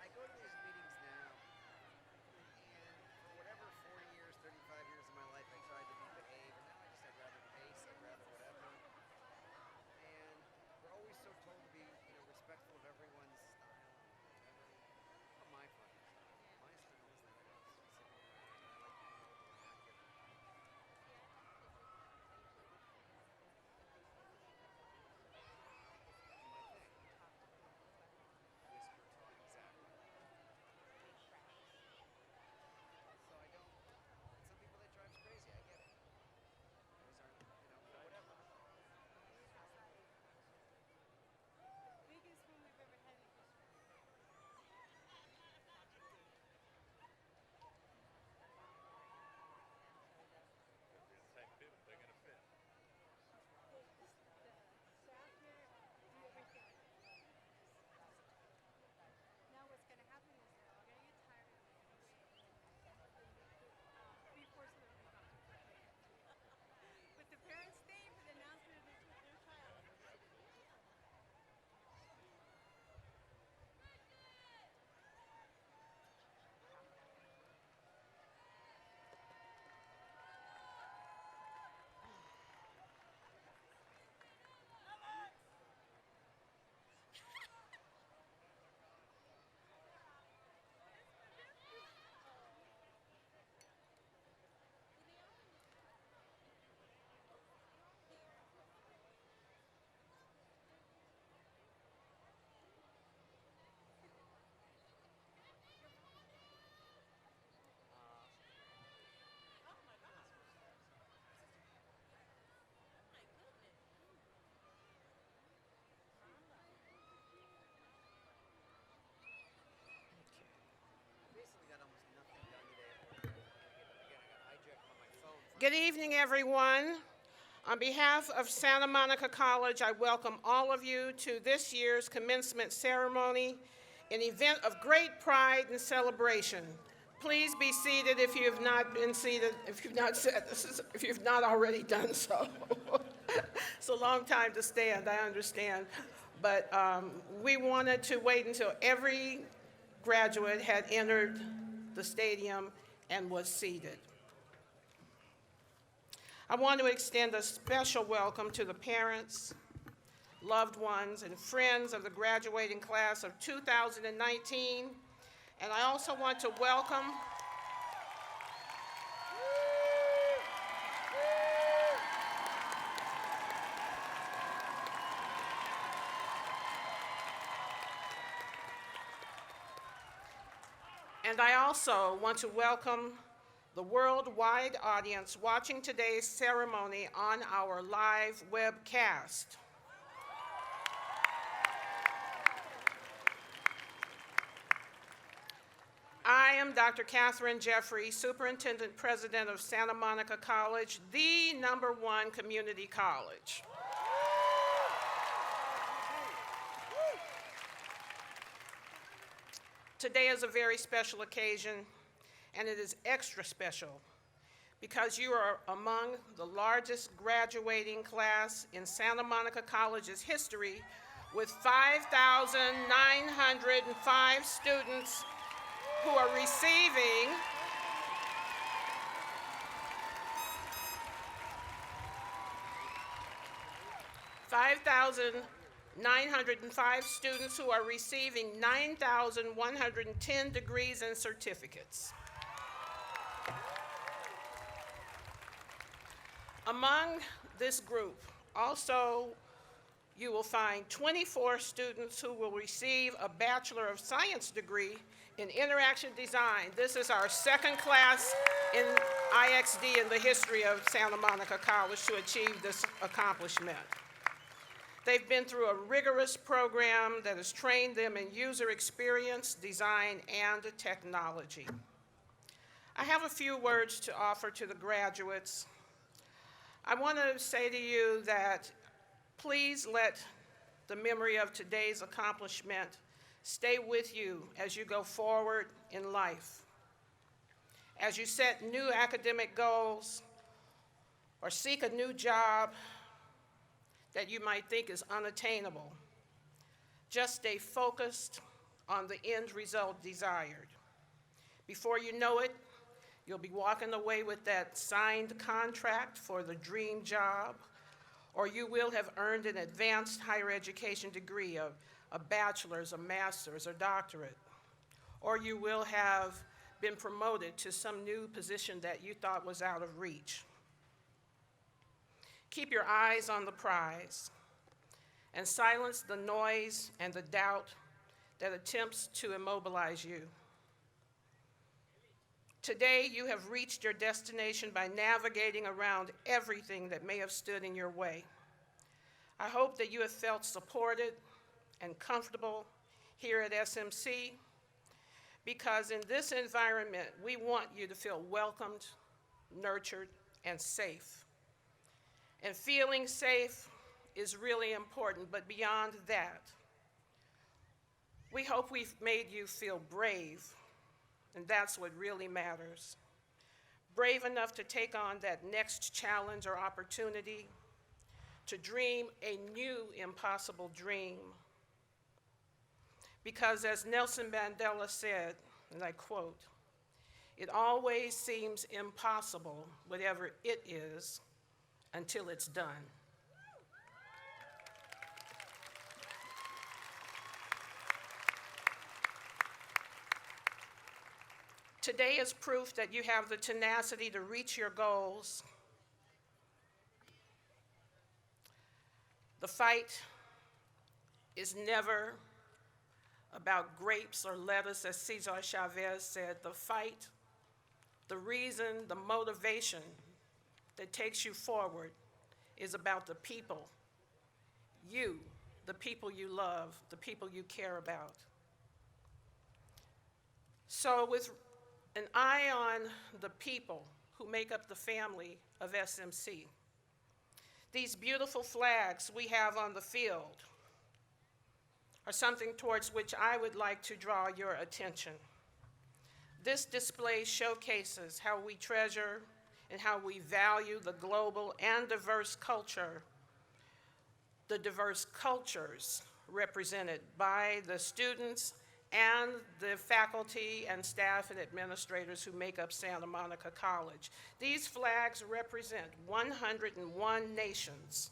I go to these meetings now, and for whatever 40 years, 35 years of my life, I tried to be behaved, and now I'd rather pace, I'd rather whatever. And we're always so told to be, respectful of everyone's style, whatever. Not my fucking style. My style is like this. Sitting around, I like being overactive. Do my thing. Whisper talk, exactly. So I don't. And some people that drives crazy. I get it. Those aren't, but whatever. Biggest one we've ever had in history. The staff here do everything. Now what's going to happen is they're all going to get tired of it anyway. Three-fourths of them will be gone. But the parents stay for the announcement of their child. Basically got almost nothing done today at work. Again, I got hijacked on my phone. Good evening, everyone. On behalf of Santa Monica College, I welcome all of you to this year's commencement ceremony, an event of great pride and celebration. Please be seated if you have not been seated, if you've not already done so. It's a long time to stand, I understand. But we wanted to wait until every graduate had entered the stadium and was seated. I want to extend a special welcome to the parents, loved ones, and friends of the graduating class of 2019. And I also want to welcome the worldwide audience watching today's ceremony on our live webcast. I am Dr. Catherine Jeffrey, Superintendent President of Santa Monica College, the #1 community college. Today is a very special occasion, and it is extra special because you are among the largest graduating class in Santa Monica College's history, with 5,905 students who are receiving students who are receiving 9,110 degrees and certificates. Among this group, also you will find 24 students who will receive a Bachelor of Science degree in Interaction Design. This is our second class in IXD in the history of Santa Monica College to achieve this accomplishment. They've been through a rigorous program that has trained them in user experience, design, and technology. I have a few words to offer to the graduates. I want to say to you that please let the memory of today's accomplishment stay with you as you go forward in life. As you set new academic goals or seek a new job that you might think is unattainable, just stay focused on the end result desired. Before you know it, you'll be walking away with that signed contract for the dream job, or you will have earned an advanced higher education degree, a bachelor's, a master's, or doctorate, or you will have been promoted to some new position that you thought was out of reach. Keep your eyes on the prize and silence the noise and the doubt that attempts to immobilize you. Today, you have reached your destination by navigating around everything that may have stood in your way. I hope that you have felt supported and comfortable here at SMC, because in this environment, we want you to feel welcomed, nurtured, and safe. And feeling safe is really important, but beyond that, we hope we've made you feel brave, and that's what really matters. Brave enough to take on that next challenge or opportunity, to dream a new impossible dream. Because as Nelson Mandela said, and I quote, "It always seems impossible, whatever it is, until it's done." Today is proof that you have the tenacity to reach your goals. The fight is never about grapes or lettuce, as Cesar Chavez said. The fight, the reason, the motivation that takes you forward is about the people. You, the people you love, the people you care about. So with an eye on the people who make up the family of SMC, these beautiful flags we have on the field are something towards which I would like to draw your attention. This display showcases how we treasure and how we value the global and diverse culture, the diverse cultures represented by the students and the faculty and staff and administrators who make up Santa Monica College. These flags represent 101 nations,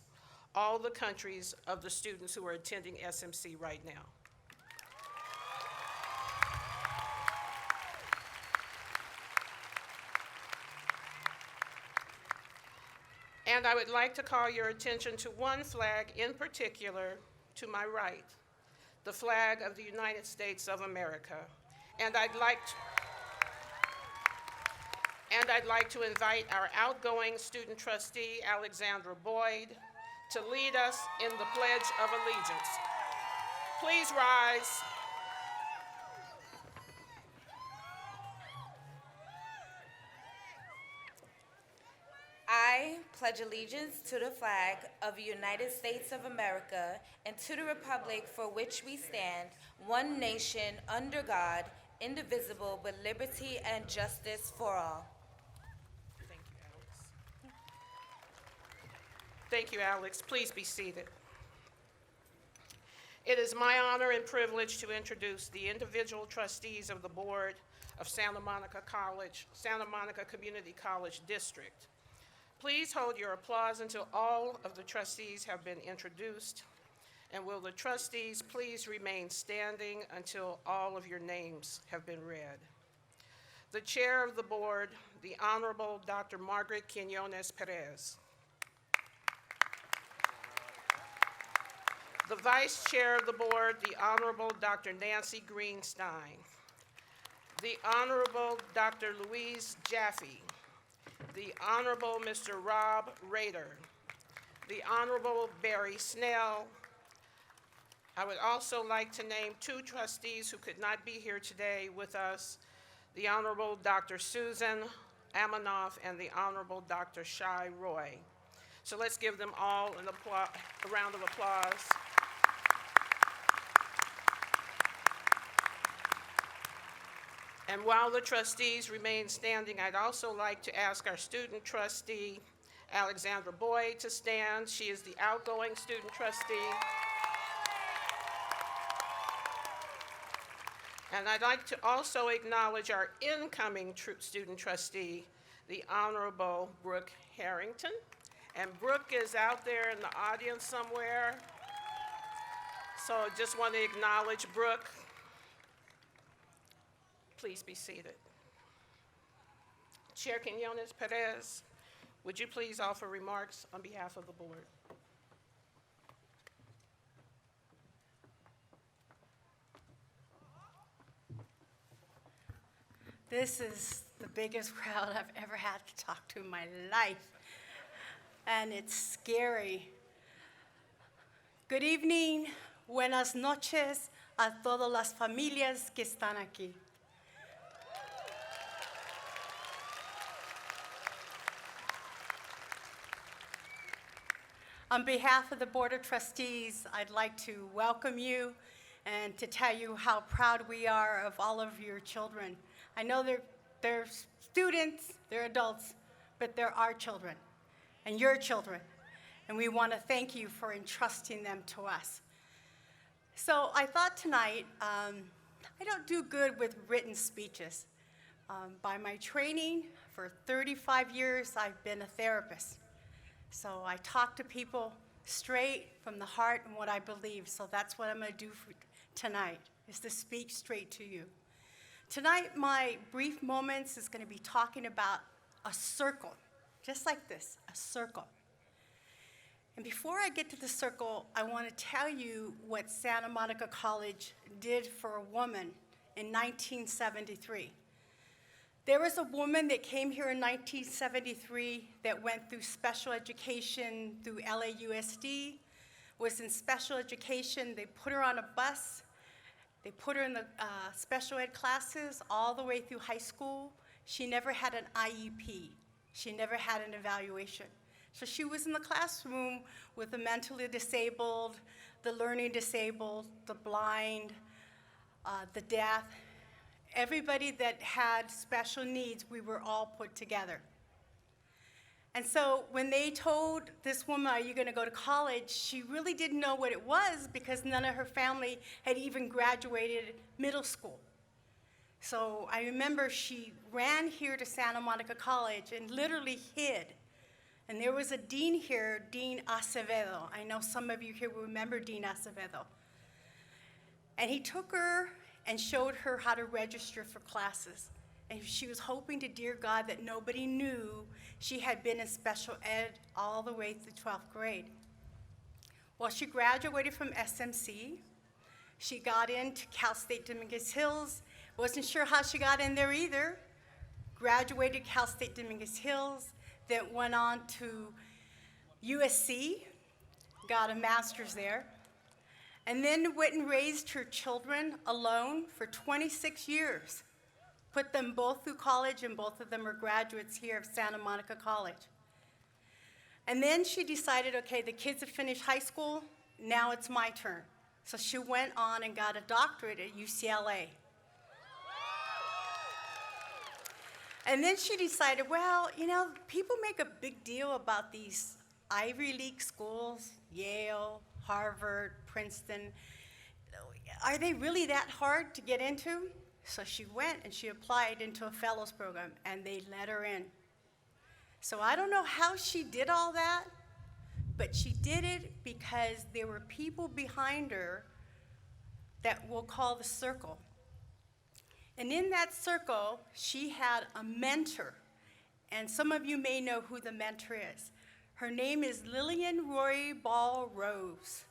all the countries of the students who are attending SMC right now. And I would like to call your attention to one flag in particular to my right, the flag of the United States of America. And I'd like to invite our outgoing student trustee, Alexandra Boyd, to lead us in the Pledge of Allegiance. Please rise. I pledge allegiance to the flag of the United States of America and to the republic for which we stand, one nation, under God, indivisible, with liberty and justice for all. Thank you, Alex. Thank you, Alex. Please be seated. It is my honor and privilege to introduce the individual trustees of the board of Santa Monica College, Santa Monica Community College District. Please hold your applause until all of the trustees have been introduced. And will the trustees please remain standing until all of your names have been read. The chair of the board, the Honorable Dr. Margaret Quinones Perez. The Vice Chair of the Board, the Honorable Dr. Nancy Greenstein. The Honorable Dr. Louise Jaffe. The Honorable Mr. Rob Rader. The Honorable Barry Snell. I would also like to name two trustees who could not be here today with us, the Honorable Dr. Susan Amanoff and the Honorable Dr. Shai Roy. So let's give them all a round of applause. And while the trustees remain standing, I'd also like to ask our student trustee, Alexandra Boyd, to stand. She is the outgoing student trustee. And I'd like to also acknowledge our incoming student trustee, the Honorable Brooke Harrington. And Brooke is out there in the audience somewhere. So I just want to acknowledge Brooke. Please be seated. Chair Quinones Perez, would you please offer remarks on behalf of the board? This is the biggest crowd I've ever had to talk to in my life, and it's scary. Good evening, buenas noches a todas las familias que están aquí. On behalf of the Board of Trustees, I'd like to welcome you and to tell you how proud we are of all of your children. I know they're students, they're adults, but they're our children and your children. And we want to thank you for entrusting them to us. So I thought tonight, I don't do good with written speeches. By my training, for 35 years, I've been a therapist. So I talk to people straight from the heart and what I believe. So that's what I'm going to do for tonight, is to speak straight to you. Tonight, my brief moments is going to be talking about a circle, just like this, a circle. And before I get to the circle, I want to tell you what Santa Monica College did for a woman in 1973. There was a woman that came here in 1973 that went through special education through LAUSD, was in special education. They put her on a bus. They put her in the special ed classes all the way through high school. She never had an IEP. She never had an evaluation. So she was in the classroom with the mentally disabled, the learning disabled, the blind, the deaf. Everybody that had special needs, we were all put together. And so when they told this woman, are you going to go to college, she really didn't know what it was because none of her family had even graduated middle school. So I remember she ran here to Santa Monica College and literally hid. And there was a dean here, Dean Acevedo. I know some of you here will remember Dean Acevedo. And he took her and showed her how to register for classes. And she was hoping to dear God that nobody knew she had been in special ed all the way through 12th grade. Well, she graduated from SMC. She got into Cal State Dominguez Hills. Wasn't sure how she got in there either. Graduated Cal State Dominguez Hills, then went on to USC, got a master's there. And then went and raised her children alone for 26 years. Put them both through college, and both of them are graduates here of Santa Monica College. And then she decided, okay, the kids have finished high school, now it's my turn. So she went on and got a doctorate at UCLA. And then she decided, well, you know, people make a big deal about these Ivy League schools, Yale, Harvard, Princeton. Are they really that hard to get into? So she went and she applied into a fellows program, and they let her in. So I don't know how she did all that, but she did it because there were people behind her that we'll call the circle. And in that circle, she had a mentor. And some of you may know who the mentor is. Her name is Lillian Roy Ball Rose.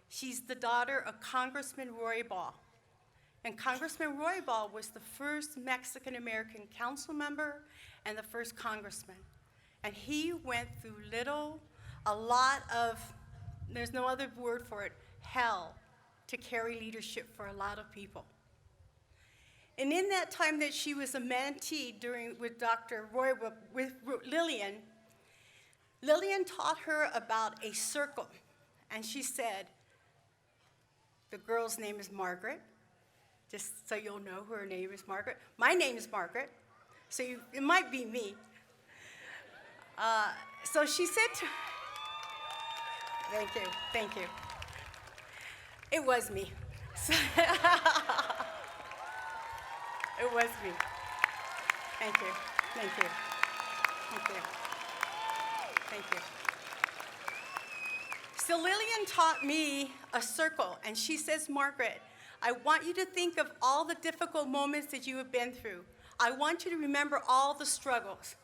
She's the daughter of Congressman Roy Ball. And Congressman Roy Ball was the first Mexican-American council member and the first congressman. And he went through a lot of, there's no other word for it, hell, to carry leadership for a lot of people. And in that time that she was a mentee with Dr. Roy, with Lillian, Lillian taught her about a circle. And she said, the girl's name is Margaret, just so you'll know her name is Margaret. My name is Margaret, so it might be me. So she said thank you. It was me. It was me. Thank you. So Lillian taught me a circle, and she says, Margaret, I want you to think of all the difficult moments that you have been through. I want you to remember all the struggles.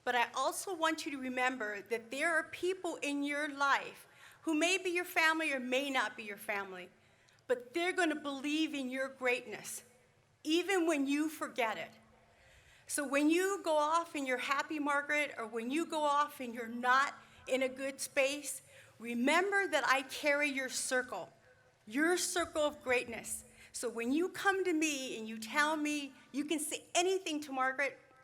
But I also want you to remember that there are people in your life who may be your family or may not be your family, but they're going to believe in your greatness, even when you forget it. So when you go off and you're happy, Margaret, or when you go off and you're not in a good space, remember that I carry your circle of greatness. So when you come to me and you tell me, you can say anything to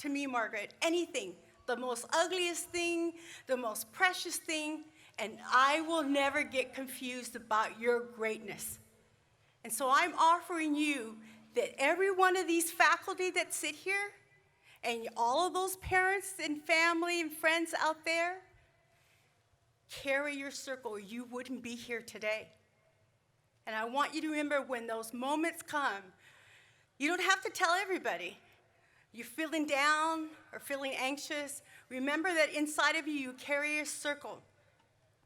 me, Margaret, anything, the most ugliest thing, the most precious thing, and I will never get confused about your greatness. And so I'm offering you that every one of these faculty that sit here, and all of those parents and family and friends out there, carry your circle, or you wouldn't be here today. And I want you to remember when those moments come, you don't have to tell everybody. You're feeling down or feeling anxious, remember that inside of you, you carry a circle.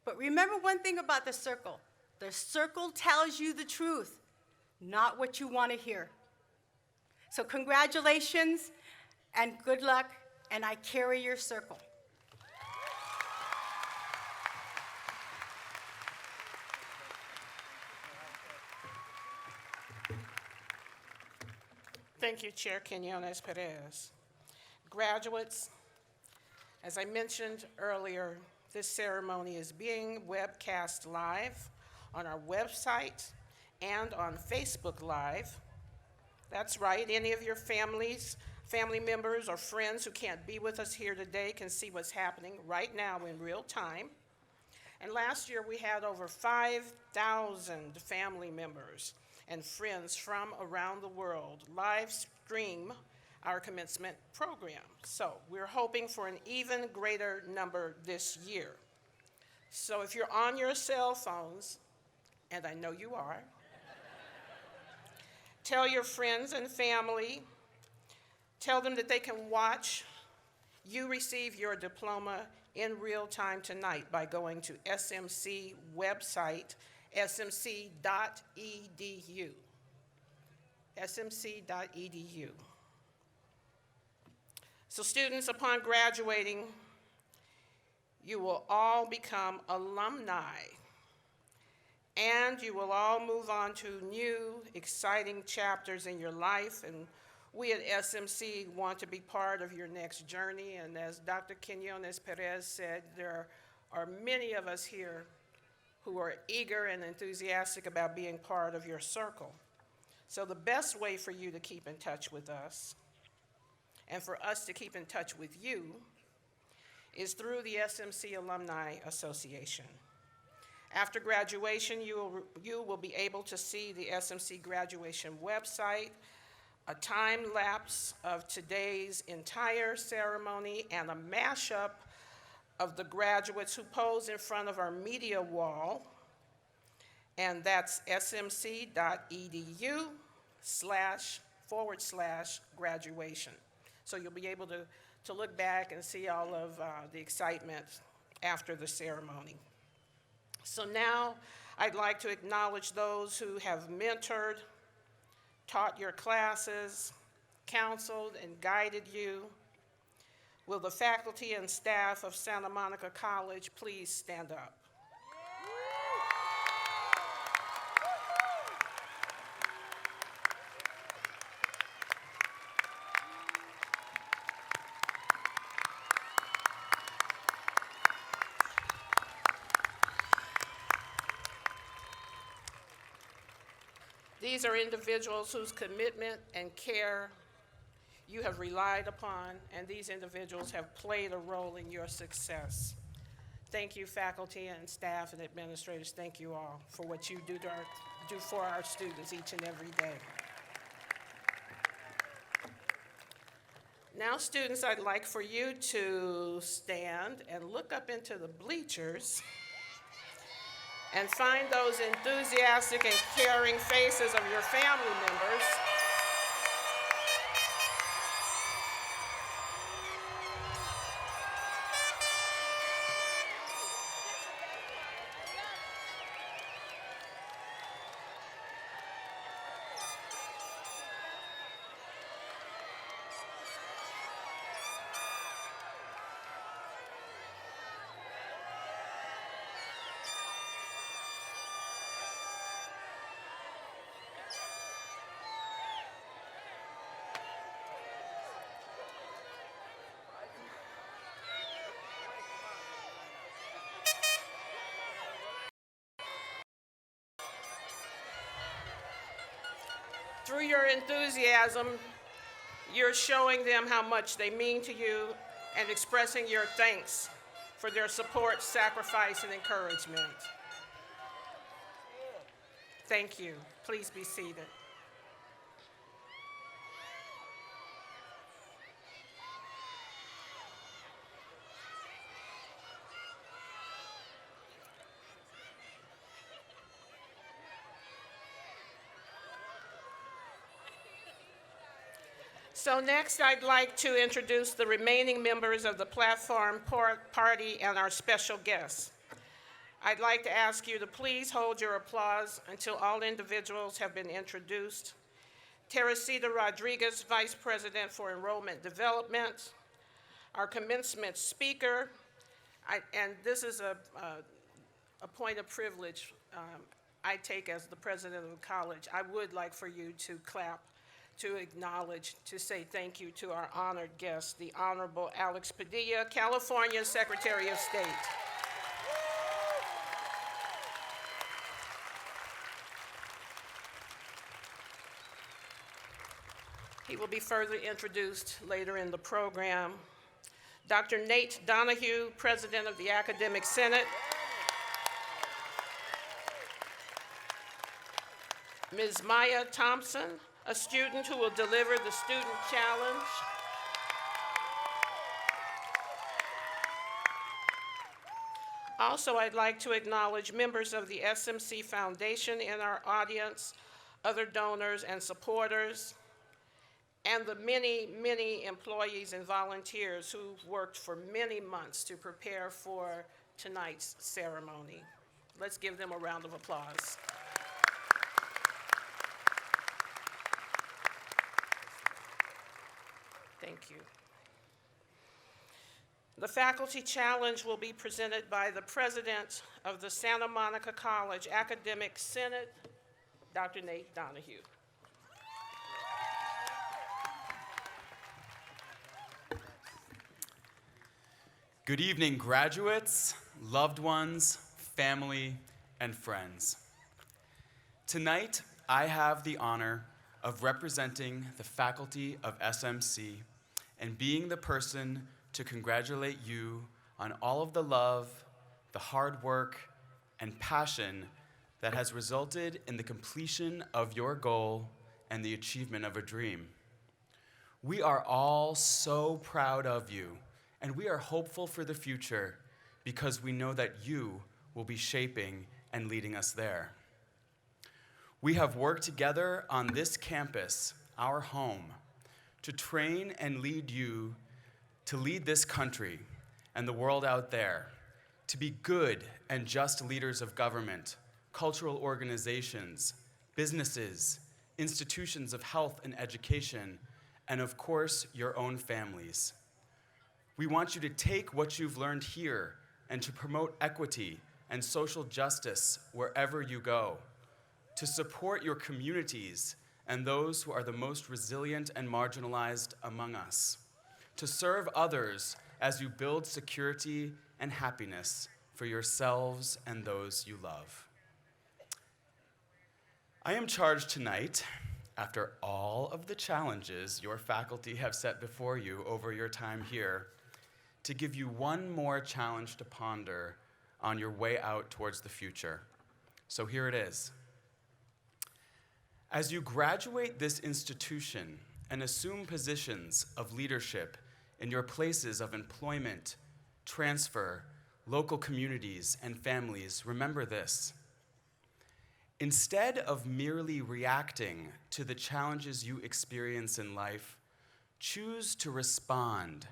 But remember one thing about the circle. The circle tells you the truth, not what you want to hear. So congratulations and good luck, and I carry your circle. Thank you, Chair Quinones Perez. Graduates, as I mentioned earlier, this ceremony is being webcast live on our website and on Facebook Live. That's right, any of your family members or friends who can't be with us here today can see what's happening right now in real time. And last year we had over 5,000 family members and friends from around the world live stream our commencement program. So we're hoping for an even greater number this year. So if you're on your cell phones, and I know you are, tell your friends and family, tell them that they can watch you receive your diploma in real time tonight by going to SMC website, smc.edu. smc.edu. So students, upon graduating, you will all become alumni, and you will all move on to new, exciting chapters in your life, and we at SMC want to be part of your next journey, and as Dr. Quinones Perez said, there are many of us here who are eager and enthusiastic about being part of your circle. So the best way for you to keep in touch with us, and for us to keep in touch with you, is through the SMC Alumni Association. After graduation, you will be able to see the SMC graduation website, a time lapse of today's entire ceremony, and a mashup of the graduates who pose in front of our media wall, and that's smc.edu//graduation. So you'll be able to look back and see all of the excitement after the ceremony. So now I'd like to acknowledge those who have mentored, taught your classes, counseled, and guided you. Will the faculty and staff of Santa Monica College please stand up? These are individuals whose commitment and care you have relied upon, and these individuals have played a role in your success. Thank you, faculty and staff and administrators. Thank you all for what you do for our students each and every day. Now, students, I'd like for you to stand and look up into the bleachers and find those enthusiastic and caring faces of your family members. Through your enthusiasm, you're showing them how much they mean to you and expressing your thanks for their support, sacrifice, and encouragement. Thank you. Please be seated. So next, I'd like to introduce the remaining members of the platform party and our special guests. I'd like to ask you to please hold your applause until all individuals have been introduced. Teresita Rodriguez, Vice President for Enrollment Development, our commencement speaker, and this is a point of privilege I take as the president of the college. I would like for you to clap to acknowledge, to say thank you to our honored guest, the Honorable Alex Padilla, California Secretary of State. He will be further introduced later in the program. Dr. Nate Donahue, President of the Academic Senate. Ms. Maya Thompson, a student who will deliver the Student Challenge. Also, I'd like to acknowledge members of the SMC Foundation in our audience, other donors and supporters, and the many, many employees and volunteers who've worked for many months to prepare for tonight's ceremony. Let's give them a round of applause. Thank you. The Faculty Challenge will be presented by the President of the Santa Monica College Academic Senate, Dr. Nate Donahue. Good evening, graduates, loved ones, family, and friends. Tonight, I have the honor of representing the faculty of SMC and being the person to congratulate you on all of the love, the hard work, and passion that has resulted in the completion of your goal and the achievement of a dream. We are all so proud of you, and we are hopeful for the future because we know that you will be shaping and leading us there. We have worked together on this campus, our home, to train and lead you to lead this country and the world out there, to be good and just leaders of government, cultural organizations, businesses, institutions of health and education, and of course, your own families. We want you to take what you've learned here and to promote equity and social justice wherever you go, to support your communities and those who are the most resilient and marginalized among us, to serve others as you build security and happiness for yourselves and those you love. I am charged tonight, after all of the challenges your faculty have set before you over your time here, to give you one more challenge to ponder on your way out towards the future. So here it is. As you graduate this institution and assume positions of leadership in your places of employment, transfer, local communities, and families, remember this. Instead of merely reacting to the challenges you experience in life, choose to respond.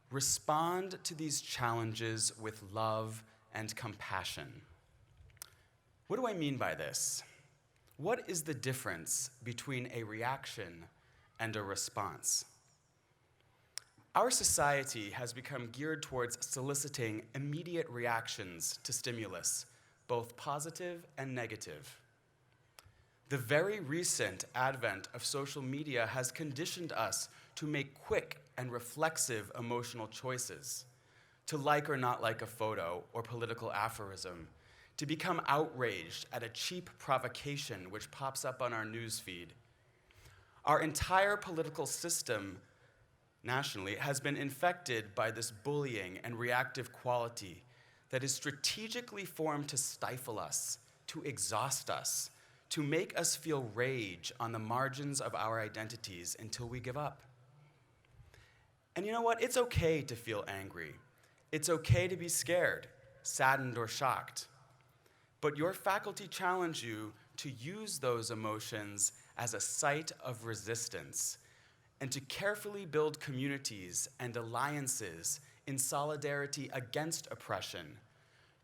Respond to these challenges with love and compassion. What do I mean by this? What is the difference between a reaction and a response? Our society has become geared towards soliciting immediate reactions to stimulus, both positive and negative. The very recent advent of social media has conditioned us to make quick and reflexive emotional choices, to like or not like a photo or political aphorism, to become outraged at a cheap provocation which pops up on our news feed. Our entire political system nationally has been infected by this bullying and reactive quality that is strategically formed to stifle us, to exhaust us, to make us feel rage on the margins of our identities until we give up. And you know what? It's okay to feel angry. It's okay to be scared, saddened, or shocked. But your faculty challenge you to use those emotions as a site of resistance and to carefully build communities and alliances in solidarity against oppression,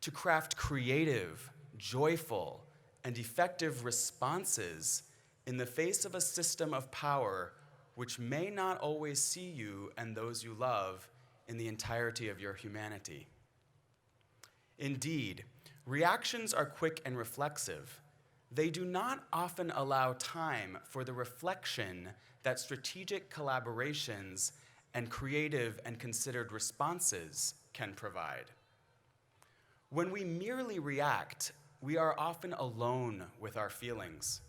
to craft creative, joyful, and effective responses in the face of a system of power which may not always see you and those you love in the entirety of your humanity. Indeed, reactions are quick and reflexive. They do not often allow time for the reflection that strategic collaborations and creative and considered responses can provide. When we merely react, we are often alone with our feelings,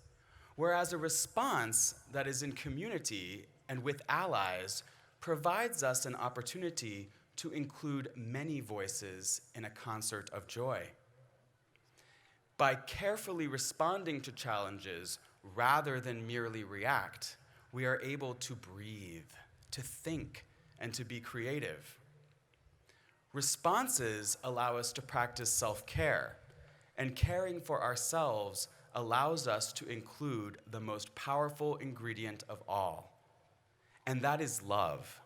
whereas a response that is in community and with allies provides us an opportunity to include many voices in a concert of joy. By carefully responding to challenges rather than merely react, we are able to breathe, to think, and to be creative. Responses allow us to practice self-care, and caring for ourselves allows us to include the most powerful ingredient of all, and that is love.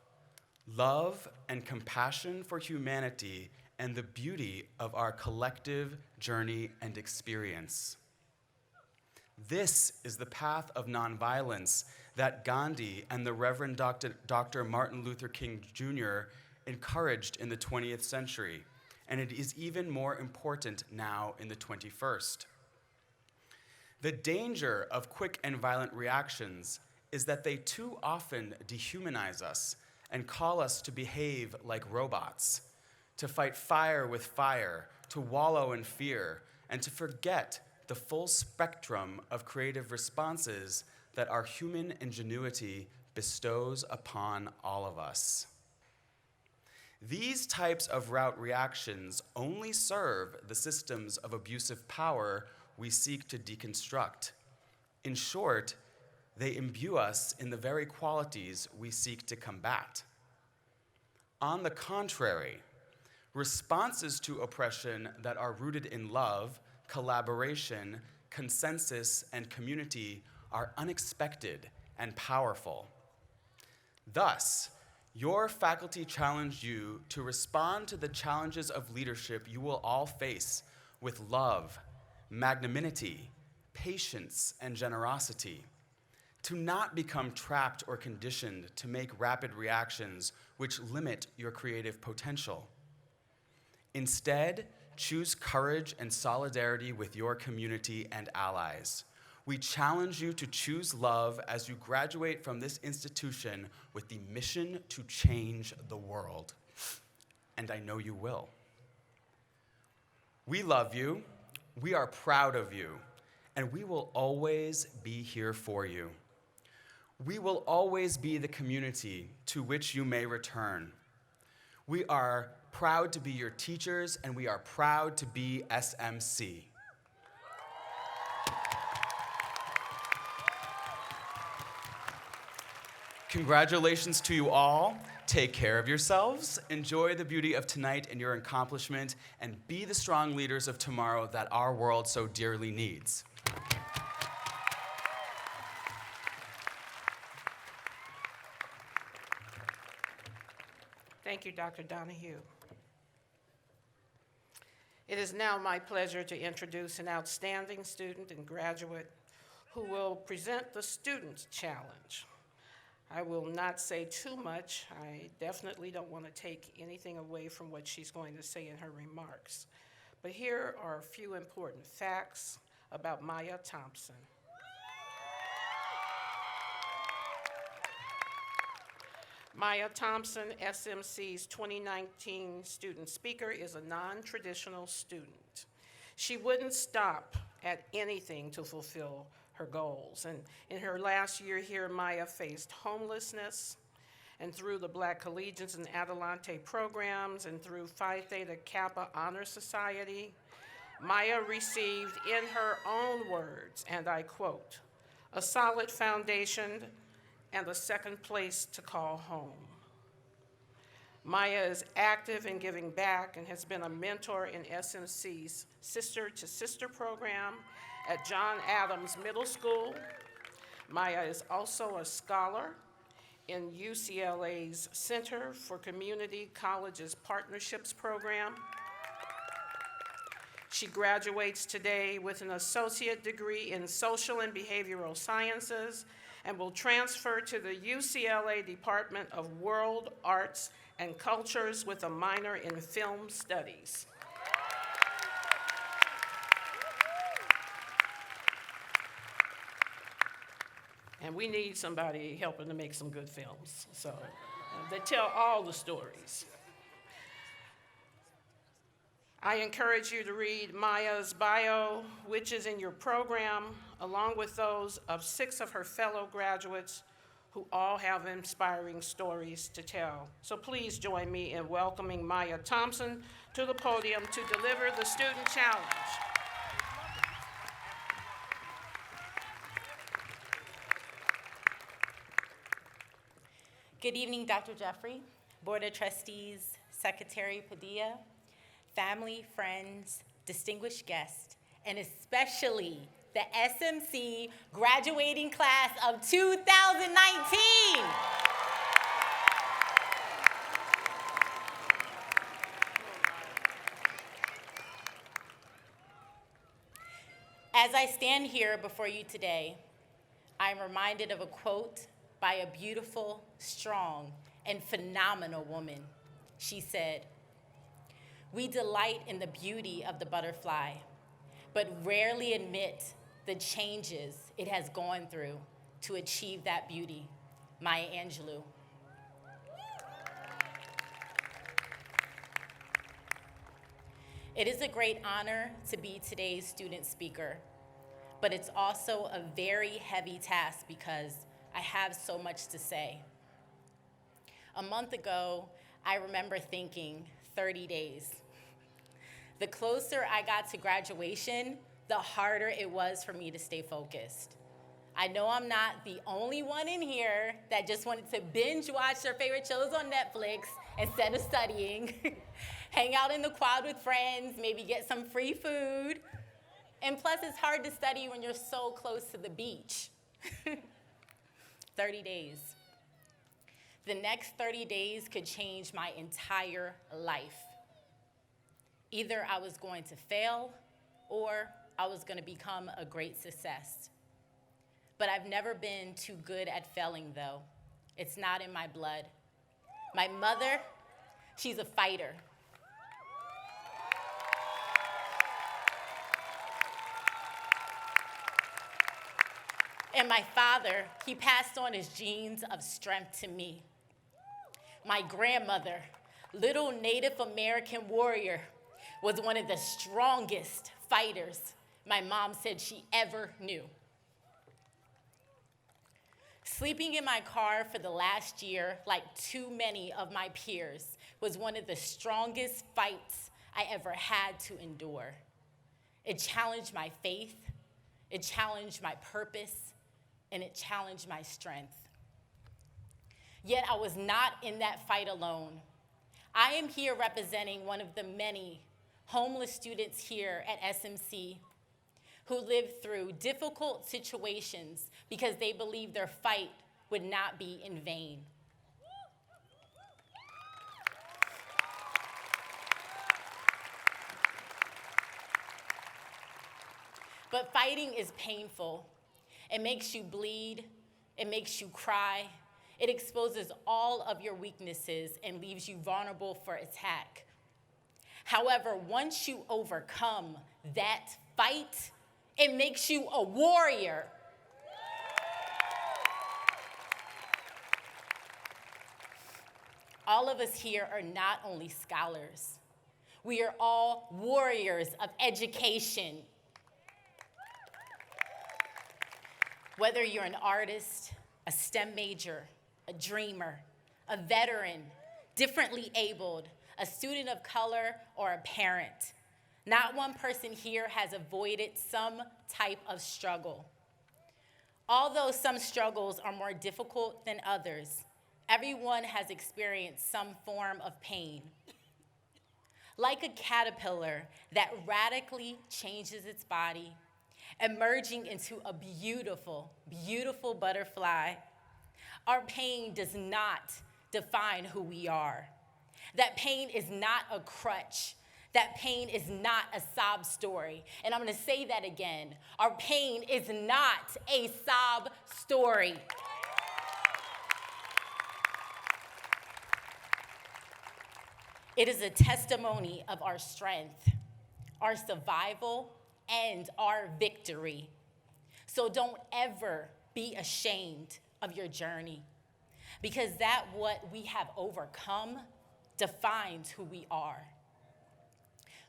Love and compassion for humanity and the beauty of our collective journey and experience. This is the path of nonviolence that Gandhi and the Reverend Dr. Martin Luther King Jr. encouraged in the 20th century, and it is even more important now in the 21st. The danger of quick and violent reactions is that they too often dehumanize us and call us to behave like robots, to fight fire with fire, to wallow in fear, and to forget the full spectrum of creative responses that our human ingenuity bestows upon all of us. These types of route reactions only serve the systems of abusive power we seek to deconstruct. In short, they imbue us in the very qualities we seek to combat. On the contrary, responses to oppression that are rooted in love, collaboration, consensus, and community are unexpected and powerful. Thus, your faculty challenge you to respond to the challenges of leadership you will all face with love, magnanimity, patience, and generosity, to not become trapped or conditioned to make rapid reactions which limit your creative potential. Instead, choose courage and solidarity with your community and allies. We challenge you to choose love as you graduate from this institution with the mission to change the world. And I know you will. We love you, we are proud of you, and we will always be here for you. We will always be the community to which you may return. We are proud to be your teachers, and we are proud to be SMC. Congratulations to you all. Take care of yourselves, enjoy the beauty of tonight and your accomplishment, and be the strong leaders of tomorrow that our world so dearly needs. Thank you, Dr. Donahue. It is now my pleasure to introduce an outstanding student and graduate who will present the Student Challenge. I will not say too much. I definitely don't want to take anything away from what she's going to say in her remarks. But here are a few important facts about Maya Thompson. Maya Thompson, SMC's 2019 student speaker, is a non-traditional student. She wouldn't stop at anything to fulfill her goals. And in her last year here, Maya faced homelessness, and through the Black Collegians and Adelante programs and through Phi Theta Kappa Honor Society, Maya received, in her own words, and I quote, "a solid foundation and a second place to call home." Maya is active in giving back and has been a mentor in SMC's Sister to Sister program at John Adams Middle School. Maya is also a scholar in UCLA's Center for Community Colleges Partnerships program. She graduates today with an associate degree in social and behavioral sciences and will transfer to the UCLA Department of World Arts and Cultures with a minor in film studies. And we need somebody helping to make some good films. So they tell all the stories. I encourage you to read Maya's bio, which is in your program, along with those of 6 of her fellow graduates who all have inspiring stories to tell. So please join me in welcoming Maya Thompson to the podium to deliver the Student Challenge. Good evening, Dr. Jeffrey, Board of Trustees, Secretary Padilla, family, friends, distinguished guests, and especially the SMC graduating class of 2019. As I stand here before you today, I'm reminded of a quote by a beautiful, strong, and phenomenal woman. She said, "We delight in the beauty of the butterfly, but rarely admit the changes it has gone through to achieve that beauty." Maya Angelou. It is a great honor to be today's student speaker, but it's also a very heavy task because I have so much to say. A month ago, I remember thinking 30 days. The closer I got to graduation, the harder it was for me to stay focused. I know I'm not the only one in here that just wanted to binge watch their favorite shows on Netflix instead of studying, hang out in the quad with friends, maybe get some free food. And plus, it's hard to study when you're so close to the beach. 30 days. The next 30 days could change my entire life. Either I was going to fail or I was going to become a great success. But I've never been too good at failing, though. It's not in my blood. My mother, she's a fighter. And my father, he passed on his genes of strength to me. My grandmother, little Native American warrior, was one of the strongest fighters, my mom said she ever knew. Sleeping in my car for the last year, like too many of my peers, was one of the strongest fights I ever had to endure. It challenged my faith, it challenged my purpose, and it challenged my strength. Yet I was not in that fight alone. I am here representing one of the many homeless students here at SMC who lived through difficult situations because they believed their fight would not be in vain. But fighting is painful. It makes you bleed. It makes you cry. It exposes all of your weaknesses and leaves you vulnerable for attack. However, once you overcome that fight, it makes you a warrior. All of us here are not only scholars. We are all warriors of education. Whether you're an artist, a STEM major, a dreamer, a veteran, differently abled, a student of color, or a parent, not one person here has avoided some type of struggle. Although some struggles are more difficult than others, everyone has experienced some form of pain. Like a caterpillar that radically changes its body, emerging into a beautiful, beautiful butterfly, our pain does not define who we are. That pain is not a crutch. That pain is not a sob story. And I'm gonna say that again. Our pain is not a sob story. It is a testimony of our strength, our survival, and our victory. So don't ever be ashamed of your journey, because that what we have overcome defines who we are.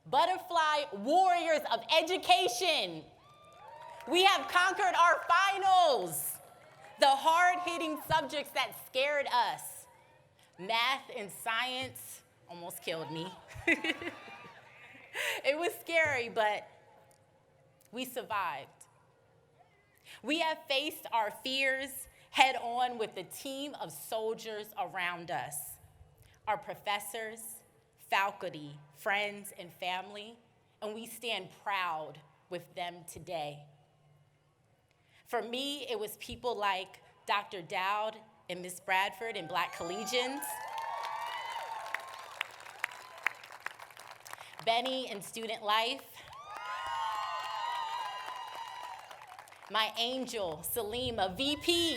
Butterfly warriors of education. We have conquered our finals, the hard-hitting subjects that scared us. Math and science almost killed me. It was scary, but we survived. We have faced our fears head on with the team of soldiers around us, our professors, faculty, friends, and family, and we stand proud with them today. For me, it was people like Dr. Dowd and Ms. Bradford and Black Collegians, Benny and Student Life, my angel, Salima, VP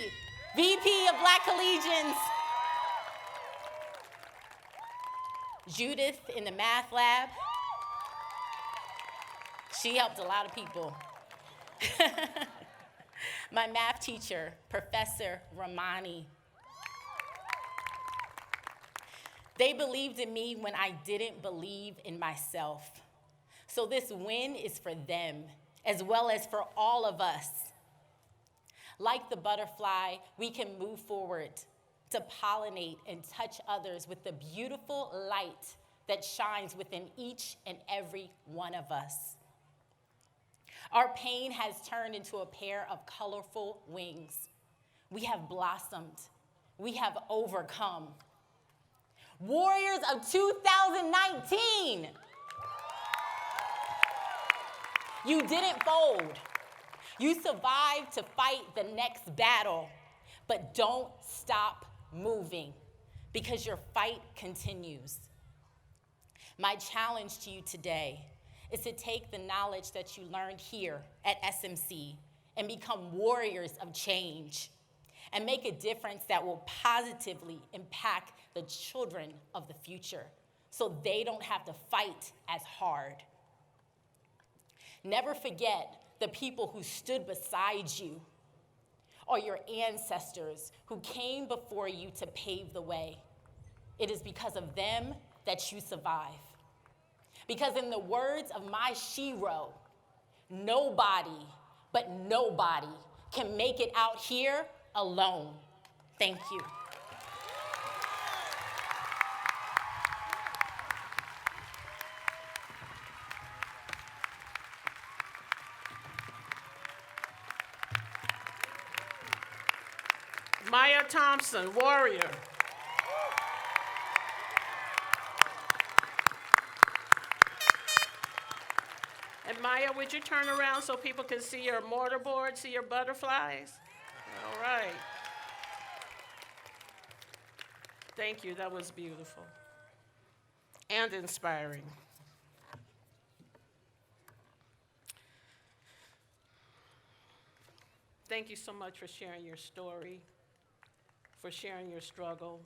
of Black Collegians, Judith in the math lab. She helped a lot of people. My math teacher, Professor Ramani. They believed in me when I didn't believe in myself. So this win is for them, as well as for all of us. Like the butterfly, we can move forward to pollinate and touch others with the beautiful light that shines within each and every one of us. Our pain has turned into a pair of colorful wings. We have blossomed. We have overcome. Warriors of 2019. You didn't fold. You survived to fight the next battle, but don't stop moving because your fight continues. My challenge to you today is to take the knowledge that you learned here at SMC and become warriors of change and make a difference that will positively impact the children of the future so they don't have to fight as hard. Never forget the people who stood beside you or your ancestors who came before you to pave the way. It is because of them that you survive. Because in the words of my shero, nobody, but nobody can make it out here alone. Thank you. Maya Thompson, warrior. And Maya, would you turn around so people can see your mortarboard, see your butterflies? All right. Thank you, that was beautiful and inspiring. Thank you so much for sharing your story, for sharing your struggle,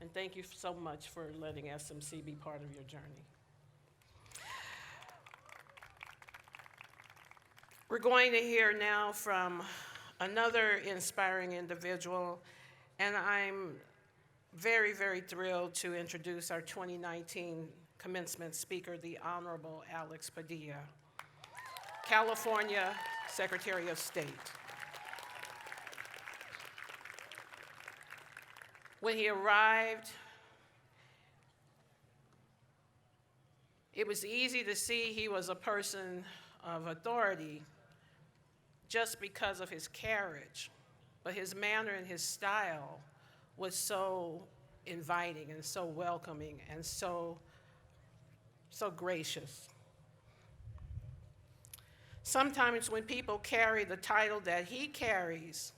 and thank you so much for letting SMC be part of your journey. We're going to hear now from another inspiring individual, and I'm very, very thrilled to introduce our 2019 commencement speaker, the Honorable Alex Padilla, California Secretary of State. When he arrived, it was easy to see he was a person of authority just because of his carriage, but his manner and his style was so inviting and so welcoming and so gracious. Sometimes when people carry the title that he carries,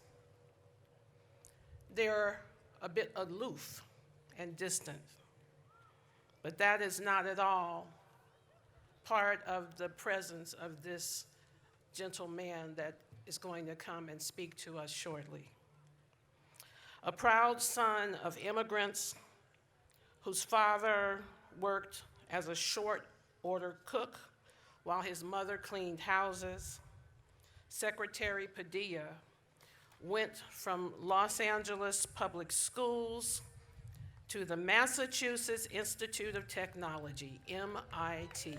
they're a bit aloof and distant. But that is not at all part of the presence of this gentleman that is going to come and speak to us shortly. A proud son of immigrants whose father worked as a short order cook while his mother cleaned houses, Secretary Padilla went from Los Angeles Public Schools to the Massachusetts Institute of Technology, MIT,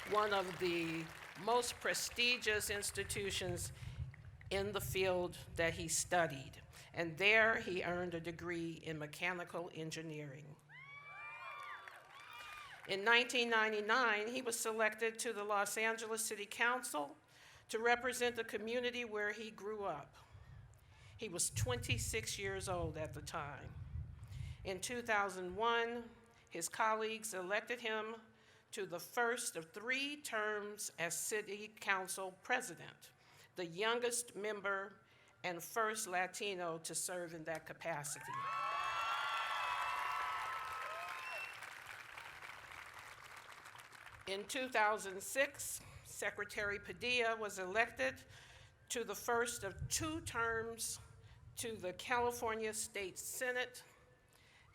one of the most prestigious institutions in the field that he studied. And there he earned a degree in mechanical engineering. In 1999, he was selected to the Los Angeles City Council to represent the community where he grew up. He was 26 years old at the time. In 2001, his colleagues elected him to the first of 3 terms as City Council President, the youngest member and first Latino to serve in that capacity. In 2006, Secretary Padilla was elected to the first of 2 terms to the California State Senate,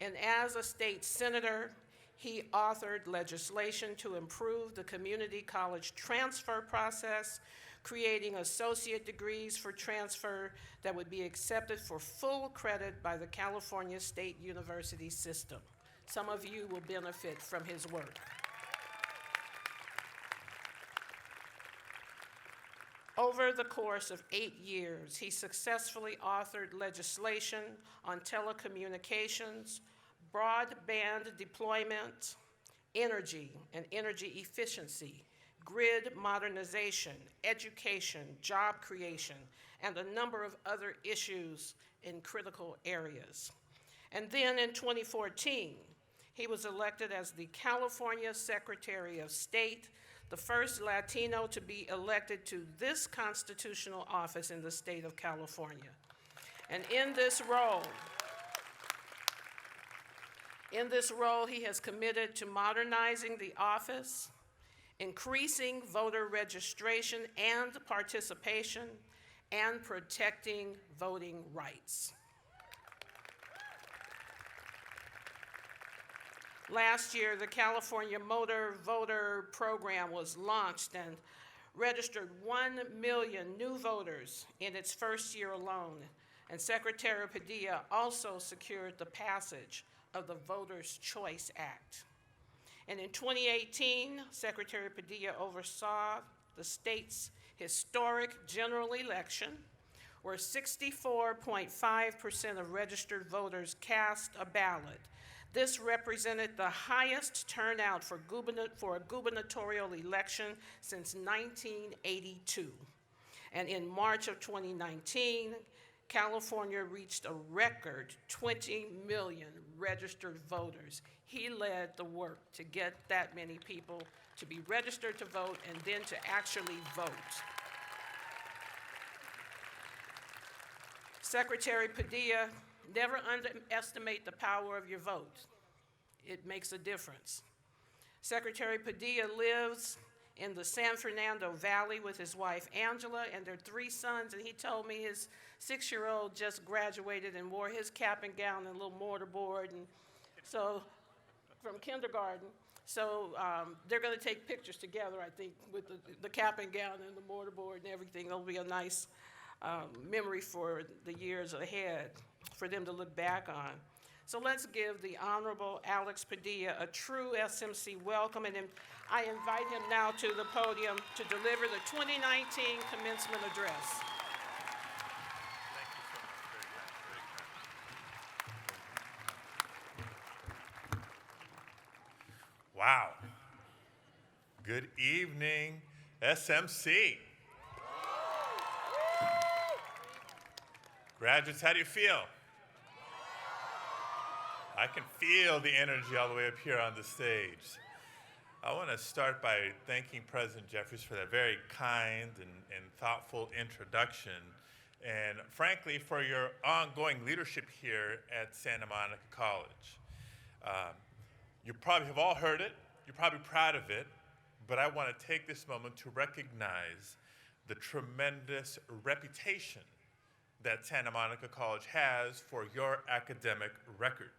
and as a state senator, he authored legislation to improve the community college transfer process, creating associate degrees for transfer that would be accepted for full credit by the California State University system. Some of you will benefit from his work. Over the course of 8 years, he successfully authored legislation on telecommunications, broadband deployment, energy and energy efficiency, grid modernization, education, job creation, and a number of other issues in critical areas. And then in 2014, he was elected as the California Secretary of State, the first Latino to be elected to this constitutional office in the state of California. And in this role, he has committed to modernizing the office, increasing voter registration and participation, and protecting voting rights. Last year, the California Motor Voter Program was launched and registered 1 million new voters in its first year alone. And Secretary Padilla also secured the passage of the Voters' Choice Act. And in 2018, Secretary Padilla oversaw the state's historic general election, where 64.5% of registered voters cast a ballot. This represented the highest turnout for a gubernatorial election since 1982. And in March of 2019, California reached a record 20 million registered voters. He led the work to get that many people to be registered to vote and then to actually vote. Secretary Padilla, never underestimate the power of your vote. It makes a difference. Secretary Padilla lives in the San Fernando Valley with his wife Angela and their 3 sons, and he told me his 6-year-old just graduated and wore his cap and gown and a little mortarboard, and so from kindergarten. So they're going to take pictures together, I think, with the cap and gown and the mortarboard and everything. It'll be a nice memory for the years ahead for them to look back on. So let's give the Honorable Alex Padilla a true SMC welcome, and I invite him now to the podium to deliver the 2019 commencement address. Thank you so much. Very kind. Very kind. Wow. Good evening, SMC. Graduates, how do you feel? I can feel the energy all the way up here on the stage. I want to start by thanking President Jeffries for that very kind and thoughtful introduction, and frankly, for your ongoing leadership here at Santa Monica College. You probably have all heard it. You're probably proud of it, but I want to take this moment to recognize the tremendous reputation that Santa Monica College has for your academic record.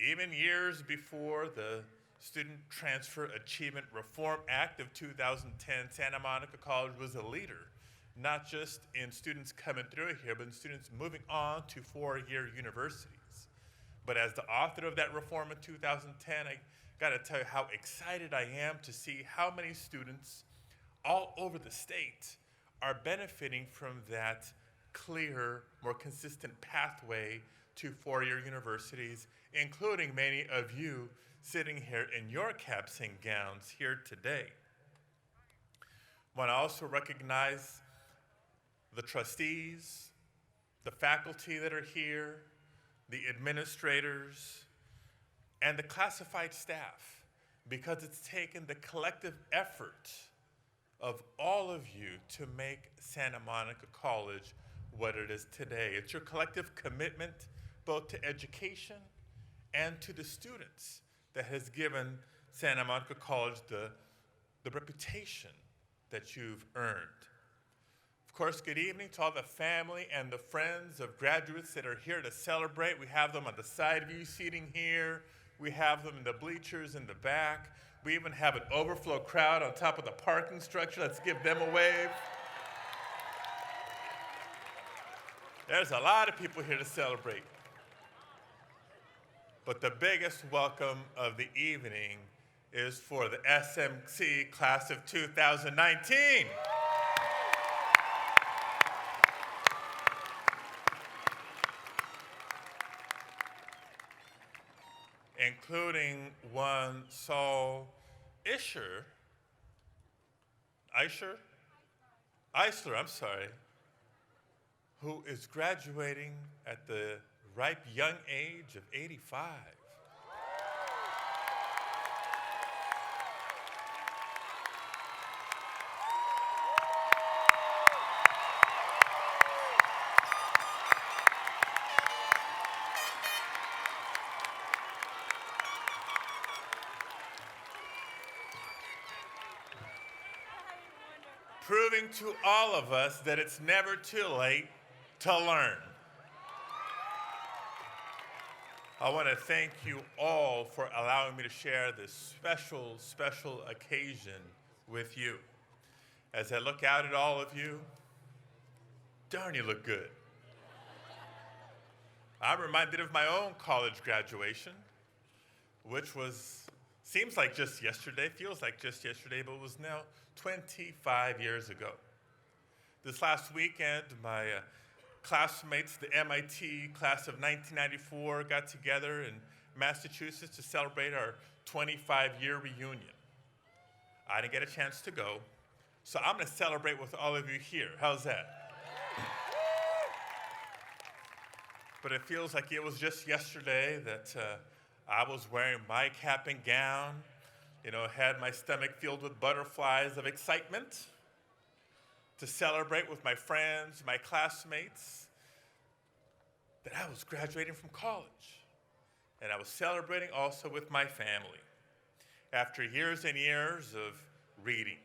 Even years before the Student Transfer Achievement Reform Act of 2010, Santa Monica College was a leader, not just in students coming through here, but in students moving on to 4-year universities. But as the author of that reform in 2010, I gotta tell you how excited I am to see how many students all over the state are benefiting from that clear, more consistent pathway to 4-year universities, including many of you sitting here in your caps and gowns here today. I want to also recognize the trustees, the faculty that are here, the administrators, and the classified staff, because it's taken the collective effort of all of you to make Santa Monica College what it is today. It's your collective commitment both to education and to the students that has given Santa Monica College the reputation that you've earned. Of course, good evening to all the family and the friends of graduates that are here to celebrate. We have them on the side view seating here. We have them in the bleachers in the back. We even have an overflow crowd on top of the parking structure. Let's give them a wave. There's a lot of people here to celebrate. But the biggest welcome of the evening is for the SMC class of 2019. Including one Saul Eisler, who is graduating at the ripe young age of 85. Proving to all of us that it's never too late to learn. I want to thank you all for allowing me to share this special, special occasion with you. As I look out at all of you, darn, you look good. I'm reminded of my own college graduation, which was Seems like just yesterday, feels like just yesterday, but it was now 25 years ago. This last weekend, my classmates, the MIT class of 1994, got together in Massachusetts to celebrate our 25-year reunion. I didn't get a chance to go, so I'm going to celebrate with all of you here. How's that? But it feels like it was just yesterday that I was wearing my cap and gown, had my stomach filled with butterflies of excitement to celebrate with my friends, my classmates, that I was graduating from college. And I was celebrating also with my family. After years and years of reading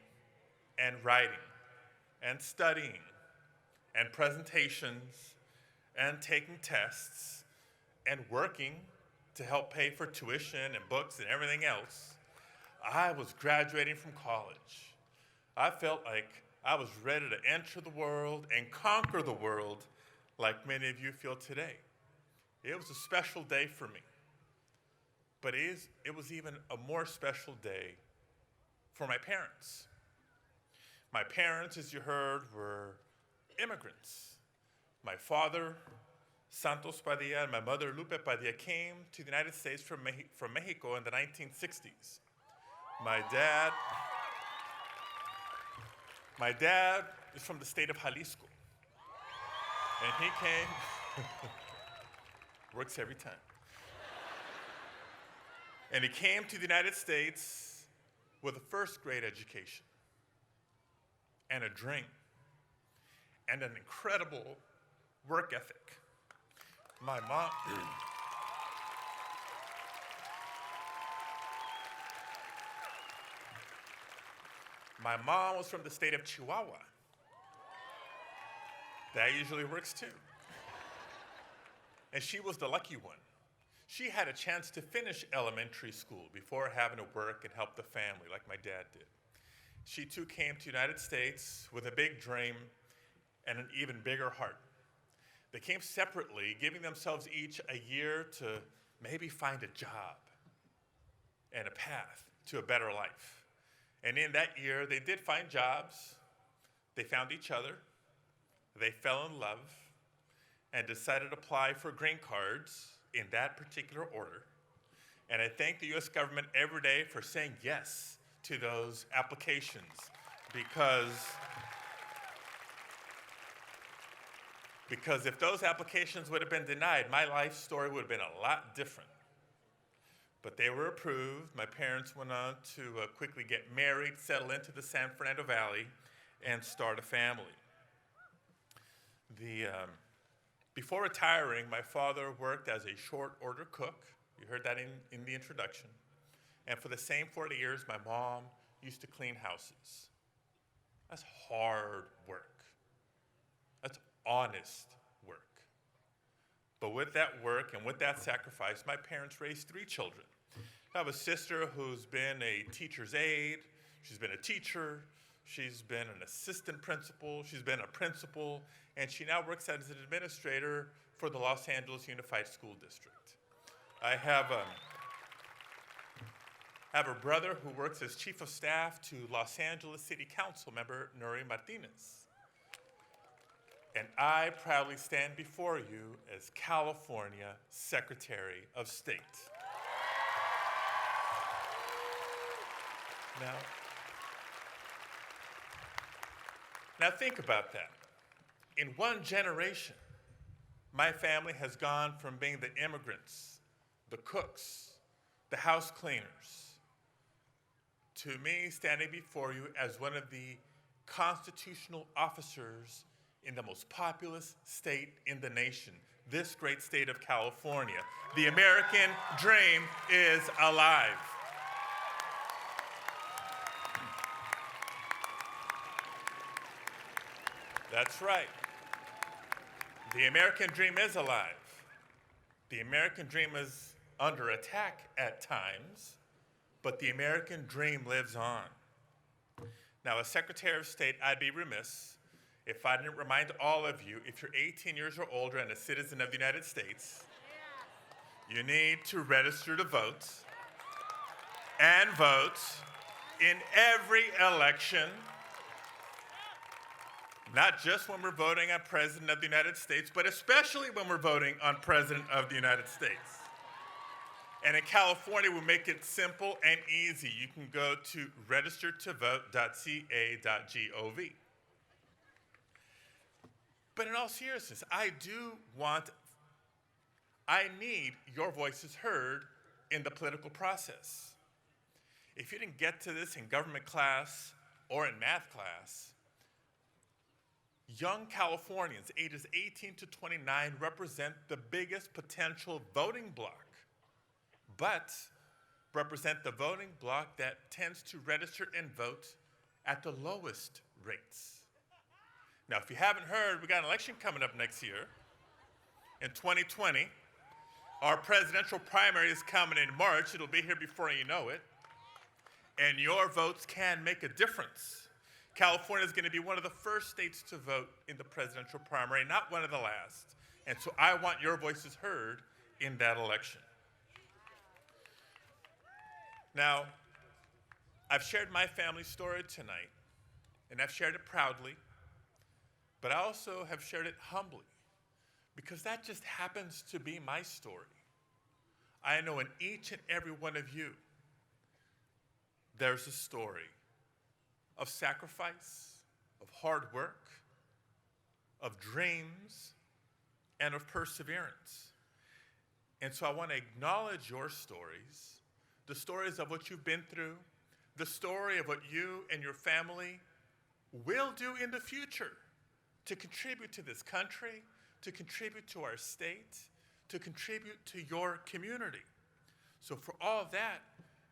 and writing and studying and presentations and taking tests and working to help pay for tuition and books and everything else, I was graduating from college. I felt like I was ready to enter the world and conquer the world like many of you feel today. It was a special day for me. But it was even a more special day for my parents. My parents, as you heard, were immigrants. My father, Santos Padilla, and my mother, Lupe Padilla, came to the United States from Mexico in the 1960s. My dad is from the state of Jalisco. And he came, works every time. And he came to the United States with a first grade education and a dream and an incredible work ethic. My mom was from the state of Chihuahua. That usually works too. And she was the lucky one. She had a chance to finish elementary school before having to work and help the family like my dad did. She too came to the United States with a big dream and an even bigger heart. They came separately, giving themselves each a year to maybe find a job and a path to a better life. And in that year, they did find jobs, they found each other, they fell in love, and decided to apply for green cards in that particular order. And I thank the US government every day for saying yes to those applications, because if those applications would have been denied, my life story would have been a lot different. But they were approved. My parents went on to quickly get married, settle into the San Fernando Valley, and start a family. Before retiring, my father worked as a short order cook. You heard that in the introduction. And for the same 40 years, my mom used to clean houses. That's hard work. That's honest work. But with that work and with that sacrifice, my parents raised 3 children. I have a sister who's been a teacher's aide. She's been a teacher. She's been an assistant principal. She's been a principal. And she now works as an administrator for the Los Angeles Unified School District. I have a brother who works as chief of staff to Los Angeles City Council member Nuri Martinez. And I proudly stand before you as California Secretary of State. Now think about that. In one generation, my family has gone from being the immigrants, the cooks, the house cleaners, to me standing before you as one of the constitutional officers in the most populous state in the nation, this great state of California. The American dream is alive. That's right. The American dream is alive. The American dream is under attack at times, but the American dream lives on. Now, as Secretary of State, I'd be remiss if I didn't remind all of you, if you're 18 years or older and a citizen of the United States, you need to register to vote. and votes in every election, not just when we're voting on President of the United States, but especially when we're voting on President of the United States. And in California, we make it simple and easy. You can go to registertovote.ca.gov. But in all seriousness, I need your voices heard in the political process. If you didn't get to this in government class or in math class, young Californians ages 18 to 29 represent the biggest potential voting bloc, but represent the voting bloc that tends to register and vote at the lowest rates. Now, if you haven't heard, we got an election coming up next year. In 2020, our presidential primary is coming in March. It'll be here before you know it. And your votes can make a difference. California is going to be one of the first states to vote in the presidential primary, not one of the last. And so I want your voices heard in that election. Now, I've shared my family story tonight, and I've shared it proudly, but I also have shared it humbly, because that just happens to be my story. I know in each and every one of you, there's a story of sacrifice, of hard work, of dreams, and of perseverance. And so I want to acknowledge your stories, the stories of what you've been through, the story of what you and your family will do in the future to contribute to this country, to contribute to our state, to contribute to your community. So for all of that,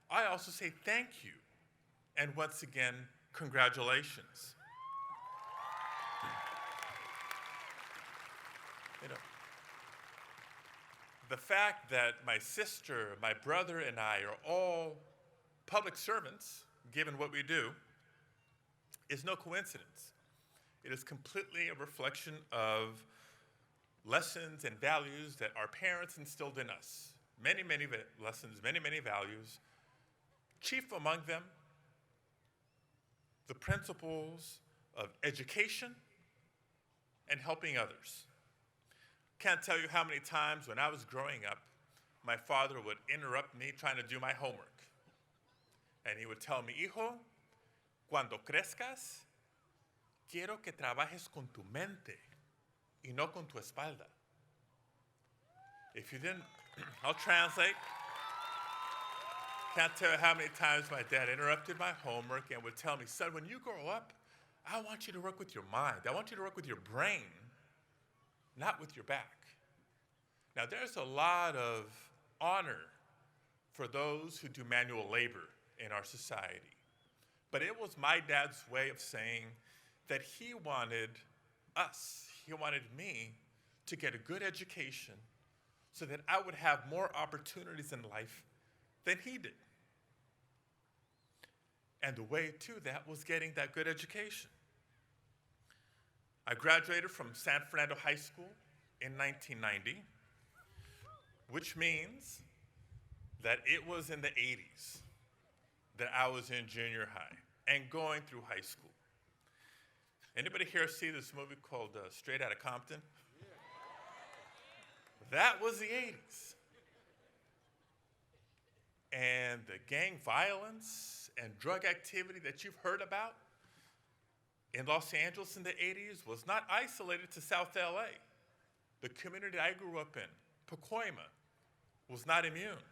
I also say thank you. And once again, congratulations. You know, the fact that my sister, my brother, and I are all public servants, given what we do, is no coincidence. It is completely a reflection of lessons and values that our parents instilled in us. Many, many lessons, many, many values. Chief among them, the principles of education and helping others. Can't tell you how many times when I was growing up, my father would interrupt me trying to do my homework. And he would tell me, hijo, cuando crezcas, quiero que trabajes con tu mente y no con tu espalda. If you didn't, I'll translate. Can't tell you how many times my dad interrupted my homework and would tell me, son, when you grow up, I want you to work with your mind. I want you to work with your brain, not with your back. Now, there's a lot of honor for those who do manual labor in our society. But it was my dad's way of saying that he wanted us, he wanted me to get a good education so that I would have more opportunities in life than he did. And the way to that was getting that good education. I graduated from San Fernando High School in 1990, which means that it was in the 80s that I was in junior high and going through high school. Anybody here see this movie called Straight Outta Compton? That was the 80s. And the gang violence and drug activity that you've heard about in Los Angeles in the 80s was not isolated to South LA. The community I grew up in, Pacoima, was not immune.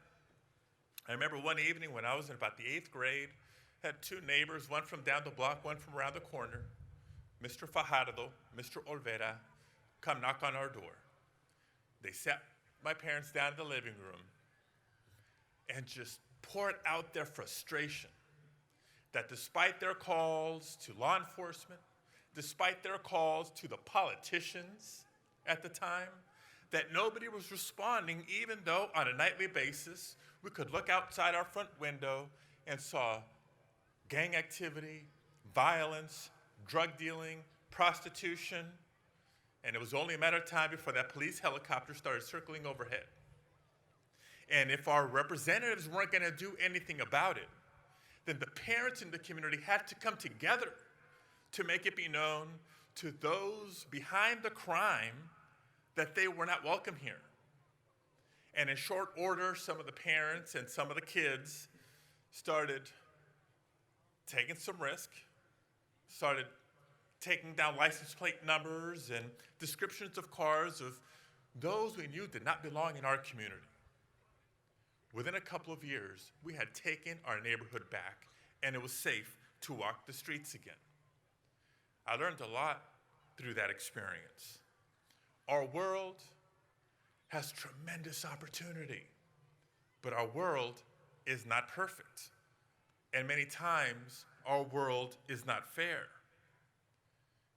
I remember one evening when I was in about the 8th grade, had two neighbors, one from down the block, one from around the corner, Mr. Fajardo, Mr. Olvera, come knock on our door. They sat my parents down in the living room and just poured out their frustration that despite their calls to law enforcement, despite their calls to the politicians at the time, that nobody was responding, even though on a nightly basis, we could look outside our front window and saw gang activity, violence, drug dealing, prostitution, and it was only a matter of time before that police helicopter started circling overhead. And if our representatives weren't going to do anything about it, then the parents in the community had to come together to make it be known to those behind the crime that they were not welcome here. And in short order, some of the parents and some of the kids started taking some risk, started taking down license plate numbers and descriptions of cars of those we knew did not belong in our community. Within a couple of years, we had taken our neighborhood back, and it was safe to walk the streets again. I learned a lot through that experience. Our world has tremendous opportunity, but our world is not perfect. And many times, our world is not fair.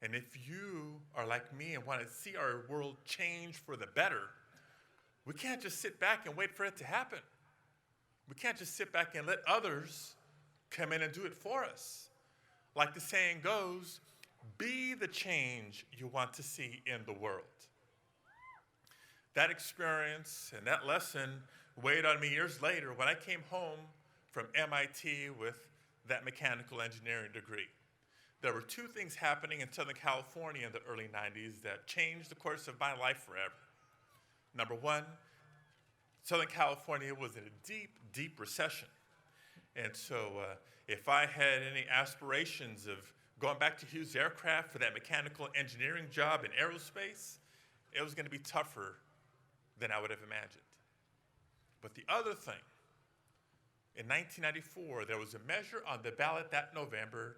And if you are like me and want to see our world change for the better, we can't just sit back and wait for it to happen. We can't just sit back and let others come in and do it for us. Like the saying goes, be the change you want to see in the world. That experience and that lesson weighed on me years later when I came home from MIT with that mechanical engineering degree. There were two things happening in Southern California in the early 90s that changed the course of my life forever. Number one, Southern California was in a deep, deep recession. And so if I had any aspirations of going back to Hughes Aircraft for that mechanical engineering job in aerospace, it was going to be tougher than I would have imagined. But the other thing, in 1994, there was a measure on the ballot that November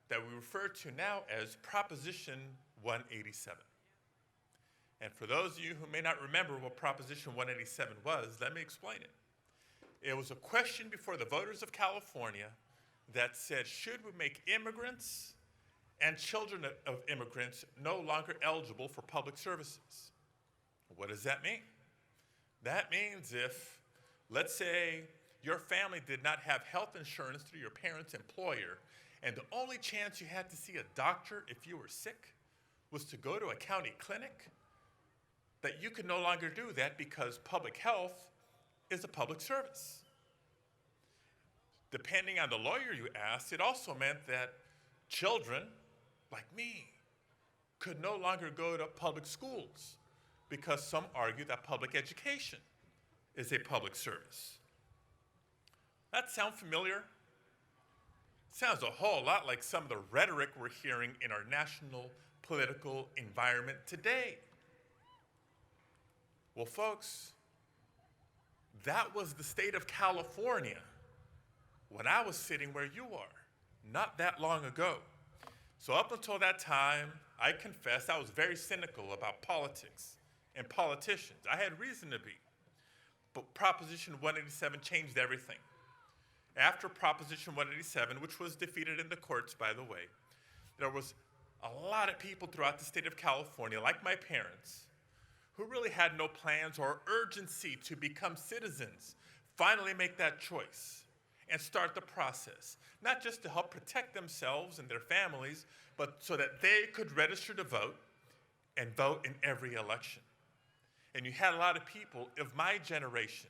that we refer to now as Proposition 187. And for those of you who may not remember what Proposition 187 was, let me explain it. It was a question before the voters of California that said, should we make immigrants and children of immigrants no longer eligible for public services? What does that mean? That means if, let's say, your family did not have health insurance through your parents' employer, and the only chance you had to see a doctor if you were sick was to go to a county clinic, that you could no longer do that because public health is a public service. Depending on the lawyer you asked, it also meant that children, like me, could no longer go to public schools because some argue that public education is a public service. That sound familiar? Sounds a whole lot like some of the rhetoric we're hearing in our national political environment today. Well, folks, that was the state of California when I was sitting where you are, not that long ago. So up until that time, I confess I was very cynical about politics and politicians. I had reason to be. But Proposition 187 changed everything. After Proposition 187, which was defeated in the courts, by the way, there was a lot of people throughout the state of California, like my parents, who really had no plans or urgency to become citizens, finally make that choice and start the process, not just to help protect themselves and their families, but so that they could register to vote and vote in every election. And you had a lot of people of my generation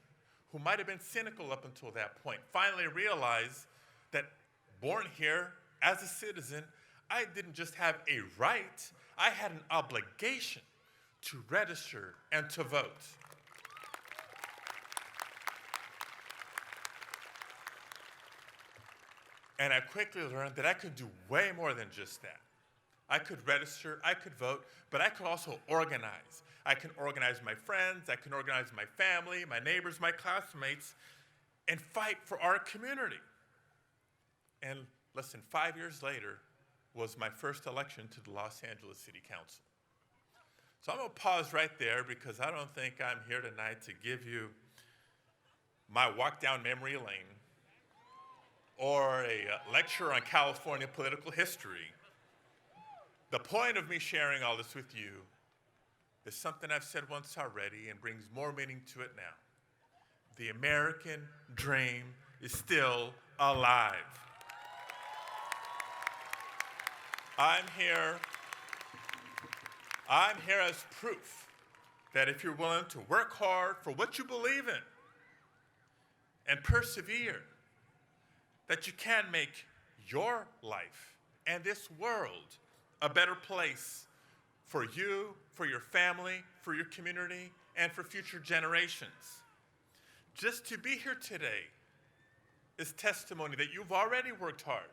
who might have been cynical up until that point finally realize that born here as a citizen, I didn't just have a right, I had an obligation to register and to vote. And I quickly learned that I could do way more than just that. I could register, I could vote, but I could also organize. I can organize my friends, I can organize my family, my neighbors, my classmates, and fight for our community. And less than 5 years later was my first election to the Los Angeles City Council. So I'm going to pause right there because I don't think I'm here tonight to give you my walk down memory lane or a lecture on California political history. The point of me sharing all this with you is something I've said once already and brings more meaning to it now. The American dream is still alive. I'm here as proof that if you're willing to work hard for what you believe in, and persevere, that you can make your life and this world a better place for you, for your family, for your community, and for future generations. Just to be here today is testimony that you've already worked hard.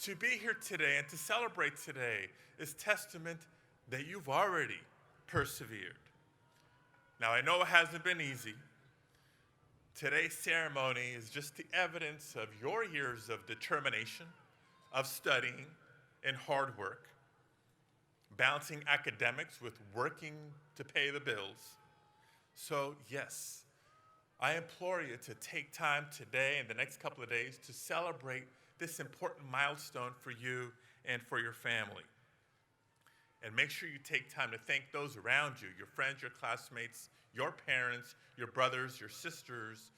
To be here today and to celebrate today is testament that you've already persevered. Now, I know it hasn't been easy. Today's ceremony is just the evidence of your years of determination, of studying and hard work, balancing academics with working to pay the bills. So, yes, I implore you to take time today and the next couple of days to celebrate this important milestone for you and for your family. And make sure you take time to thank those around you, your friends, your classmates, your parents, your brothers, your sisters,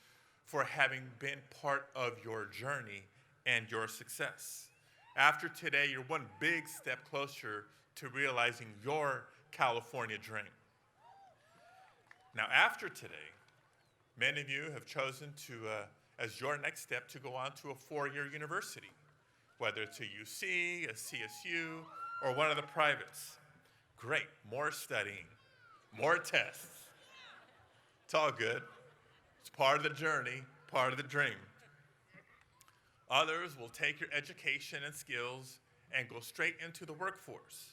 for having been part of your journey and your success. After today, you're one big step closer to realizing your California dream. Now, after today, many of you have chosen to, as your next step, to go on to a four-year university, whether it's a UC, a CSU, or one of the privates. Great, more studying, more tests. It's all good. It's part of the journey, part of the dream. Others will take your education and skills and go straight into the workforce.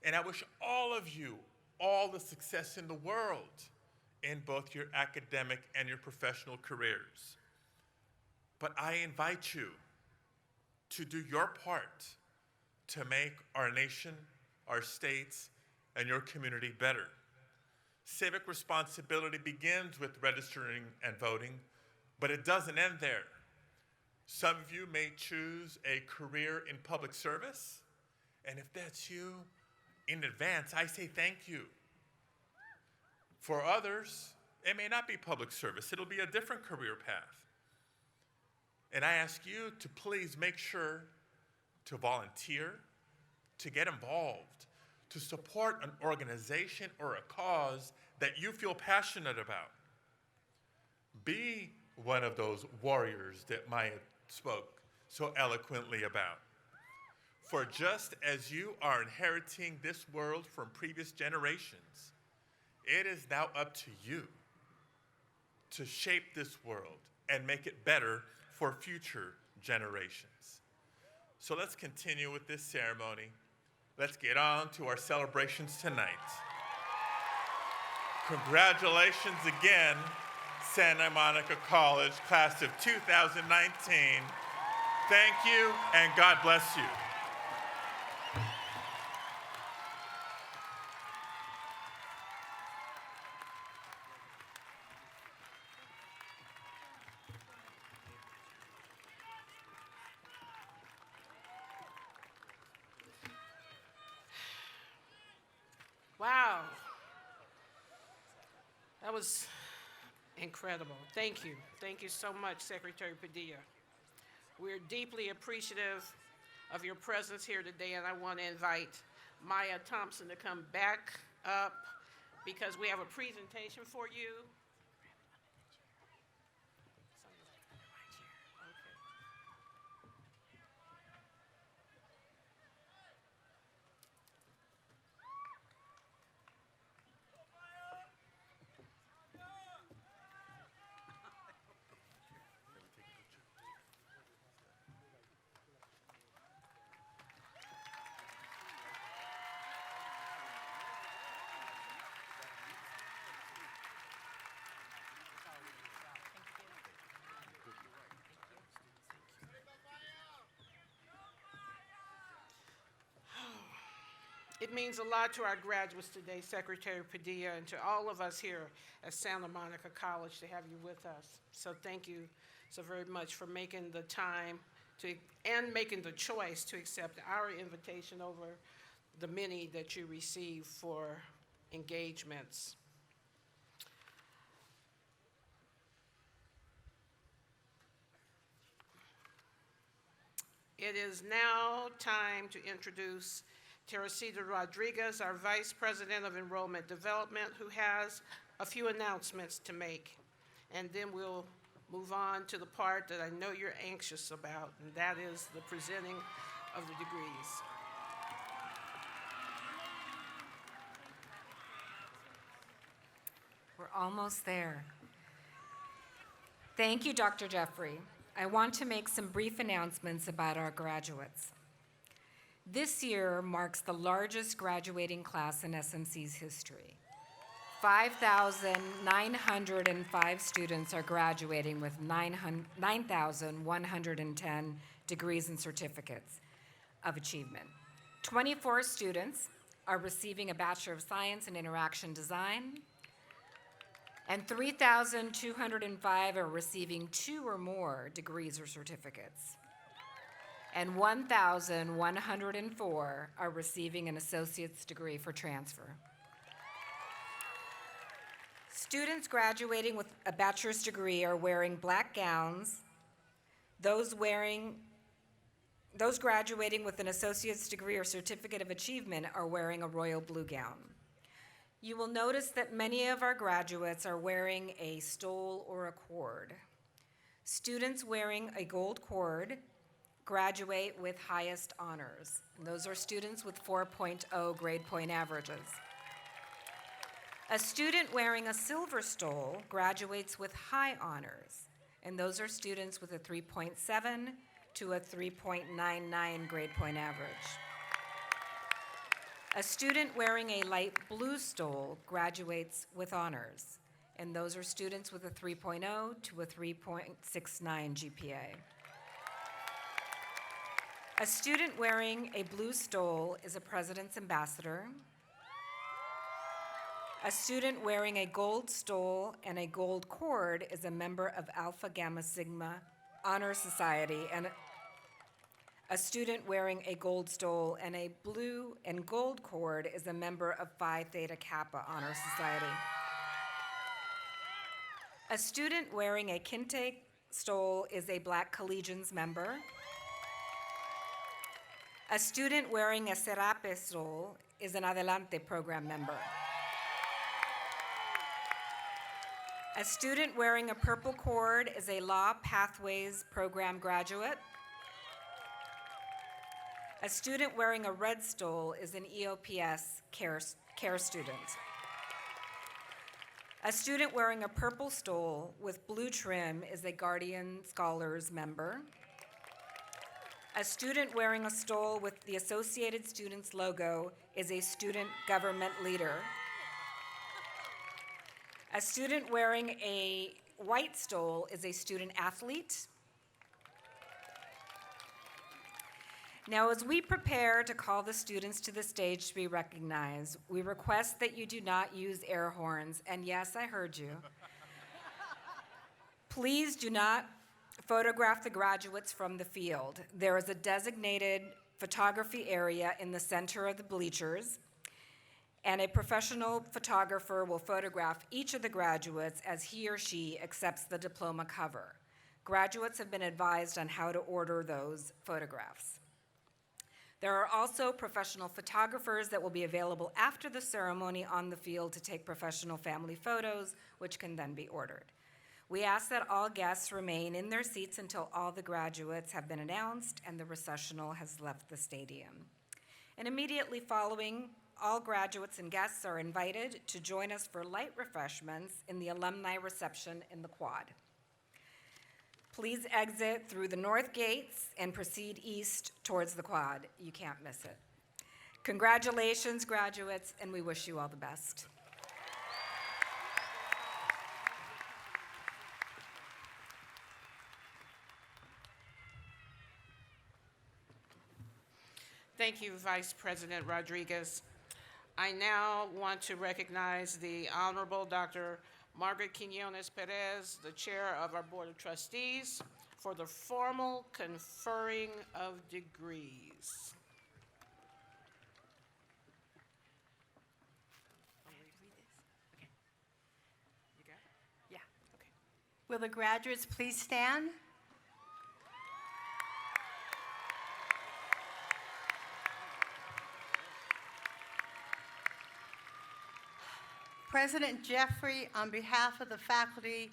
And I wish all of you all the success in the world in both your academic and your professional careers. But I invite you to do your part to make our nation, our states, and your community better. Civic responsibility begins with registering and voting, but it doesn't end there. Some of you may choose a career in public service, and if that's you, in advance, I say thank you. For others, it may not be public service. It'll be a different career path. And I ask you to please make sure to volunteer, to get involved, to support an organization or a cause that you feel passionate about. Be one of those warriors that Maya spoke so eloquently about. For just as you are inheriting this world from previous generations, it is now up to you to shape this world and make it better for future generations. So let's continue with this ceremony. Let's get on to our celebrations tonight. Congratulations again, Santa Monica College, class of 2019. Thank you, and God bless you. Wow. That was incredible. Thank you. Thank you so much, Secretary Padilla. We're deeply appreciative of your presence here today, and I want to invite Maya Thompson to come back up because we have a presentation for you. It means a lot to our graduates today, Secretary Padilla, and to all of us here at Santa Monica College to have you with us. So thank you so very much for making the time and making the choice to accept our invitation over the many that you receive for engagements. It is now time to introduce Teresita Rodriguez, our Vice President of Enrollment Development, who has a few announcements to make. And then we'll move on to the part that I know you're anxious about, and that is the presenting of the degrees. We're almost there. Thank you, Dr. Jeffrey. I want to make some brief announcements about our graduates. This year marks the largest graduating class in SMC's history. 5,905 students are graduating with 9,110 degrees and certificates of achievement. 24 students are receiving a Bachelor of Science in Interaction Design, and 3,205 are receiving 2 or more degrees or certificates. And 1,104 are receiving an associate's degree for transfer. Students graduating with a bachelor's degree are wearing black gowns. Those graduating with an associate's degree or certificate of achievement are wearing a royal blue gown. You will notice that many of our graduates are wearing a stole or a cord. Students wearing a gold cord graduate with highest honors. And those are students with 4.0 grade point averages. A student wearing a silver stole graduates with high honors, and those are students with a 3.7 to a 3.99 grade point average. A student wearing a light blue stole graduates with honors, and those are students with a 3.0 to a 3.69 GPA. A student wearing a blue stole is a President's Ambassador. A student wearing a gold stole and a gold cord is a member of Alpha Gamma Sigma Honor Society, and a student wearing a gold stole and a blue and gold cord is a member of Phi Theta Kappa Honor Society. A student wearing a Kinte stole is a Black Collegians member. A student wearing a Serape stole is an Adelante program member. A student wearing a purple cord is a Law Pathways program graduate. A student wearing a red stole is an EOPS care student. A student wearing a purple stole with blue trim is a Guardian Scholars member. A student wearing a stole with the Associated Students logo is a student government leader. A student wearing a white stole is a student athlete. Now, as we prepare to call the students to the stage to be recognized, we request that you do not use air horns, and yes, I heard you. Please do not photograph the graduates from the field. There is a designated photography area in the center of the bleachers, and a professional photographer will photograph each of the graduates as he or she accepts the diploma cover. Graduates have been advised on how to order those photographs. There are also professional photographers that will be available after the ceremony on the field to take professional family photos, which can then be ordered. We ask that all guests remain in their seats until all the graduates have been announced and the recessional has left the stadium. And immediately following, all graduates and guests are invited to join us for light refreshments in the alumni reception in the quad. Please exit through the north gates and proceed east towards the quad. You can't miss it. Congratulations, graduates, and we wish you all the best. Thank you, Vice President Rodriguez. I now want to recognize the Honorable Dr. Margaret Quinones Perez, the Chair of our Board of Trustees, for the formal conferring of degrees. You got it? Yeah. Okay. Will the graduates please stand? President Jeffrey, on behalf of the faculty,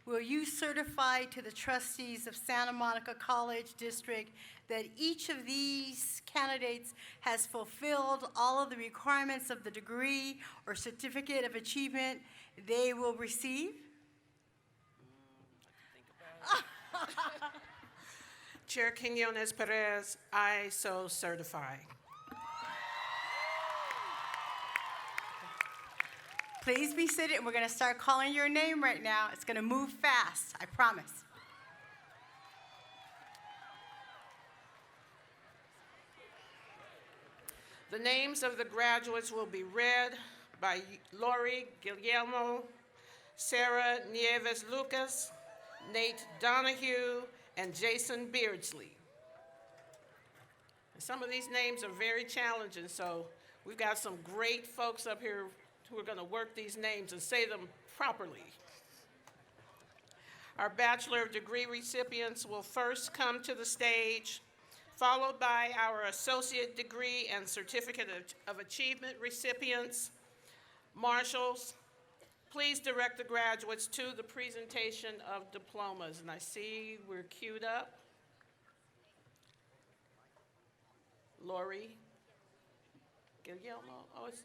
will you certify to the trustees of Santa Monica College District that each of these candidates has fulfilled all of the requirements of the degree or certificate of achievement they will receive? Chair Quinones Perez, I so certify. Please be seated, and we're going to start calling your name right now. It's going to move fast, I promise. The names of the graduates will be read by Lori Guillermo, Sarah Nieves Lucas, Nate Donahue, and Jason Beardsley. And some of these names are very challenging, so we've got some great folks up here who are going to work these names and say them properly. Our Bachelor of Degree recipients will first come to the stage, followed by our Associate Degree and Certificate of Achievement recipients. Marshals, please direct the graduates to the presentation of diplomas. And I see we're queued up. Lori Guillermo. Oh, it's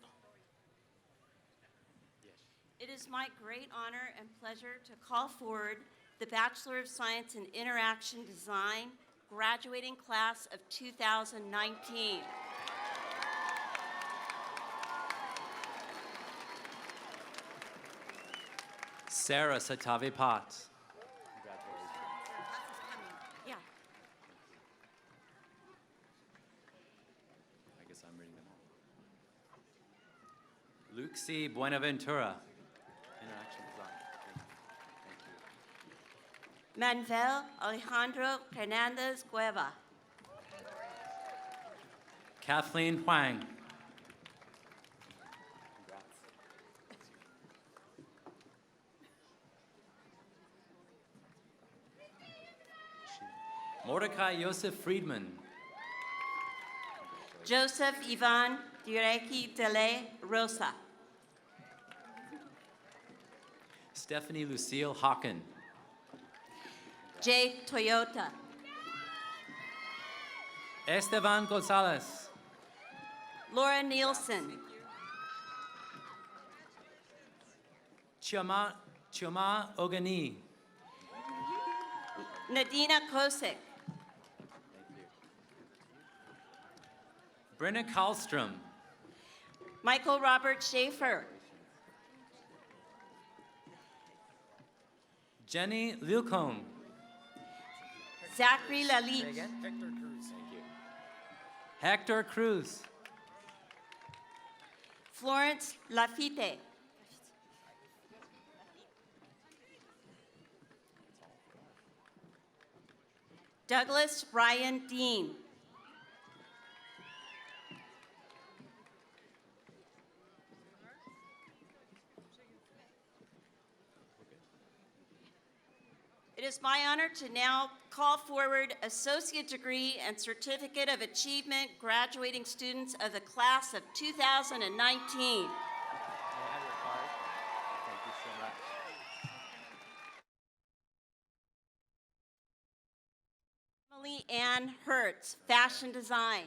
It is my great honor and pleasure to call forward the Bachelor of Science in Interaction Design graduating class of 2019. Sarah Satavi Potts. Yeah. I guess I'm reading them all. Luxi Buenaventura. Interaction design. Thank you. Manuel Alejandro Hernandez Cueva. Kathleen Huang. Mordecai Yosef Friedman. Joseph Ivan Dureki de Rosa. Stephanie Lucille Hawken. Jay Toyota. Esteban Gonzalez. Laura Nielsen. Chioma Ogani. Nadina Kosick. Brenna Karlstrom. Michael Robert Schaefer. Jenny Lilcombe. Zachary Lalit. Hector Cruz. Florence Lafitte. Douglas Ryan Dean. It is my honor to now call forward Associate Degree and Certificate of Achievement graduating students of the class of 2019. May I have your card? Thank you so much. Emily Ann Hertz, Fashion Design.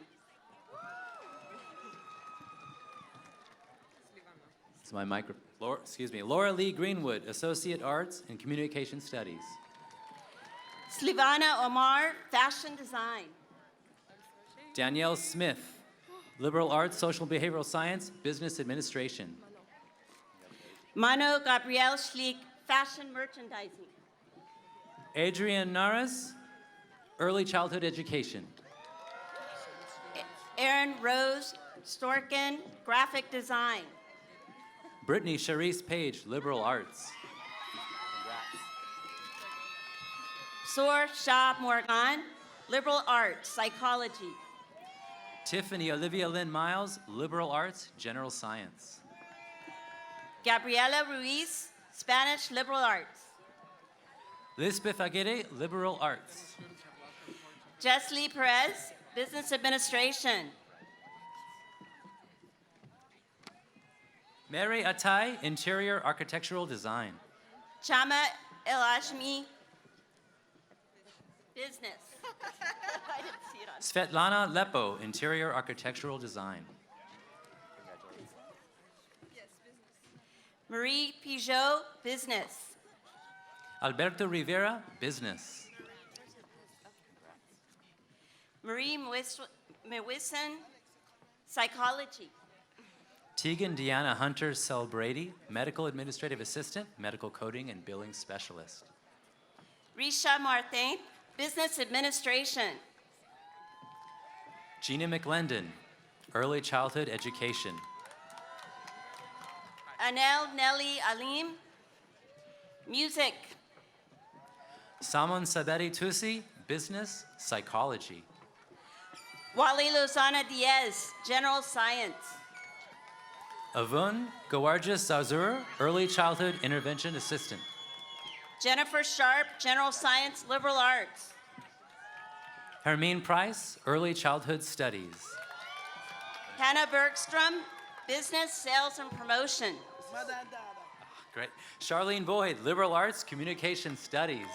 It's my micro. Laura Lee Greenwood, Associate Arts and Communication Studies. Slivana Omar, Fashion Design. Danielle Smith, Liberal Arts, Social Behavioral Science, Business Administration. Mano Gabriel Schlick, Fashion Merchandising. Adrian Naras, Early Childhood Education. Erin Rose Storkin, Graphic Design. Brittany Charisse Page, Liberal Arts. Sor Shah Morgan, Liberal Arts, Psychology. Tiffany Olivia Lynn Miles, Liberal Arts, General Science. Gabriela Ruiz, Spanish Liberal Arts. Lisbeth Aguirre, Liberal Arts. Jesly Perez, Business Administration. Mary Atai, Interior Architectural Design. Chama El Ajmi, business. I didn't see it on. Svetlana Lepo, interior architectural design. Marie Pigeot, business. Alberto Rivera, business. Marie Mewison, psychology. Tegan Deanna Hunter Celebrady, medical administrative assistant, medical coding and billing specialist. Risha Martin, business administration. Gina McLendon, early childhood education. Anel Nelly Alim, music. Samon Saberi Tusi, business, psychology. Wally Lozana Diaz, general science. Avun Gawarjas Zazur, early childhood intervention assistant. Jennifer Sharp, general science, liberal arts. Hermine Price, early childhood studies. Hannah Bergstrom, business, sales, and promotion. Great. Charlene Boyd, liberal arts, communication studies.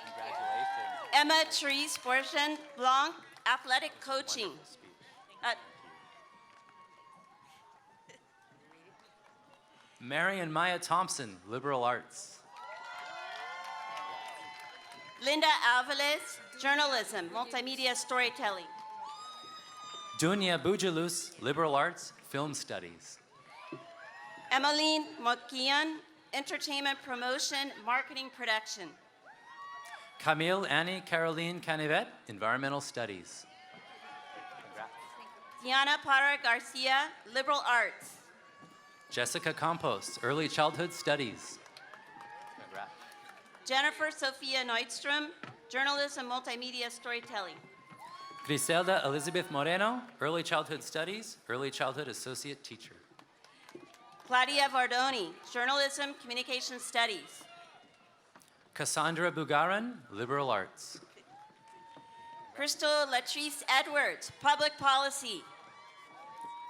Congratulations. Emma Therese Borgen Blanc, athletic coaching. Mary and Maya Thompson, liberal arts. Linda Alvarez, journalism, multimedia storytelling. Dunya Bujalus, liberal arts, film studies. Emmeline Mokian, entertainment promotion, marketing production. Camille Annie Caroline Canivet, environmental studies. Diana Parra Garcia, liberal arts. Jessica Campos, early childhood studies. Jennifer Sophia Neutstrom, journalism, multimedia storytelling. Griselda Elizabeth Moreno, early childhood studies, early childhood associate teacher. Claudia Vardoni, journalism, communication studies. Cassandra Bugaran, liberal arts. Crystal Latrice Edwards, public policy.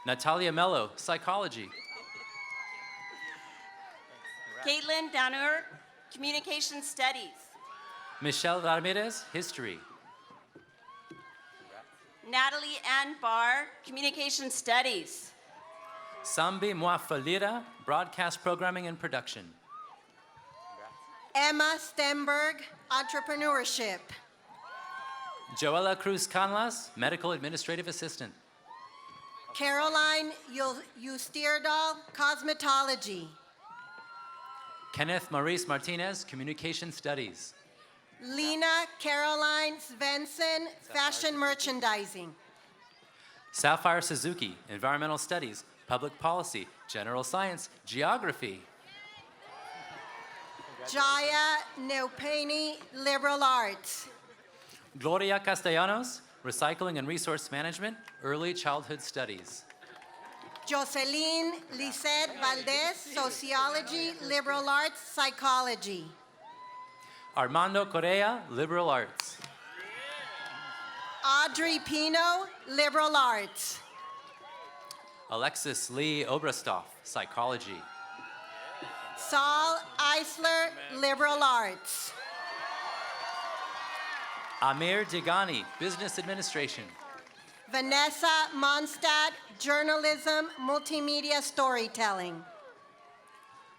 Natalia Mello, psychology. Caitlin Danur, communication studies. Michelle Ramirez, history. Natalie Ann Barr, communication studies. Sambi Mwafalira, broadcast programming and production. Emma Stenberg, entrepreneurship. Joella Cruz Canlas, medical administrative assistant. Caroline Ustierdal, cosmetology. Kenneth Maurice Martinez, communication studies. Lena Caroline Svensson, fashion merchandising. Sapphire Suzuki, environmental studies, public policy, general science, geography. Jaya Neupani, liberal arts. Gloria Castellanos, recycling and resource management, early childhood studies. Jocelyn Lisette Valdez, sociology, liberal arts, psychology. Armando Correa, liberal arts. Audrey Pino, liberal arts. Alexis Lee Obrastoff, psychology. Saul Eisler, liberal arts. Amir Digani, business administration. Vanessa Mondstadt, journalism, multimedia storytelling.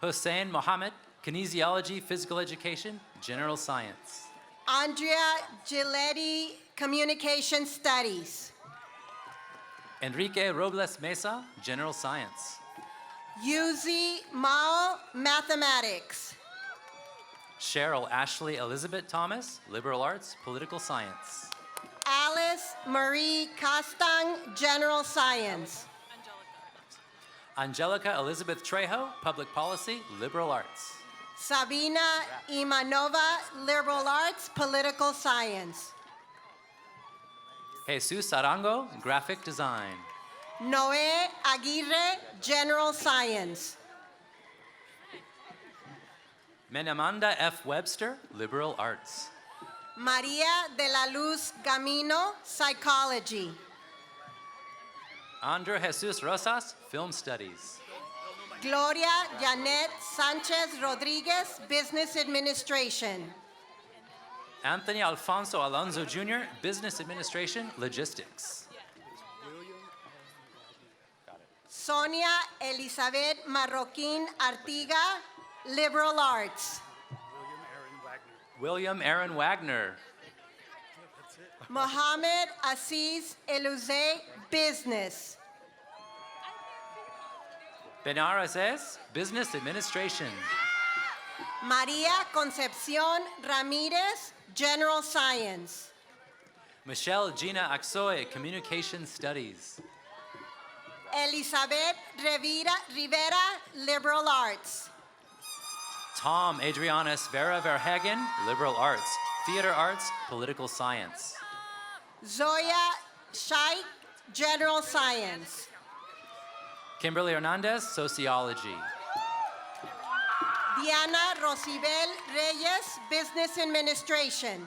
Hussein Mohammed, kinesiology, physical education, general science. Andrea Giletti, communication studies. Enrique Robles Mesa, general science. Yuzi Mao, mathematics. Cheryl Ashley Elizabeth Thomas, liberal arts, political science. Alice Marie Castang, general science. Angelica Elizabeth Trejo, public policy, liberal arts. Sabina Imanova, liberal arts, political science. Jesus Arango, graphic design. Noé Aguirre, general science. Menamanda F. Webster, liberal arts. Maria de la Luz Gamino, psychology. Andrew Jesus Rosas, film studies. Gloria Janet Sanchez Rodriguez, Business Administration. Anthony Alfonso Alonso Jr., Business Administration, Logistics. Sonia Elizabeth Marroquin Artiga, Liberal Arts. William Aaron Wagner. Mohammed Aziz Elouze, Business. Benares S., Business Administration. Maria Concepcion Ramirez, General Science. Michelle Gina Axoy, Communication Studies. Elizabeth Rivera, Liberal Arts. Tom Adrianus Vera Verhagen, Liberal Arts. Theater Arts, Political Science. Zoya Shaikh, General Science. Kimberly Hernandez, Sociology. Diana Rosibel Reyes, Business Administration.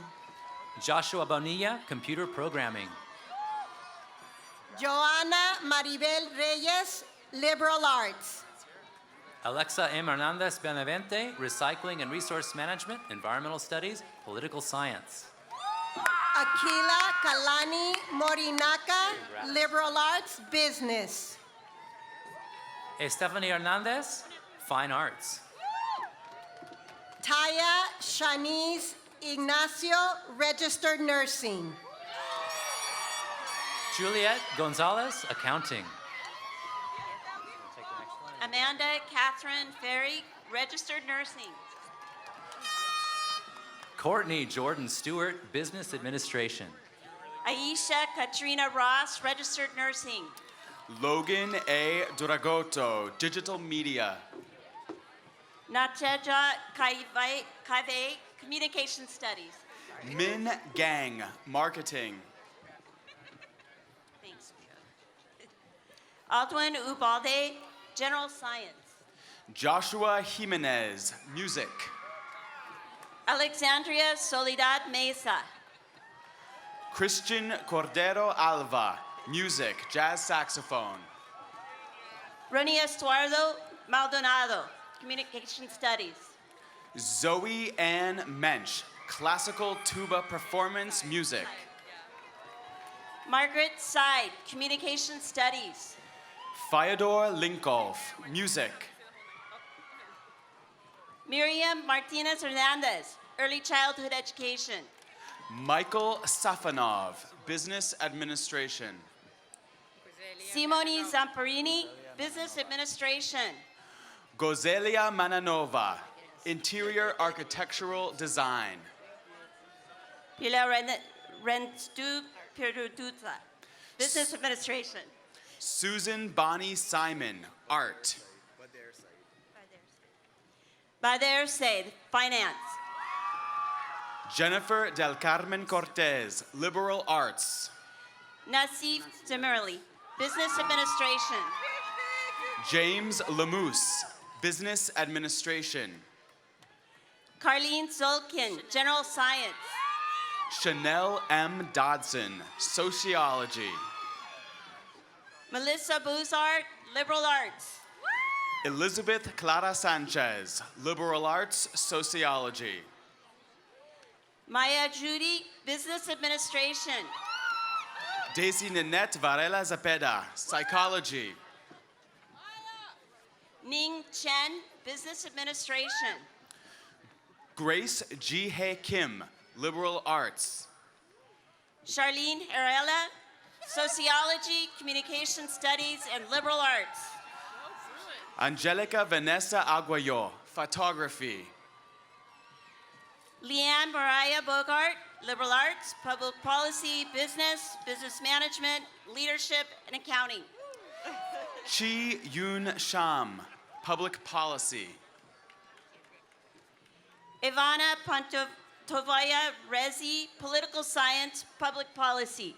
Joshua Bonilla, Computer Programming. Joanna Maribel Reyes, Liberal Arts. Alexa M. Hernandez Benavente, Recycling and Resource Management, Environmental Studies, Political Science. Aquila Kalani Morinaka, Liberal Arts, Business. Stephanie Hernandez, Fine Arts. Taya Shanice Ignacio, Registered Nursing. Juliet Gonzalez, Accounting. Amanda Catherine Ferry, Registered Nursing. Courtney Jordan Stewart, Business Administration. Aisha Katrina Ross, Registered Nursing. Logan A. Duragoto, Digital Media. Nateja Kaive, Communication Studies. Min Gang, Marketing. Thanks. Aldwin Ubalde, General Science. Joshua Jimenez, Music. Alexandria Soledad Mesa. Christian Cordero Alva, Music, Jazz Saxophone. Ronia Estuardo Maldonado, Communication Studies. Zoe Ann Mensch, Classical Tuba Performance Music. Margaret Side, Communication Studies. Fyodor Linkolf, Music. Miriam Martinez Hernandez, Early Childhood Education. Michael Safanov, Business Administration. Simone Zamparini, Business Administration. Gozelia Mananova, Interior Architectural Design. Pilar Renstu Peruduza, Business Administration. Susan Bonnie Simon, Art. Bader Said, Finance. Jennifer Del Carmen Cortez, Liberal Arts. Nasif Demirli, Business Administration. James Lamousse, Business Administration. Carlene Zolkin, General Science. Chanel M. Dodson, Sociology. Melissa Buzard, Liberal Arts. Elizabeth Clara Sanchez, Liberal Arts, Sociology. Maya Judy, Business Administration. Daisy Nanette Varela Zapeda, Psychology. Ning Chen, Business Administration. Grace Ji Hae Kim, Liberal Arts. Charlene Herrera, Sociology, Communication Studies, and Liberal Arts. Angelica Vanessa Aguayo, Photography. Leanne Mariah Bogart, Liberal Arts, Public Policy, Business, Business Management, Leadership, and Accounting. Chi Yoon Sham, Public Policy. Ivana Pantovaya Rezi, Political Science, Public Policy.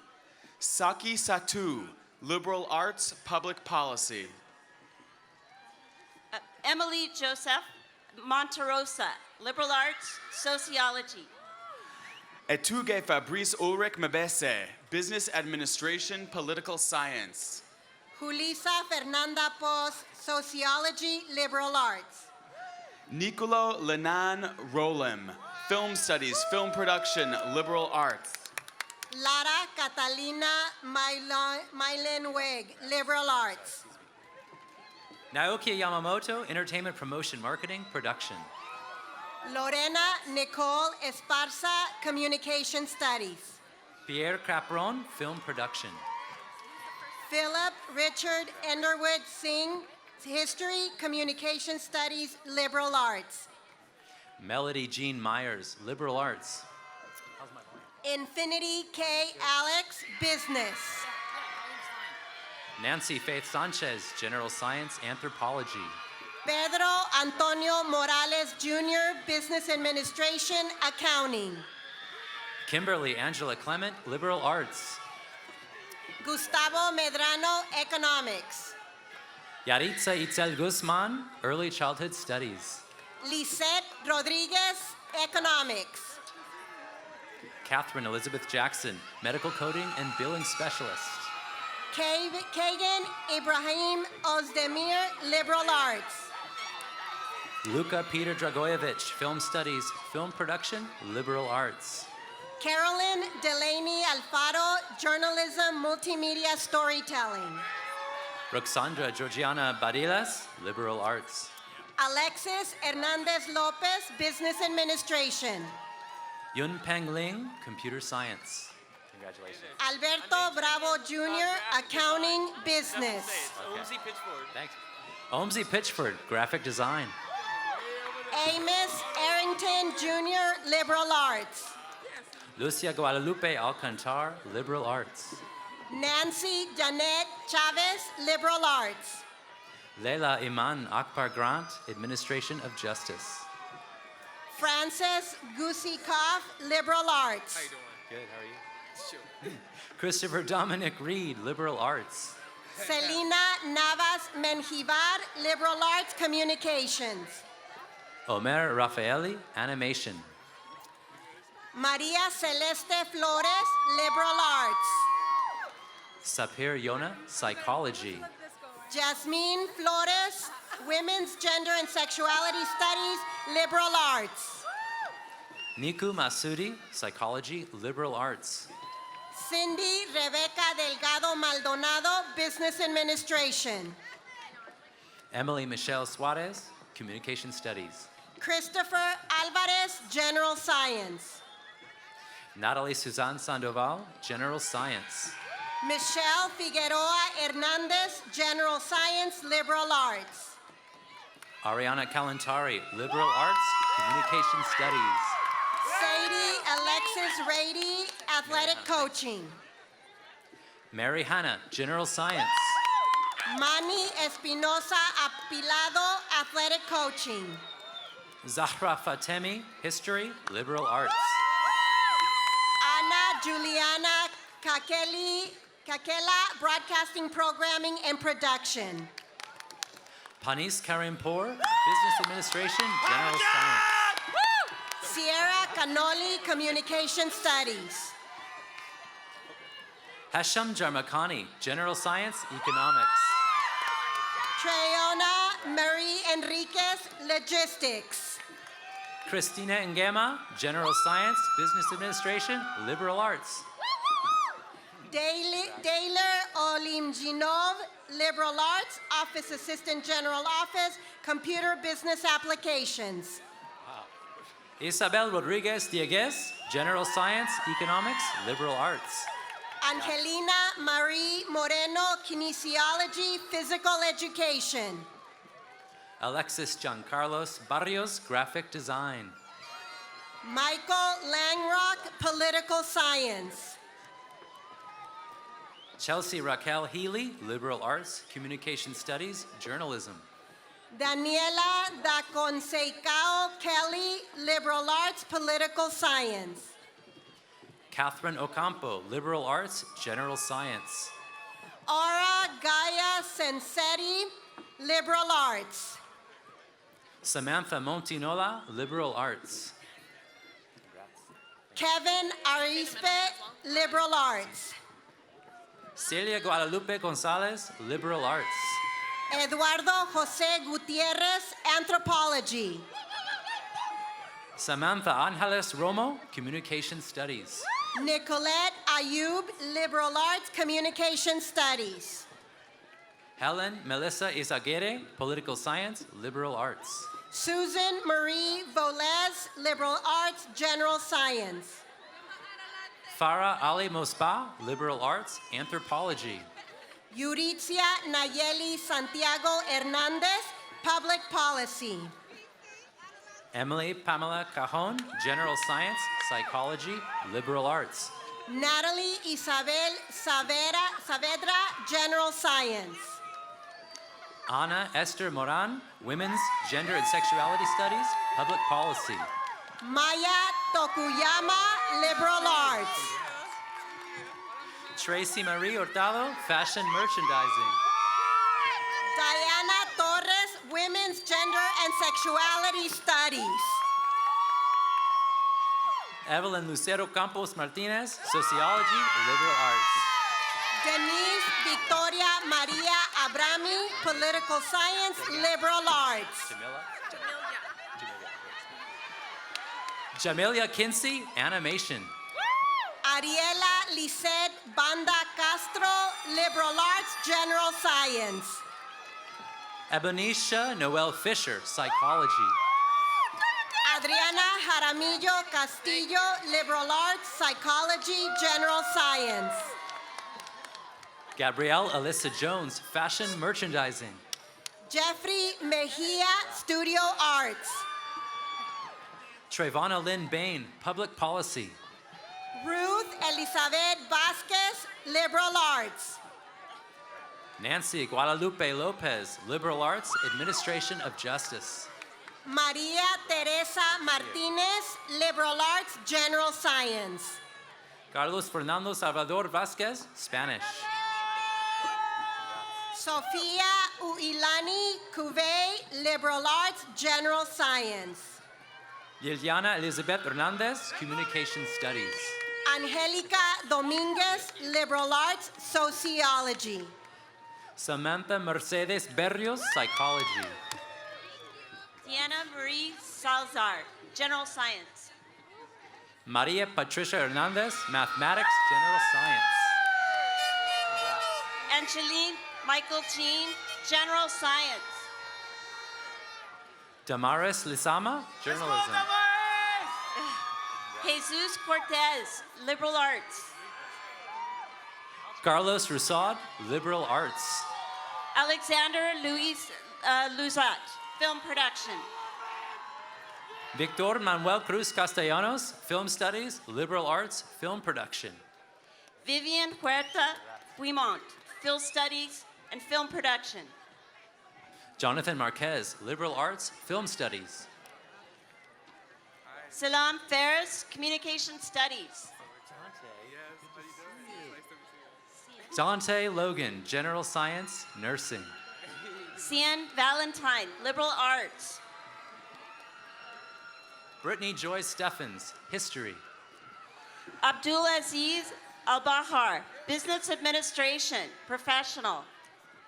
Saki Satu, Liberal Arts, Public Policy. Emily Joseph Monterosa, Liberal Arts, Sociology. Etuge Fabrice Ulrich Mabese, Business Administration, Political Science. Julissa Fernanda Pos, Sociology, Liberal Arts. Nicolo Lenan Rolim, Film Studies, Film Production, Liberal Arts. Lara Catalina Mylen Weg, Liberal Arts. Naoki Yamamoto, Entertainment Promotion Marketing Production. Lorena Nicole Esparza, Communication Studies. Pierre Capron, Film Production. Philip Richard Enderwood Singh, History, Communication Studies, Liberal Arts. Melody Jean Myers, Liberal Arts. Infinity K. Alex, Business. Nancy Faith Sanchez, General Science Anthropology. Pedro Antonio Morales Jr., Business Administration, Accounting. Kimberly Angela Clement, Liberal Arts. Gustavo Medrano, Economics. Yaritza Itzel Guzman, Early Childhood Studies. Lisette Rodriguez, Economics. Catherine Elizabeth Jackson, Medical Coding and Billing Specialist. Kagan Ibrahim Ozdemir, Liberal Arts. Luca Peter Dragoyevich, Film Studies, Film Production, Liberal Arts. Carolyn Delaney Alfaro, Journalism, Multimedia Storytelling. Roxandra Georgiana Barilas, Liberal Arts. Alexis Hernandez Lopez, Business Administration. Yun Peng Ling, Computer Science. Congratulations. Alberto Bravo Jr., Accounting, Business. Thanks. Omzi Pitchford, Graphic Design. Amos Arrington Jr., Liberal Arts. Lucia Guadalupe Alcantar, Liberal Arts. Nancy Janet Chavez, Liberal Arts. Leila Iman Akbar Grant, Administration of Justice. Francis Gusikov, Liberal Arts. How you doing? Good, how are you? Christopher Dominic Reed, Liberal Arts. Selena Navas Menjivar, Liberal Arts Communications. Omer Rafaeli, Animation. Maria Celeste Flores, Liberal Arts. Sapir Yona, Psychology. Jasmine Flores, Women's Gender and Sexuality Studies, Liberal Arts. Niku Masudi, Psychology, Liberal Arts. Cindy Rebecca Delgado Maldonado, Business Administration. Emily Michelle Suarez, Communication Studies. Christopher Alvarez, General Science. Natalie Suzanne Sandoval, General Science. Michelle Figueroa Hernandez, General Science, Liberal Arts. Ariana Kalantari, Liberal Arts, Communication Studies. Sadie Alexis Rady, Athletic Coaching. Mary Hanna, General Science. Manny Espinosa Apilado, Athletic Coaching. Zahra Fatemi, History, Liberal Arts. Ana Juliana Kakela, Broadcasting Programming and Production. Panis Karimpour, Business Administration, General Science. Sierra Canoli, Communication Studies. Hasham Jarmakani, General Science, Economics. Treyona Marie Enriquez, Logistics. Christina Ngema, General Science, Business Administration, Liberal Arts. Daler Olimjinov, Liberal Arts, Office Assistant General Office, Computer Business Applications. Isabel Rodriguez Dieguez, General Science, Economics, Liberal Arts. Angelina Marie Moreno, Kinesiology, Physical Education. Alexis Giancarlos Barrios, Graphic Design. Michael Langrock, Political Science. Chelsea Raquel Healy, Liberal Arts, Communication Studies, Journalism. Daniela Da Conceição Kelly, Liberal Arts, Political Science. Catherine Ocampo, Liberal Arts, General Science. Aura Gaia Sensetti, Liberal Arts. Samantha Montinola, Liberal Arts. Kevin Arispe, Liberal Arts. Celia Guadalupe Gonzalez, liberal arts. Eduardo Jose Gutierrez, Anthropology. Samantha Angeles Romo, communication studies. Nicolette Ayub, Liberal Arts, Communication Studies. Helen Melissa Izaguirre, political science, liberal arts. Susan Marie Volez, Liberal Arts, General Science. Farah Ali Mosba, liberal arts, anthropology. Yuritzia Nayeli Santiago Hernandez, Public Policy. Emily Pamela Cajon, general science, psychology, liberal arts. Natalie Isabel Saavedra, General Science. Ana Esther Moran, women's gender and sexuality studies, public policy. Maya Tokuyama, Liberal Arts. Tracy Marie Hurtado, fashion merchandising. Diana Torres, Women's Gender and Sexuality Studies. Evelyn Lucero Campos Martinez, sociology, liberal arts. Denise Victoria Maria Abrami, Political Science, Liberal Arts. Jamelia Kinsey, animation. Ariela Lisette Banda Castro, Liberal Arts, General Science. Ebonisha Noel Fisher, psychology. Adriana Jaramillo Castillo, Liberal Arts, Psychology, General Science. Gabrielle Alyssa Jones, fashion merchandising. Jeffrey Mejia, Studio Arts. Trayvona Lynn Bain, public policy. Ruth Elizabeth Vasquez, Liberal Arts. Nancy Guadalupe Lopez, liberal arts, administration of justice. Maria Teresa Martinez, Liberal Arts, General Science. Carlos Fernando Salvador Vasquez, Spanish. Sofia Uilani Cuvey, Liberal Arts, General Science. Liliana Elizabeth Hernandez, communication studies. Angelica Dominguez, Liberal Arts, Sociology. Samantha Mercedes Berrios, psychology. Diana Marie Salazar, General Science. Maria Patricia Hernandez, mathematics, general science. Angeline Michael Jean, General Science. Damaris Lisama, journalism. Jesus Cortez, Liberal Arts. Carlos Roussaud, liberal arts. Alexander Luis Luzat, Film Production. Victor Manuel Cruz Castellanos, film studies, liberal arts, film production. Vivian Huerta Buimont, Film Studies and Film Production. Jonathan Marquez, liberal arts, film studies. Salam Ferris, Communication Studies. Dante Logan, general science, nursing. Cian Valentine, Liberal Arts. Brittany Joy Steffens, history. Abdul Aziz Al-Bahar, Business Administration, Professional.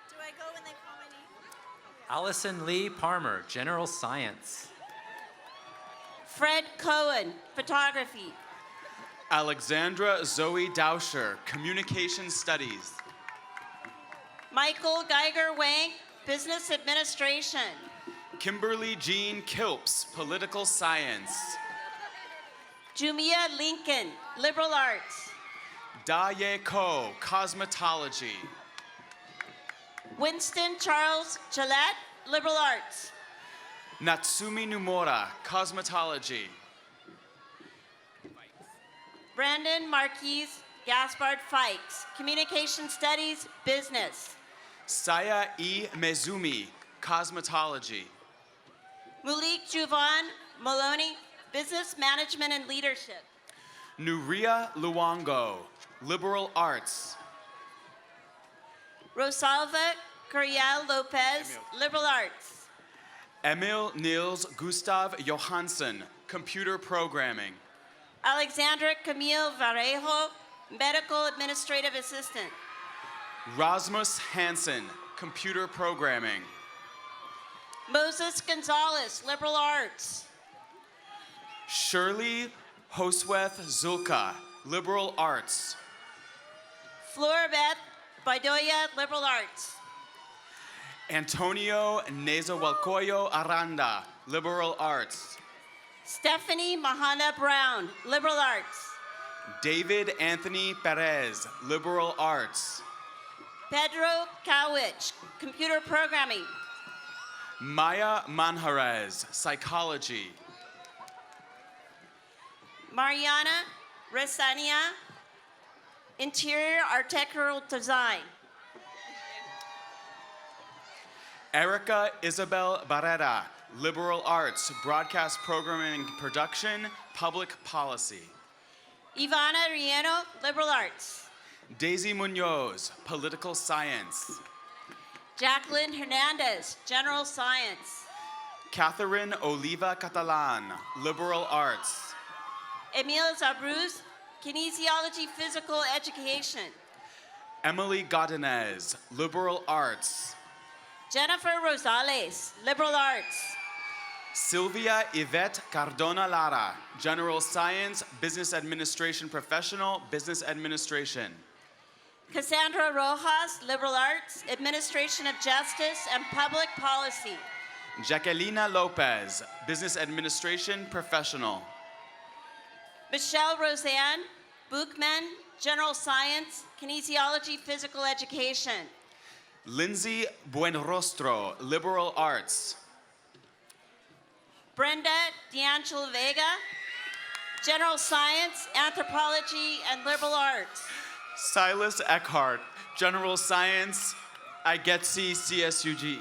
Do I go when they call my name? Allison Lee Parmer, general science. Fred Cohen, Photography. Alexandra Zoe Dauscher, Communication Studies. Michael Geiger Wang, Business Administration. Kimberly Jean Kilps, Political Science. Jumia Lincoln, Liberal Arts. Da-Ye Ko, Cosmetology. Winston Charles Gillette, Liberal Arts. Natsumi Numura, Cosmetology. Brandon Marquis Gaspard Fikes, Communication Studies, Business. Saya E. Mezumi, Cosmetology. Malik Juvan Maloney, Business Management and Leadership. Nuria Luongo, Liberal Arts. Rosalva Curiel Lopez, Liberal Arts. Emil Nils Gustav Johansson, Computer Programming. Alexandra Camille Varejo, Medical Administrative Assistant. Rasmus Hansen, computer programming. Moses Gonzalez, liberal arts. Shirley Hosweth Zulka, liberal arts. Floribeth Baidoya, liberal arts. Antonio Nezahualcoyo Aranda, liberal arts. Stephanie Mahana Brown, liberal arts. David Anthony Perez, liberal arts. Pedro Kowich, computer programming. Maya Manjarez, psychology. Mariana Resania, interior architectural design. Erica Isabel Barrera, liberal arts, broadcast programming and production, public policy. Ivana Rieno, liberal arts. Daisy Munoz, political science. Jacqueline Hernandez, general science. Catherine Oliva Catalan, liberal arts. Emil Zabruz, kinesiology physical education. Emily Godinez, liberal arts. Jennifer Rosales, liberal arts. Sylvia Yvette Cardona Lara, general science, business administration professional, business administration. Cassandra Rojas, liberal arts, administration of justice and public policy. Jacquelina Lopez, business administration professional. Michelle Roseanne Buchman, general science, kinesiology physical education. Lindsay Buenrostro, liberal arts. Brenda D'Angelo Vega, general science, anthropology, and liberal arts. Silas Eckhart, general science, IGETC CSUGE.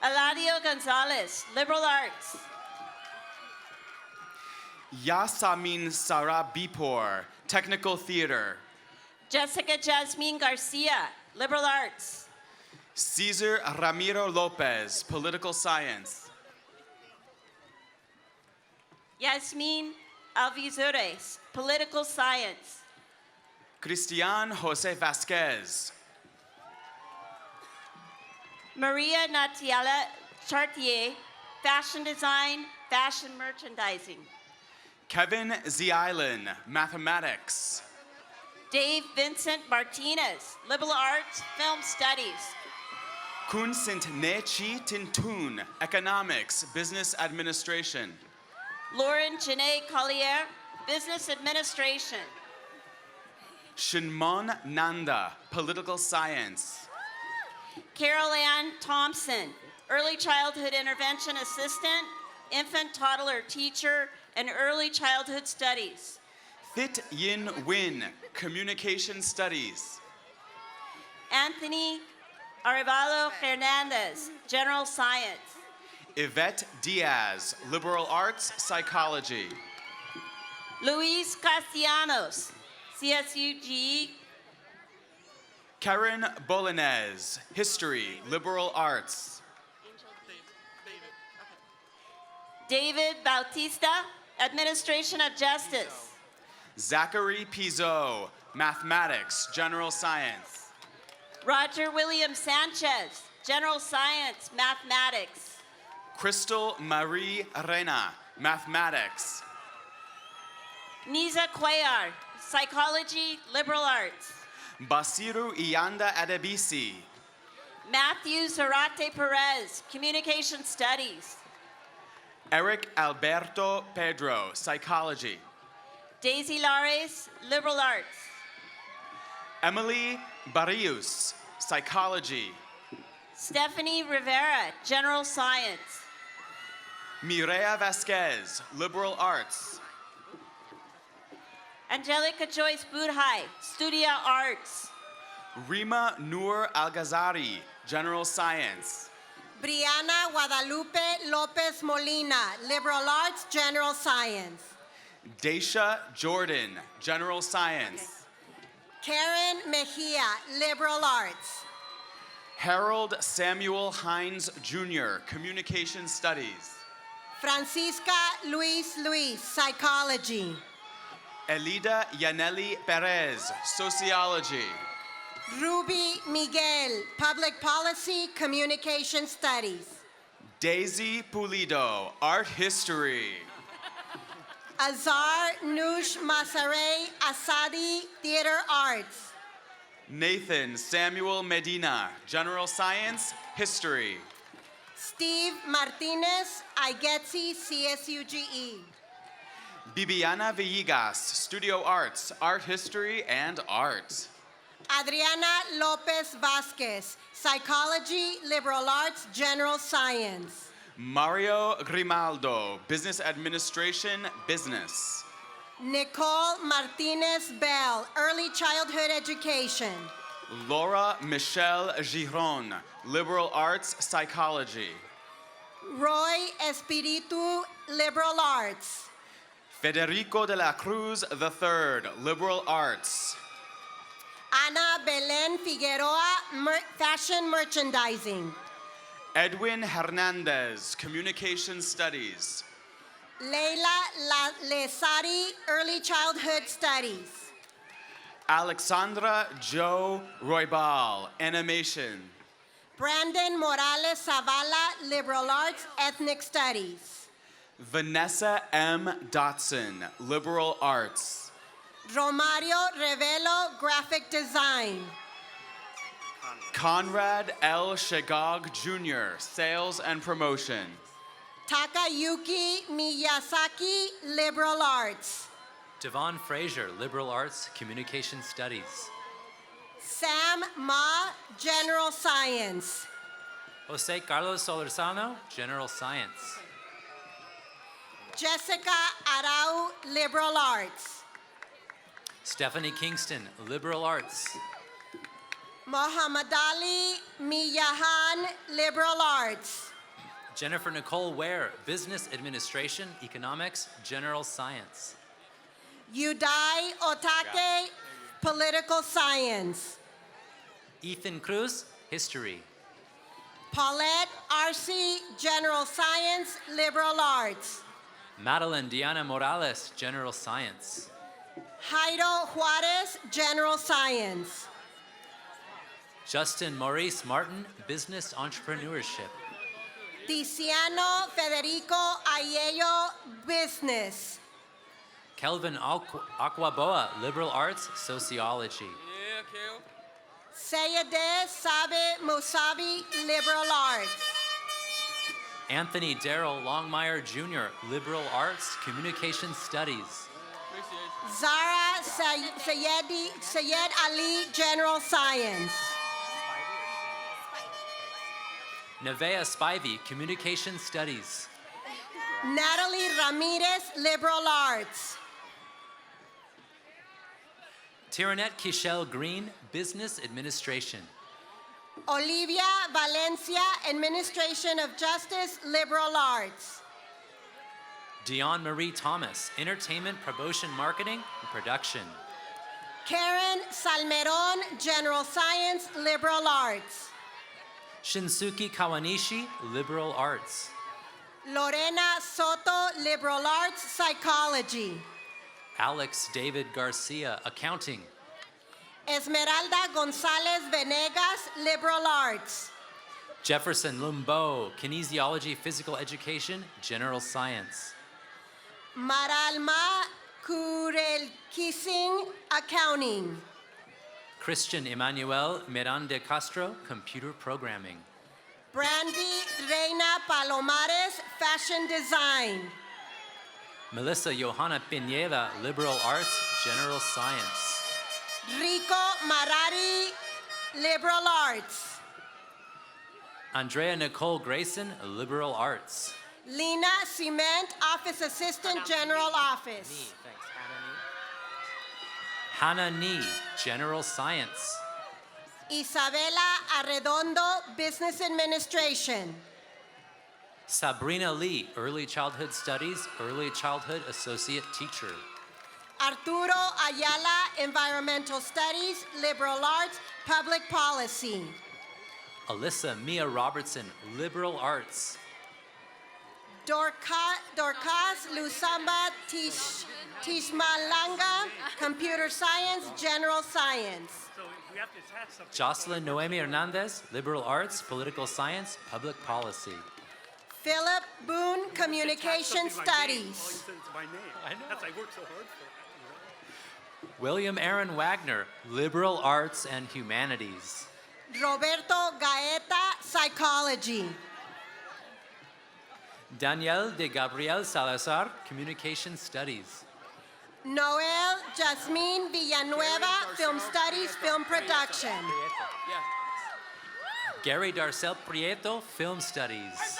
Eladio Gonzalez, liberal arts. Yasamin Sarah Bipor, technical theater. Jessica Jasmine Garcia, liberal arts. Cesar Ramiro Lopez, political science. Yasmin Alvizures, political science. Cristian Jose Vasquez. Maria Natiela Chartier, fashion design, fashion merchandising. Kevin Z. Island, mathematics. Dave Vincent Martinez, liberal arts, film studies. Kun Sint Ne Chi Tintun, economics, business administration. Lauren Janae Collier, business administration. Shinmon Nanda, political science. Carol Ann Thompson, early childhood intervention assistant, infant toddler teacher, and early childhood studies. Thit Yin Win, communication studies. Anthony Arevalo Hernandez, general science. Yvette Diaz, liberal arts, psychology. Luis Castellanos, CSUGE. Karen Bolinez, history, liberal arts. David Bautista, administration of justice. Zachary Pizot, mathematics, general science. Roger William Sanchez, general science, mathematics. Crystal Marie Arena, mathematics. Niza Cuellar, psychology, liberal arts. Basiru Iyanda Adebisi. Matthew Zarate Perez, communication studies. Eric Alberto Pedro, psychology. Daisy Lares, liberal arts. Emily Barrios, psychology. Stephanie Rivera, general science. Mireya Vasquez, liberal arts. Angelica Joyce Budhai, studio arts. Rima Noor Al-Ghazari, general science. Brianna Guadalupe Lopez Molina, liberal arts, general science. Daisha Jordan, general science. Karen Mejia, liberal arts. Harold Samuel Hines Jr., communication studies. Francisca Luis, psychology. Elida Yaneli Perez, sociology. Ruby Miguel, Public Policy, Communication Studies. Daisy Pulido, Art History. Azar Nush Masare Asadi, Theater Arts. Nathan Samuel Medina, General Science, History. Steve Martinez, Igetzi, CSUGE. Bibiana Villegas, Studio Arts, Art History and Art. Adriana Lopez Vasquez, Psychology, Liberal Arts, General Science. Mario Grimaldo, Business Administration, Business. Nicole Martinez Bell, Early Childhood Education. Laura Michelle Giron, Liberal Arts, Psychology. Roy Espiritu, Liberal Arts. Federico de la Cruz III, Liberal Arts. Ana Belen Figueroa, Fashion Merchandising. Edwin Hernandez, Communication Studies. Leila Lesari, Early Childhood Studies. Alexandra Jo Roybal, Animation. Brandon Morales Zavala, Liberal Arts, Ethnic Studies. Vanessa M. Dotson, Liberal Arts. Romario Revelo, Graphic Design. Conrad L. Shagog Jr., Sales and Promotion. Takayuki Miyazaki, Liberal Arts. Devon Frazier, Liberal Arts, Communication Studies. Sam Ma, General Science. Jose Carlos Solorzano, General Science. Jessica Arau, Liberal Arts. Stephanie Kingston, Liberal Arts. Muhammad Ali Miyahan, Liberal Arts. Jennifer Nicole Ware, Business Administration, Economics, General Science. Yudai Otake, Political Science. Ethan Cruz, History. Paulette Arce, General Science, Liberal Arts. Madeline Diana Morales, General Science. Jairo Juarez, General Science. Justin Maurice Martin, Business Entrepreneurship. Tiziano Federico Aiello, Business. Kelvin Aquaboa, Liberal Arts, Sociology. Sayedeh Sabe Musabi, Liberal Arts. Anthony Darrell Longmire Jr., Liberal Arts, Communication Studies. Zara Sayed Ali, General Science. Nevea Spivey, Communication Studies. Natalie Ramirez, Liberal Arts. Tiranette Kishel Green, Business Administration. Olivia Valencia, Administration of Justice, Liberal Arts. Dion Marie Thomas, Entertainment, Promotion, Marketing, and Production. Karen Salmeron, General Science, Liberal Arts. Shinsuke Kawanishi, Liberal Arts. Lorena Soto, Liberal Arts, Psychology. Alex David Garcia, Accounting. Esmeralda Gonzalez Venegas, Liberal Arts. Jefferson Lumbo, Kinesiology, Physical Education, General Science. Maralma Kurel Kissing, Accounting. Christian Emmanuel Miranda Castro, Computer Programming. Brandy Reina Palomares, Fashion Design. Melissa Johanna Pineda, Liberal Arts, General Science. Rico Marari, Liberal Arts. Andrea Nicole Grayson, Liberal Arts. Lena Cement, Office Assistant, General Office. Hannah Nee, General Science. Isabela Arredondo, Business Administration. Sabrina Lee, Early Childhood Studies, Early Childhood Associate Teacher. Arturo Ayala, Environmental Studies, Liberal Arts, Public Policy. Alyssa Mia Robertson, Liberal Arts. Dorcas Lusamba Tishmalanga, Computer Science, General Science. Jocelyn Noemi Hernandez, Liberal Arts, Political Science, Public Policy. Philip Boone, Communication Studies. William Aaron Wagner, Liberal Arts and Humanities. Roberto Gaeta, Psychology. Daniel de Gabriel Salazar, Communication Studies. Noel Jasmine Villanueva, Film Studies, Film Production. Gary Darcel Prieto, Film Studies.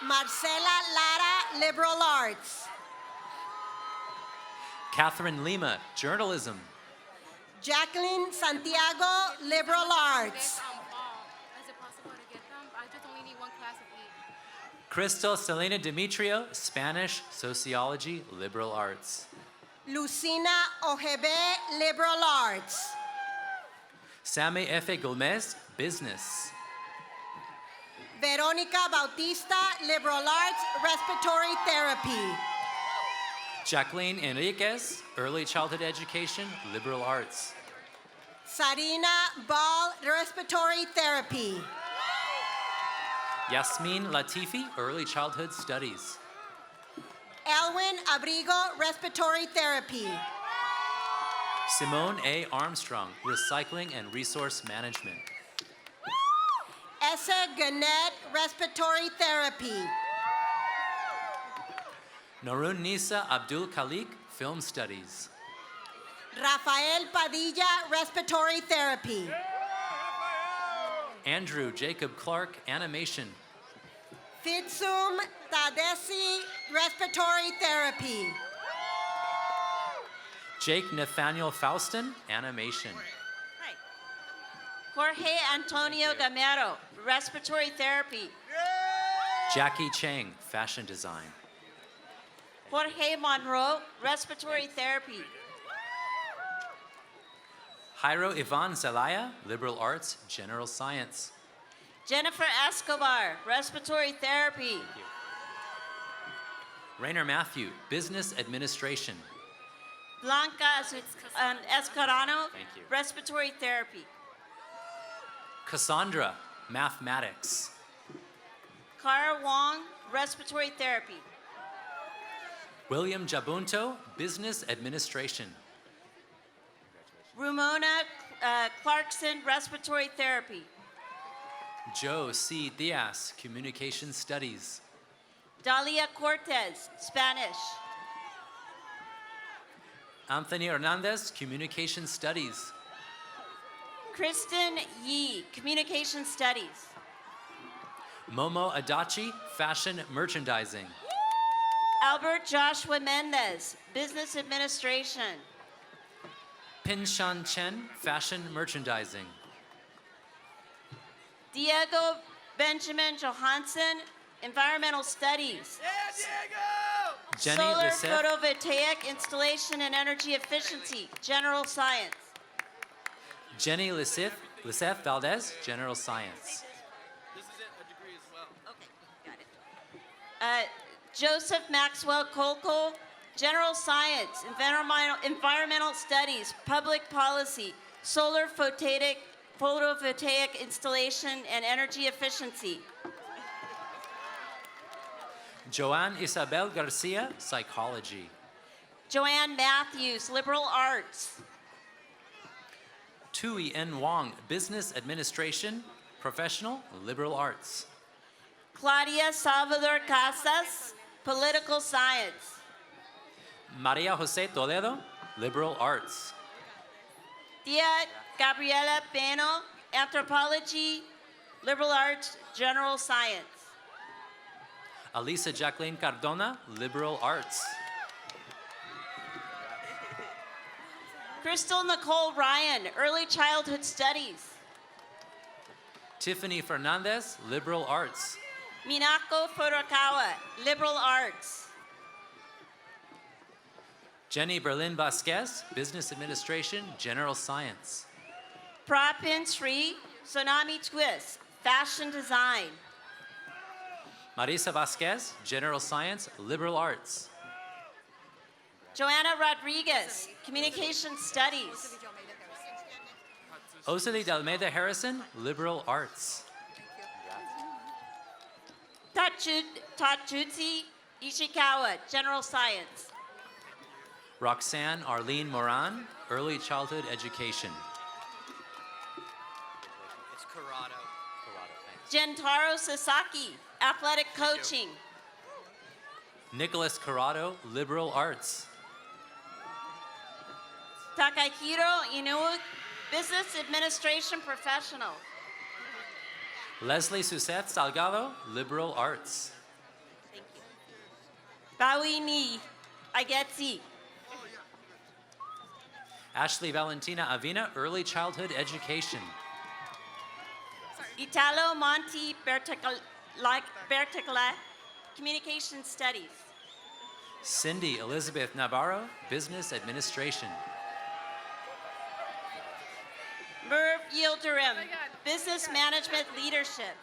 Marcela Lara, Liberal Arts. Catherine Lima, Journalism. Jacqueline Santiago, Liberal Arts. Is it possible to get them? I just only need one class of each. Crystal Selena Demetrio, Spanish, Sociology, Liberal Arts. Lucina Ojebe, Liberal Arts. Sammy F. Gomez, Business. Veronica Bautista, Liberal Arts, Respiratory Therapy. Jacqueline Enriquez, Early Childhood Education, Liberal Arts. Sarina Ball, Respiratory Therapy. Yasmin Latifi, Early Childhood Studies. Elwin Abrigo, Respiratory Therapy. Simone A. Armstrong, Recycling and Resource Management. Essa Gannett, Respiratory Therapy. Norun Nisa Abdul Khalik, Film Studies. Rafael Padilla, Respiratory Therapy. Andrew Jacob Clark, Animation. Fitsum Tadesi, Respiratory Therapy. Jake Nathaniel Faustin, Animation. Jorge Antonio Gamero, respiratory therapy. Jackie Chang, Fashion Design. Jorge Monroe, respiratory therapy. Jairo Ivan Zelaya, Liberal Arts, General Science. Jennifer Escobar, respiratory therapy. Rainer Matthew, Business Administration. Blanca Escarano, Thank you. respiratory therapy. Cassandra, Mathematics. Cara Wong, respiratory therapy. William Jabunto, Business Administration. Ramona Clarkson, respiratory therapy. Joe C. Diaz, Communication Studies. Dalia Cortez, Spanish. Anthony Hernandez, Communication Studies. Kristen Yee, communication studies. Momo Adachi, Fashion Merchandising. Albert Joshua Mendez, business administration. Pinshan Chen, Fashion Merchandising. Diego Benjamin Johansson, environmental studies. Jenny Solar Lisset, photovoltaic installation and energy efficiency, general science. Jenny Lisset Valdez, General Science. Joseph Maxwell Kolko, general science, environmental studies, public policy, solar photovoltaic installation and energy efficiency. Joanne Isabel Garcia, Psychology. Joanne Matthews, liberal arts. Tui N. Wong, Business Administration, Professional, Liberal Arts. Claudia Salvador Casas, political science. Maria Jose Toledo, Liberal Arts. Tia Gabriela Peno, anthropology, liberal arts, general science. Alisa Jacqueline Cardona, Liberal Arts. Crystal Nicole Ryan, early childhood studies. Tiffany Fernandez, Liberal Arts. Minako Furukawa, liberal arts. Jenny Berlin Vasquez, Business Administration, General Science. Prapin Sri, Tsunami Twist, fashion design. Marisa Vasquez, General Science, Liberal Arts. Joanna Rodriguez, communication studies. Oseli de Almeida Harrison, liberal arts. Tatsuji Ishikawa, general science. Roxanne Arlene Moran, early childhood education. It's Corrado. Gentaro Sasaki, athletic coaching. Nicholas Corrado, liberal arts. Takahiro Inoue, business administration professional. Leslie Susette Salgado, liberal arts. Bawi Ni Agetsi. Ashley Valentina Avina, early childhood education. Italo Monti Berticala, communication studies. Cindy Elizabeth Navarro, business administration. Merv Yildirim, business management leadership.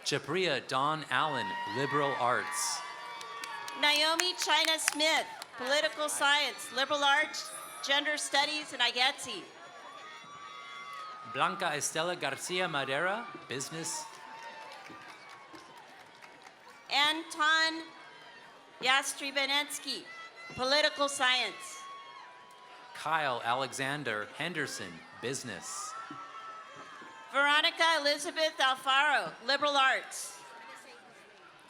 Chapriya Dawn Allen, liberal arts. Naomi China Smith, political science, liberal arts, gender studies, and IGETSI. Blanca Estela Garcia Madera, business. Anton Yastribanetsky, political science. Kyle Alexander Henderson, business. Veronica Elizabeth Alfaro, liberal arts.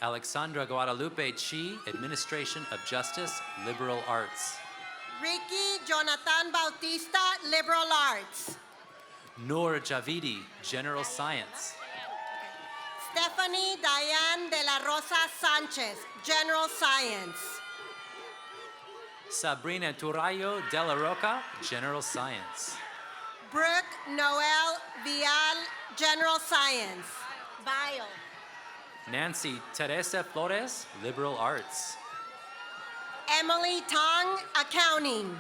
Alexandra Guadalupe Chi, administration of justice, liberal arts. Ricky Jonathan Bautista, liberal arts. Noor Javidi, general science. Stephanie Diane de la Rosa Sanchez, general science. Sabrina Turayo de la Roca, general science. Brooke Noel Vial, general science. Bio. Nancy Teresa Flores, liberal arts. Emily Tong, accounting.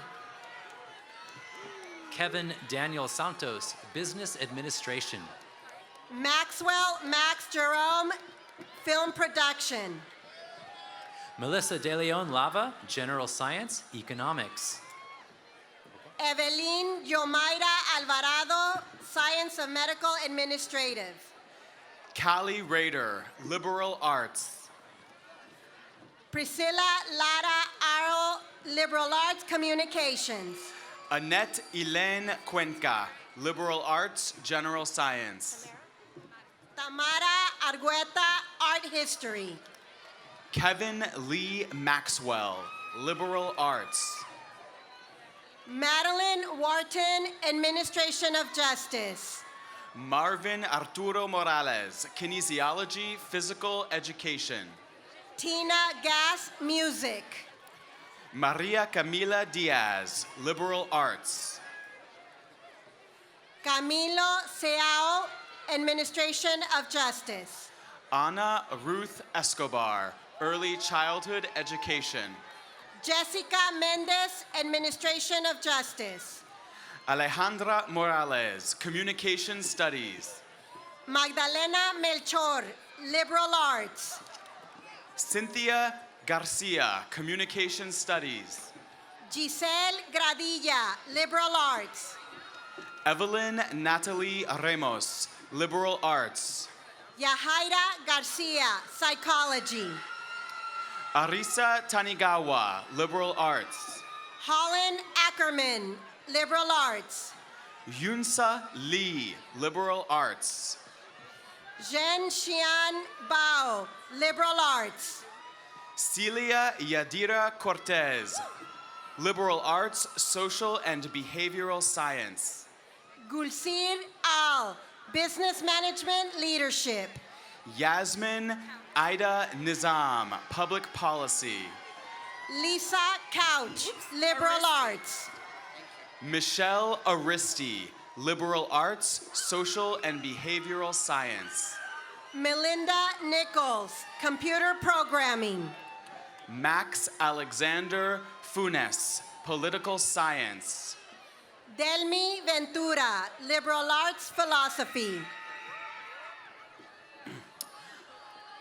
Kevin Daniel Santos, business administration. Maxwell Max Jerome, film production. Melissa De Leon Lava, general science, economics. Evelyn Yomaira Alvarado, science of medical administrative. Callie Rader, liberal arts. Priscilla Lara Aro, liberal arts communications. Annette Elaine Cuenca, liberal arts, general science. Tamara Argueta, art history. Kevin Lee Maxwell, liberal arts. Madeline Wharton, administration of justice. Marvin Arturo Morales, kinesiology, physical education. Tina Gass, music. Maria Camila Diaz, liberal arts. Camilo Seao, administration of justice. Ana Ruth Escobar, early childhood education. Jessica Mendez, administration of justice. Alejandra Morales, communication studies. Magdalena Melchor, liberal arts. Cynthia Garcia, communication studies. Giselle Gradilla, liberal arts. Evelyn Natalie Ramos, liberal arts. Yahaira Garcia, psychology. Arisa Tanigawa, liberal arts. Holland Ackerman, liberal arts. Yunsa Lee, liberal arts. Zhen Xian Bao, liberal arts. Celia Yadira Cortez, liberal arts, social and behavioral science. Gulsir Al, business management leadership. Yasmin Ida Nizam, public policy. Lisa Couch, liberal arts. Michelle Aristi, liberal arts, social and behavioral science. Melinda Nichols, computer programming. Max Alexander Funes, political science. Delmi Ventura, liberal arts philosophy.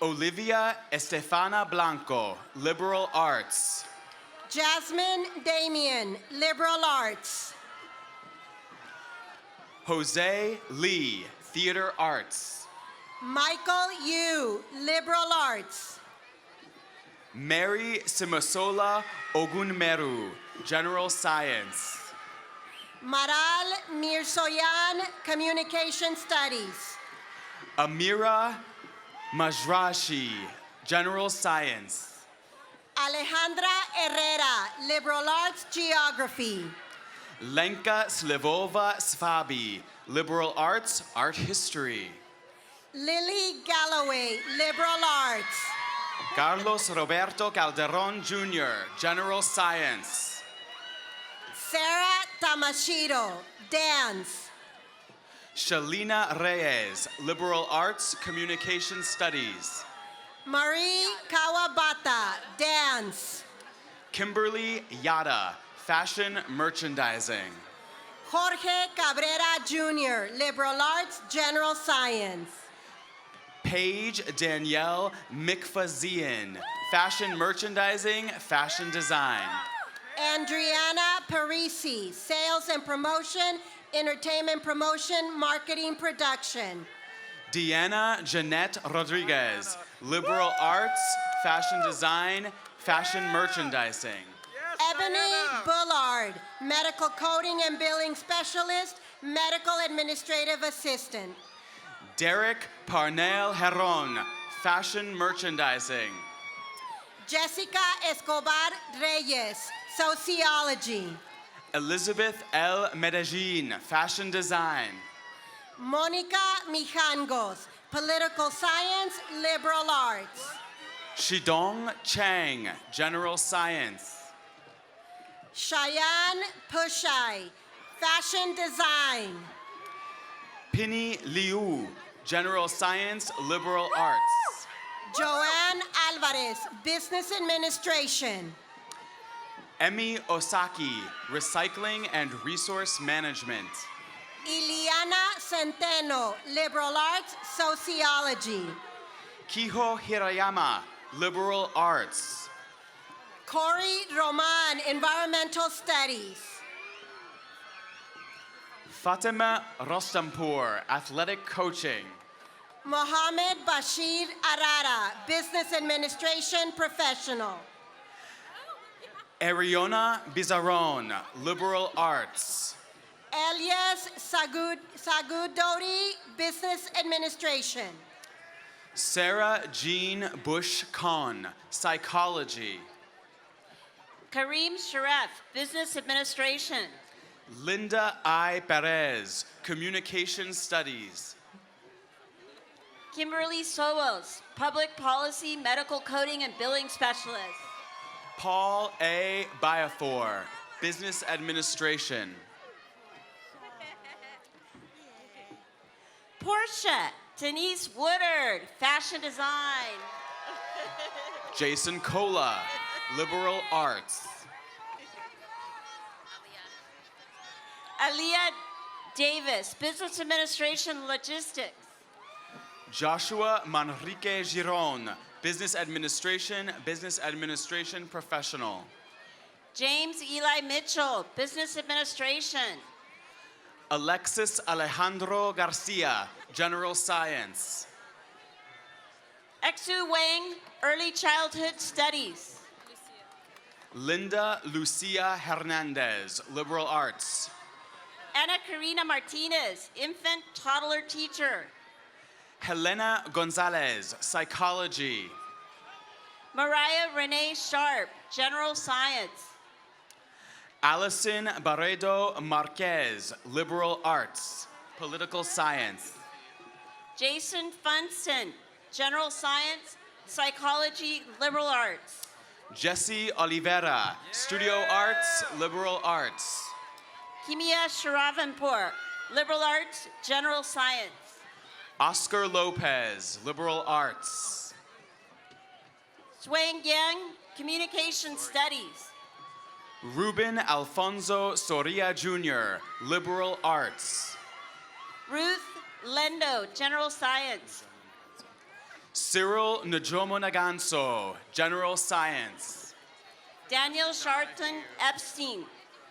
Olivia Estefana Blanco, liberal arts. Jasmine Damien, liberal arts. Jose Lee, Theater Arts. Michael Yu, Liberal Arts. Mary Simosola Ogunmeru, General Science. Maral Mirsoyan, Communication Studies. Amira Majrashi, General Science. Alejandra Herrera, Liberal Arts, Geography. Lenka Slivova Svabi, Liberal Arts, Art History. Lily Galloway, Liberal Arts. Carlos Roberto Calderon Jr., General Science. Sarah Tamashiro, Dance. Shalina Reyes, Liberal Arts, Communication Studies. Marie Kawabata, Dance. Kimberly Yada, Fashion Merchandising. Jorge Cabrera Jr., Liberal Arts, General Science. Paige Danielle Mikfazian, Fashion Merchandising, Fashion Design. Andriana Parisi, Sales and Promotion, Entertainment Promotion, Marketing Production. Deanna Jeanette Rodriguez, Liberal Arts, Fashion Design, Fashion Merchandising. Ebony Bullard, Medical Coding and Billing Specialist, Medical Administrative Assistant. Derek Parnell Heron, Fashion Merchandising. Jessica Escobar Reyes, Sociology. Elizabeth L. Medellin, Fashion Design. Monica Mijangos, Political Science, Liberal Arts. Shidong Chang, General Science. Cheyenne Pushai, Fashion Design. Pinny Liu, General Science, Liberal Arts. Joanne Alvarez, Business Administration. Emi Osaki, Recycling and Resource Management. Iliana Centeno, Liberal Arts, Sociology. Kiho Hirayama, Liberal Arts. Corey Roman, Environmental Studies. Fatima Rostampur, Athletic Coaching. Mohammed Bashir Arara, Business Administration Professional. Ariona Bizaron, Liberal Arts. Elias Sagudori, Business Administration. Sarah Jean Bush Khan, Psychology. Kareem Sharef, Business Administration. Linda I. Perez, Communication Studies. Kimberly Sowos, Public Policy, Medical Coding and Billing Specialist. Paul A. Biafor, Business Administration. Portia Denise Woodard, Fashion Design. Jason Cola, Liberal Arts. Aliyah Davis, Business Administration, Logistics. Joshua Manrique Giron, Business Administration Professional. James Eli Mitchell, Business Administration. Alexis Alejandro Garcia, General Science. Exu Wang, Early Childhood Studies. Linda Lucia Hernandez, Liberal Arts. Ana Karina Martinez, Infant Toddler Teacher. Helena Gonzalez, Psychology. Mariah Renee Sharp, General Science. Allison Barredo Marquez, Liberal Arts, Political Science. Jason Funston, General Science, Psychology, Liberal Arts. Jesse Oliveira, Studio Arts, Liberal Arts. Kimia Sharavanpur, Liberal Arts, General Science. Oscar Lopez, Liberal Arts. Swang Yang, Communication Studies. Ruben Alfonso Soria Jr., Liberal Arts. Ruth Lendo, General Science. Cyril Njomo Naganso, General Science. Daniel Sharton Epstein,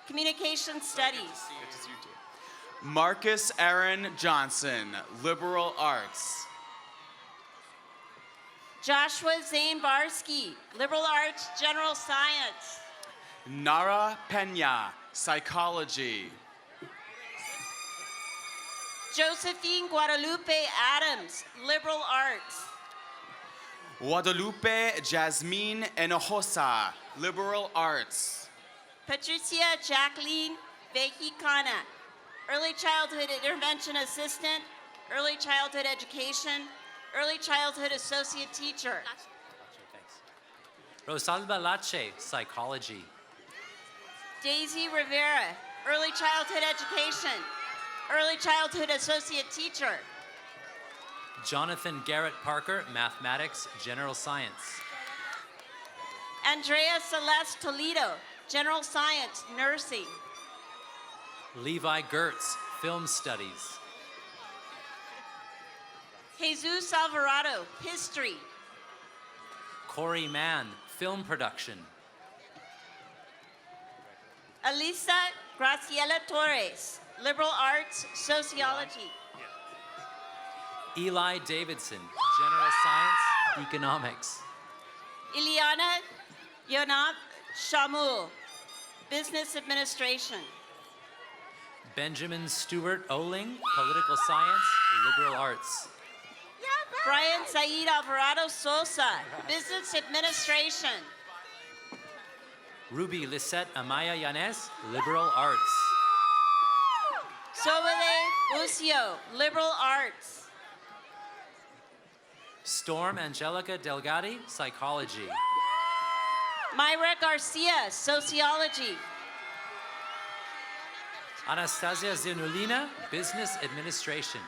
Communication Studies. Marcus Aaron Johnson, liberal arts. Joshua Zane Barsky, liberal arts, general science. Nara Pena, psychology. Josephine Guadalupe Adams, liberal arts. Guadalupe Jasmine Enojosa, liberal arts. Patricia Jacqueline Vejicana, early childhood intervention assistant, early childhood education, early childhood associate teacher. Rosalba Lache, psychology. Daisy Rivera, early childhood education, early childhood associate teacher. Jonathan Garrett Parker, mathematics, general science. Andrea Celeste Toledo, general science, nursing. Levi Gertz, film studies. Jesus Alvarado, history. Corey Mann, film production. Elisa Graciela Torres, liberal arts, sociology. Eli Davidson, general science, economics. Ileana Yonab Shamul, business administration. Benjamin Stewart Oling, political science, liberal arts. Brian Said Alvarado Sosa, business administration. Ruby Lisette Amaya Yanez, liberal arts. Sobele Ucio, liberal arts. Storm Angelica Delgado, psychology. Myra Garcia, sociology. Anastasia Zinulina, business administration.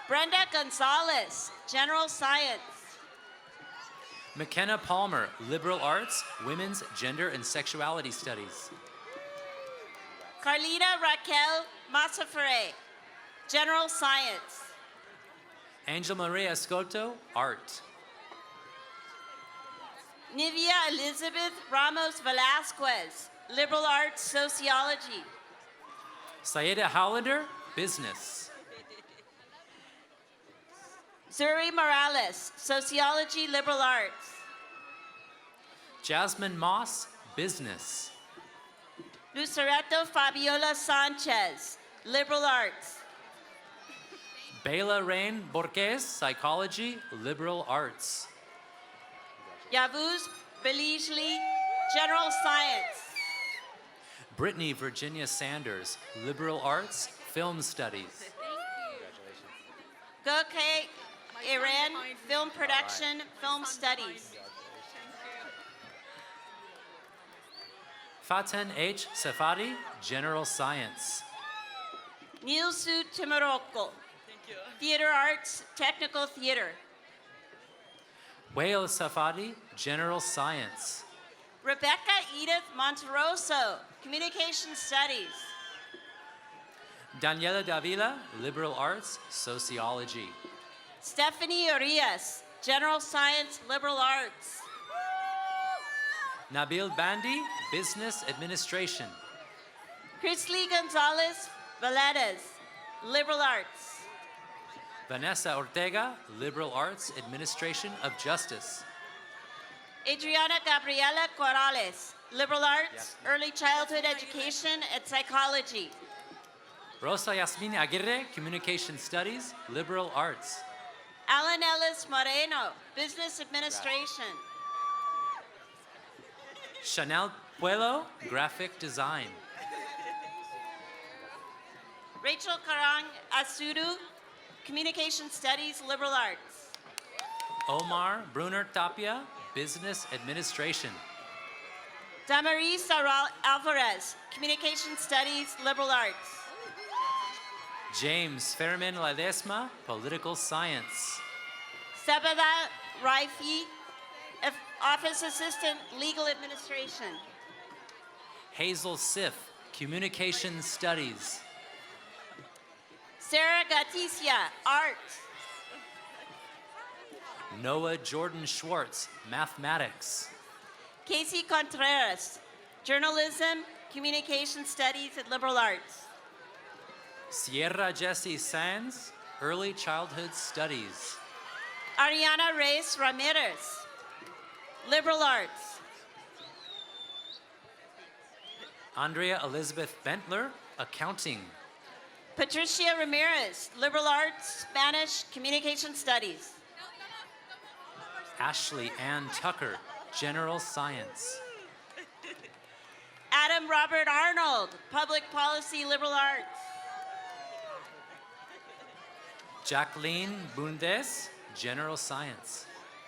Brenda Gonzalez, general science. McKenna Palmer, liberal arts, women's gender and sexuality studies. Carlita Raquel Masafere, general science. Angel Maria Escoto, art. Nivea Elizabeth Ramos Velasquez, liberal arts, sociology. Sayeda Hollander, business. Zuri Morales, sociology, liberal arts. Jasmine Moss, business. Lucereto Fabiola Sanchez, liberal arts. Bela Rain Borges, psychology, liberal arts. Yavuz Beligli, general science. Brittany Virginia Sanders, liberal arts, film studies. Goke Iran, film production, film studies. Faten H. Safadi, general science. Nilsu Timaroko, theater arts, technical theater. Whale Safadi, general science. Rebecca Edith Monteroso, communication studies. Daniela Davila, liberal arts, sociology. Stephanie Urias, general science, liberal arts. Nabil Bandi, business administration. Chrisley Gonzalez Valadez, liberal arts. Vanessa Ortega, liberal arts, administration of justice. Adriana Gabriela Corrales, liberal arts, early childhood education, and psychology. Rosa Yasmin Aguirre, communication studies, liberal arts. Alan Ellis Moreno, business administration. Chanel Puelo, graphic design. Rachel Karang Asudu, communication studies, liberal arts. Omar Brunner Tapia, business administration. Damaris Alvarez, communication studies, liberal arts. James Fermin Ledesma, political science. Sabada Raifi, office assistant, legal administration. Hazel Sif, communication studies. Sarah Gaticia, art. Noah Jordan Schwartz, mathematics. Casey Contreras, journalism, communication studies, and liberal arts. Sierra Jessie Sands, Early Childhood Studies. Ariana Reyes Ramirez, liberal arts. Andrea Elizabeth Bentler, Accounting. Patricia Ramirez, liberal arts, Spanish, communication studies. Ashley Ann Tucker, General Science. Adam Robert Arnold, public policy, liberal arts. Jacqueline Bundes, General Science.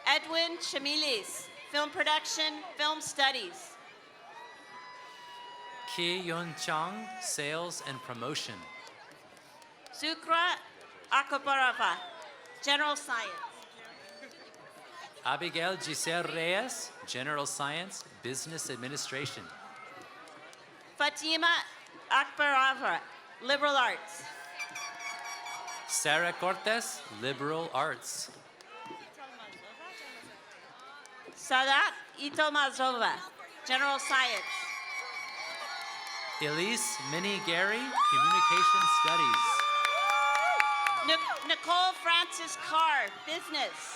Edwin Chamilis, film production, film studies. Ki Yun Chang, Sales and Promotion. Sukra Akaparava, general science. Abigail Giselle Reyes, General Science, Business Administration. Fatima Akbarava, liberal arts. Sarah Cortes, Liberal Arts. Sadat Itomazova, general science. Elise Minnie Gary, Communication Studies. Nicole Francis Carr, business.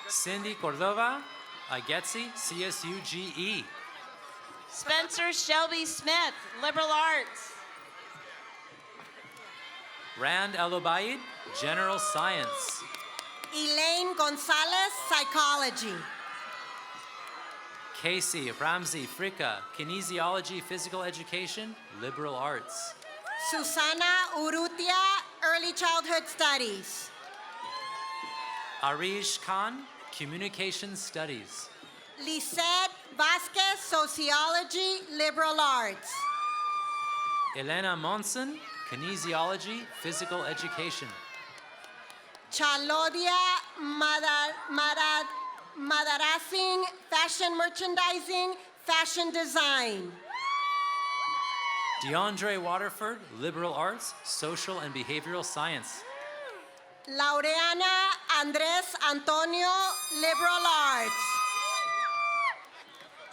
Cindy Cordova, Agetsi, CSU GE. Spencer Shelby Smith, liberal arts. Rand Alubaid, General Science. Elaine Gonzalez, Psychology. Casey Ramsey Fricka, Kinesiology, Physical Education, Liberal Arts. Susana Urrutia, Early Childhood Studies. Arish Khan, Communication Studies. Lisette Vasquez, Sociology, Liberal Arts. Elena Monson, Kinesiology, Physical Education. Chalodia Madarasing, Fashion Merchandising, Fashion Design. DeAndre Waterford, Liberal Arts, Social and Behavioral Science. Laureana Andres Antonio, Liberal Arts.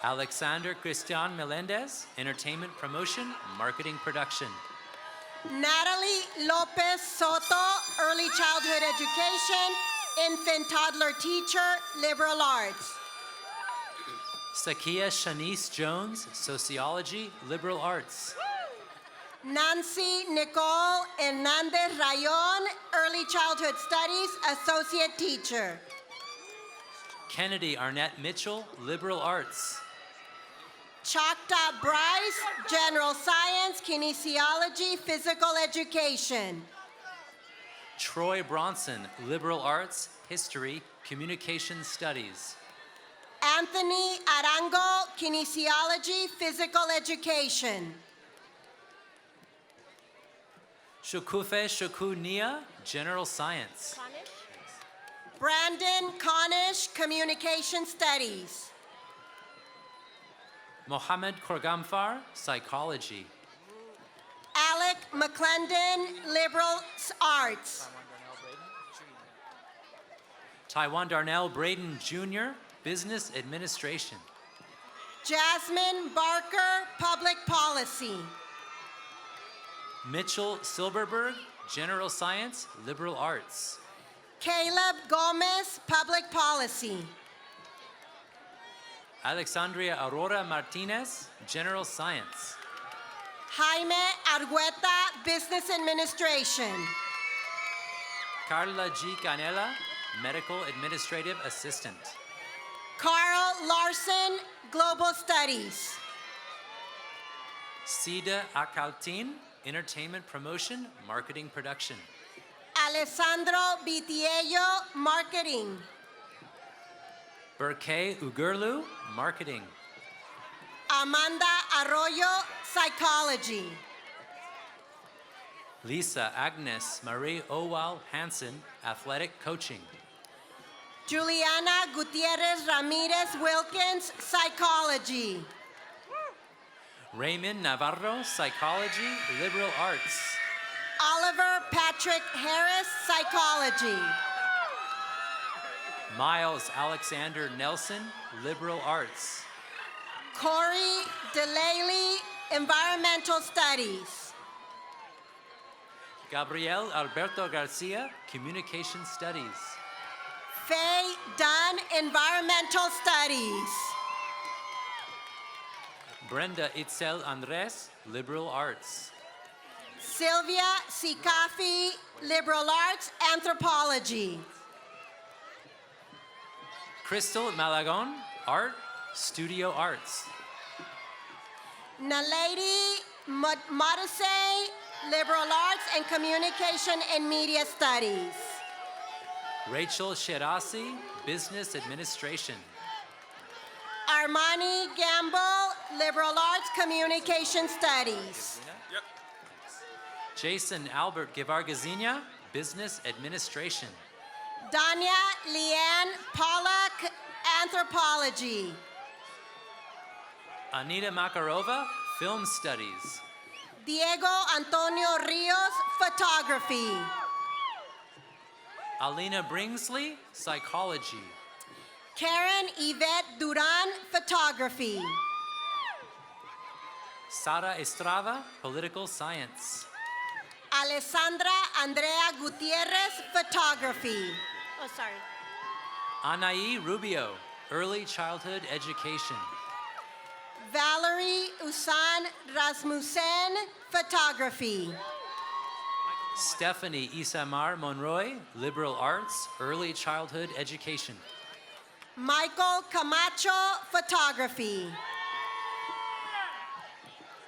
Alexander Christian Melendez, Entertainment Promotion, Marketing Production. Natalie Lopez Soto, Early Childhood Education, Infant Toddler Teacher, Liberal Arts. Sakia Shanice Jones, Sociology, Liberal Arts. Nancy Nicole Hernandez Rayon, Early Childhood Studies, Associate Teacher. Kennedy Arnett Mitchell, Liberal Arts. Chakta Bryce, General Science, Kinesiology, Physical Education. Troy Bronson, Liberal Arts, History, Communication Studies. Anthony Arango, Kinesiology, Physical Education. Shukufe Shukunia, General Science. Brandon Cornish, Communication Studies. Mohammed Korgamfar, Psychology. Alec McClendon, Liberal Arts. Taiwan Darnell Braden Jr., Business Administration. Jasmine Barker, Public Policy. Mitchell Silberberg, General Science, Liberal Arts. Caleb Gomez, Public Policy. Alexandria Aurora Martinez, General Science. Jaime Argueta, Business Administration. Carla G. Canela, Medical Administrative Assistant. Carl Larson, Global Studies. Sida Akaltin, Entertainment Promotion, Marketing Production. Alessandro Vitiello, Marketing. Berkay Ugerlu, Marketing. Amanda Arroyo, Psychology. Lisa Agnes Marie Owal Hansen, Athletic Coaching. Juliana Gutierrez Ramirez Wilkins, Psychology. Raymond Navarro, Psychology, Liberal Arts. Oliver Patrick Harris, Psychology. Miles Alexander Nelson, Liberal Arts. Corey DeLaly, Environmental Studies. Gabriel Alberto Garcia, Communication Studies. Faye Dunn, Environmental Studies. Brenda Itzel Andres, Liberal Arts. Sylvia Sikafi, Liberal Arts, Anthropology. Crystal Malagon, Art, Studio Arts. Naledi Modise, Liberal Arts and Communication and Media Studies. Rachel Shirasi, Business Administration. Armani Gamble, Liberal Arts, Communication Studies. Jason Albert Givargazina, Business Administration. Danya Leanne Pollack, Anthropology. Anita Makarova, Film Studies. Diego Antonio Rios, Photography. Alina Bringsley, Psychology. Karen Yvette Duran, Photography. Sara Estrada, Political Science. Alessandra Andrea Gutierrez, Photography. Oh, sorry. Anaí Rubio, Early Childhood Education. Valerie Usan Rasmussen, Photography. Stephanie Isamar Monroy, Liberal Arts, Early Childhood Education. Michael Camacho, Photography.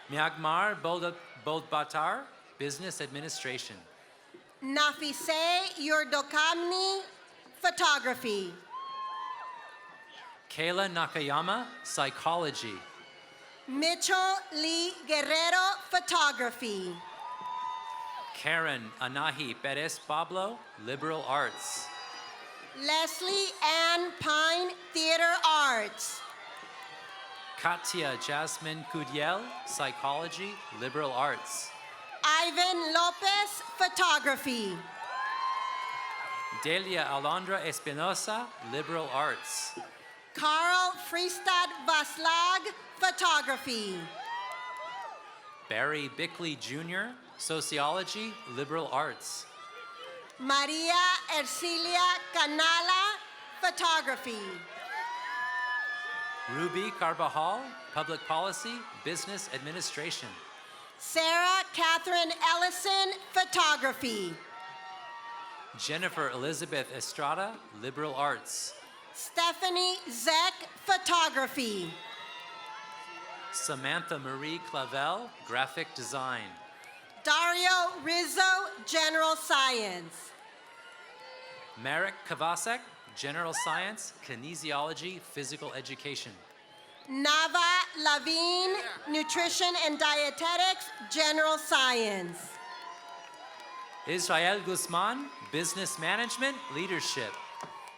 Myanmar Bodbatar, Business Administration. Nafise Yordokamni, Photography. Kayla Nakayama, Psychology. Mitchell Lee Guerrero, Photography. Karen Anahi Perez Pablo, Liberal Arts. Leslie Ann Pine, Theater Arts. Katia Jasmine Kudiel, Psychology, Liberal Arts. Ivan Lopez, Photography. Delia Alondra Espinosa, Liberal Arts. Carl Freestad Vaslag, Photography. Barry Bickley Jr., Sociology, Liberal Arts. Maria Ercilia Canala, Photography. Ruby Carbajal, Public Policy, Business Administration. Sarah Catherine Ellison, Photography. Jennifer Elizabeth Estrada, Liberal Arts. Stephanie Zeck, Photography. Samantha Marie Clavel, Graphic Design. Dario Rizzo, General Science. Marek Kavasek, General Science, Kinesiology, Physical Education. Nava Lavine, Nutrition and Dietetics, General Science. Israel Guzman, Business Management, Leadership.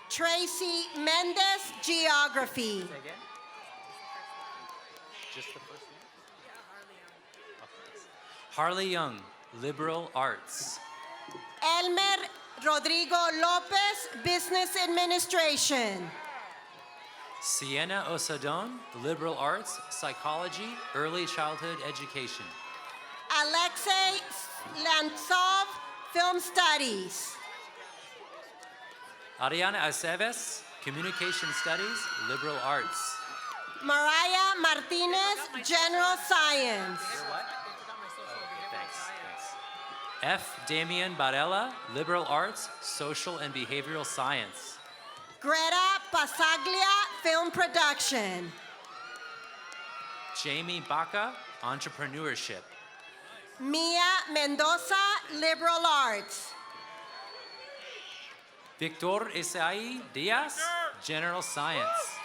Tracy Mendez, Geography. Just the first name? Harley Young, Liberal Arts. Elmer Rodrigo Lopez, Business Administration. Sienna Osadon, Liberal Arts, Psychology, Early Childhood Education. Alexei Lantsov, Film Studies. Ariana Aceves, Communication Studies, Liberal Arts. Mariah Martinez, General Science. Thanks. F. Damian Barella, Liberal Arts, Social and Behavioral Science. Greta Pasaglia, Film Production. Jamie Baca, Entrepreneurship. Mia Mendoza, Liberal Arts. Victor Isai Diaz, General Science.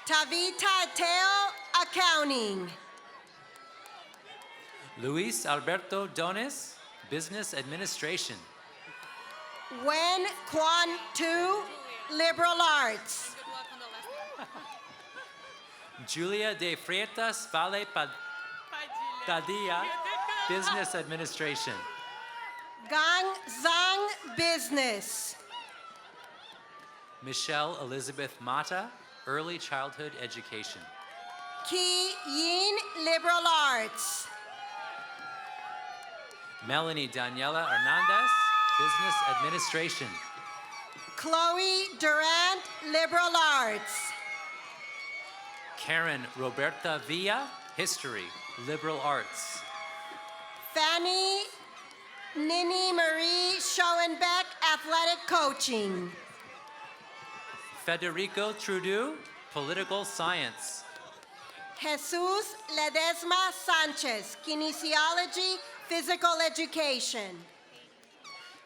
Tavita Teo, Accounting. Luis Alberto Dones, Business Administration. Wen Quan Tu, Liberal Arts. Julia de Freitas Vale Padilla, Business Administration. Gang Zhang, Business. Michelle Elizabeth Mata, Early Childhood Education. Ki Yin, liberal arts. Melanie Daniela Hernandez, business administration. Chloe Durant, liberal arts. Karen Roberta Villa, history, liberal arts. Fanny Nini Marie Schoenbeck, athletic coaching. Federico Trudeau, political science. Jesus Ledesma Sanchez, kinesiology, physical education.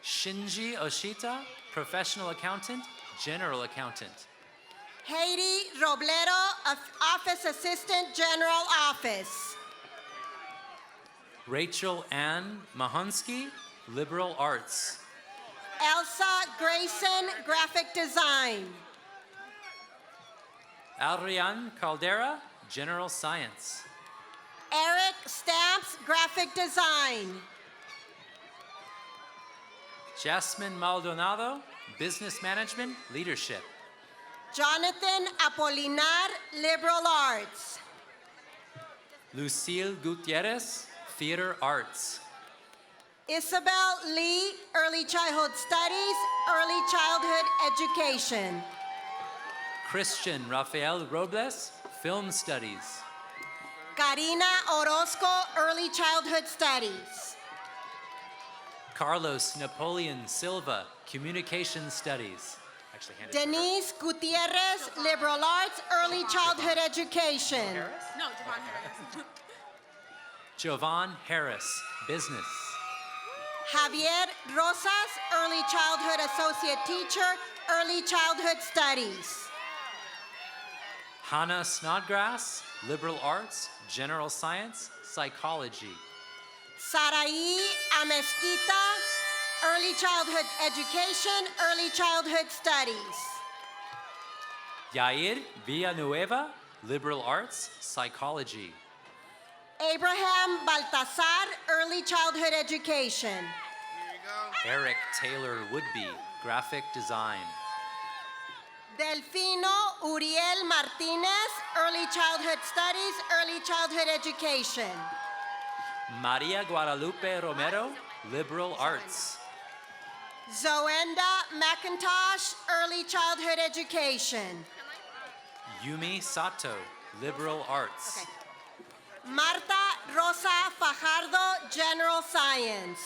Shinji Oshita, professional accountant, general accountant. Haiti Robledo, office assistant, general office. Rachel Ann Mahonsky, liberal arts. Elsa Grayson, graphic design. Adrian Caldera, general science. Eric Stamps, graphic design. Jasmine Maldonado, business management, leadership. Jonathan Apolinar, liberal arts. Lucille Gutierrez, theater arts. Isabel Lee, early childhood studies, early childhood education. Christian Rafael Robles, film studies. Karina Orozco, early childhood studies. Carlos Napoleon Silva, communication studies. Actually, hand it to her. Denise Gutierrez, liberal arts, early childhood education. No, Javon Harris. Jovan Harris, business. Javier Rosas, early childhood associate teacher, early childhood studies. Hannah Snodgrass, liberal arts, general science, psychology. Saraí Amezquita, early childhood education, early childhood studies. Yair Villanueva, liberal arts, psychology. Abraham Baltazar, early childhood education. Eric Taylor Woodby, graphic design. Delfino Uriel Martinez, early childhood studies, early childhood education. Maria Guadalupe Romero, liberal arts. Zoenda McIntosh, early childhood education. Yumi Sato, liberal arts. Marta Rosa Fajardo, general science.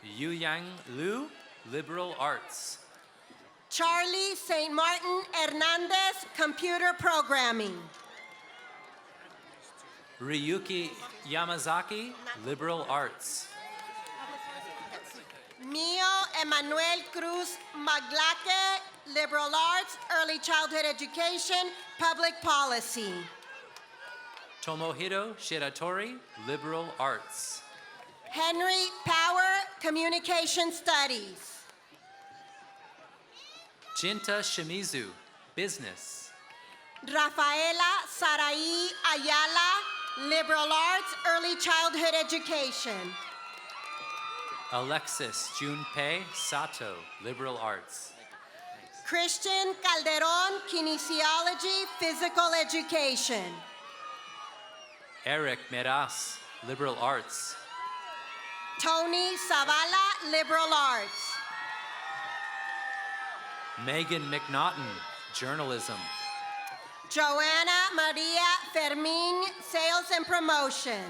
Yu Yang Liu, liberal arts. Charlie St. Martin Hernandez, computer programming. Ryuki Yamazaki, liberal arts. Mio Emmanuel Cruz Maglaque, liberal arts, early childhood education, public policy. Tomohiro Shiratori, liberal arts. Henry Power, communication studies. Jinta Shimizu, business. Rafaela Saraí Ayala, liberal arts, early childhood education. Alexis Junpei Sato, liberal arts. Christian Calderon, kinesiology, physical education. Eric Meras, liberal arts. Tony Zavala, liberal arts. Megan McNaughton, journalism. Joanna Maria Fermin, sales and promotion.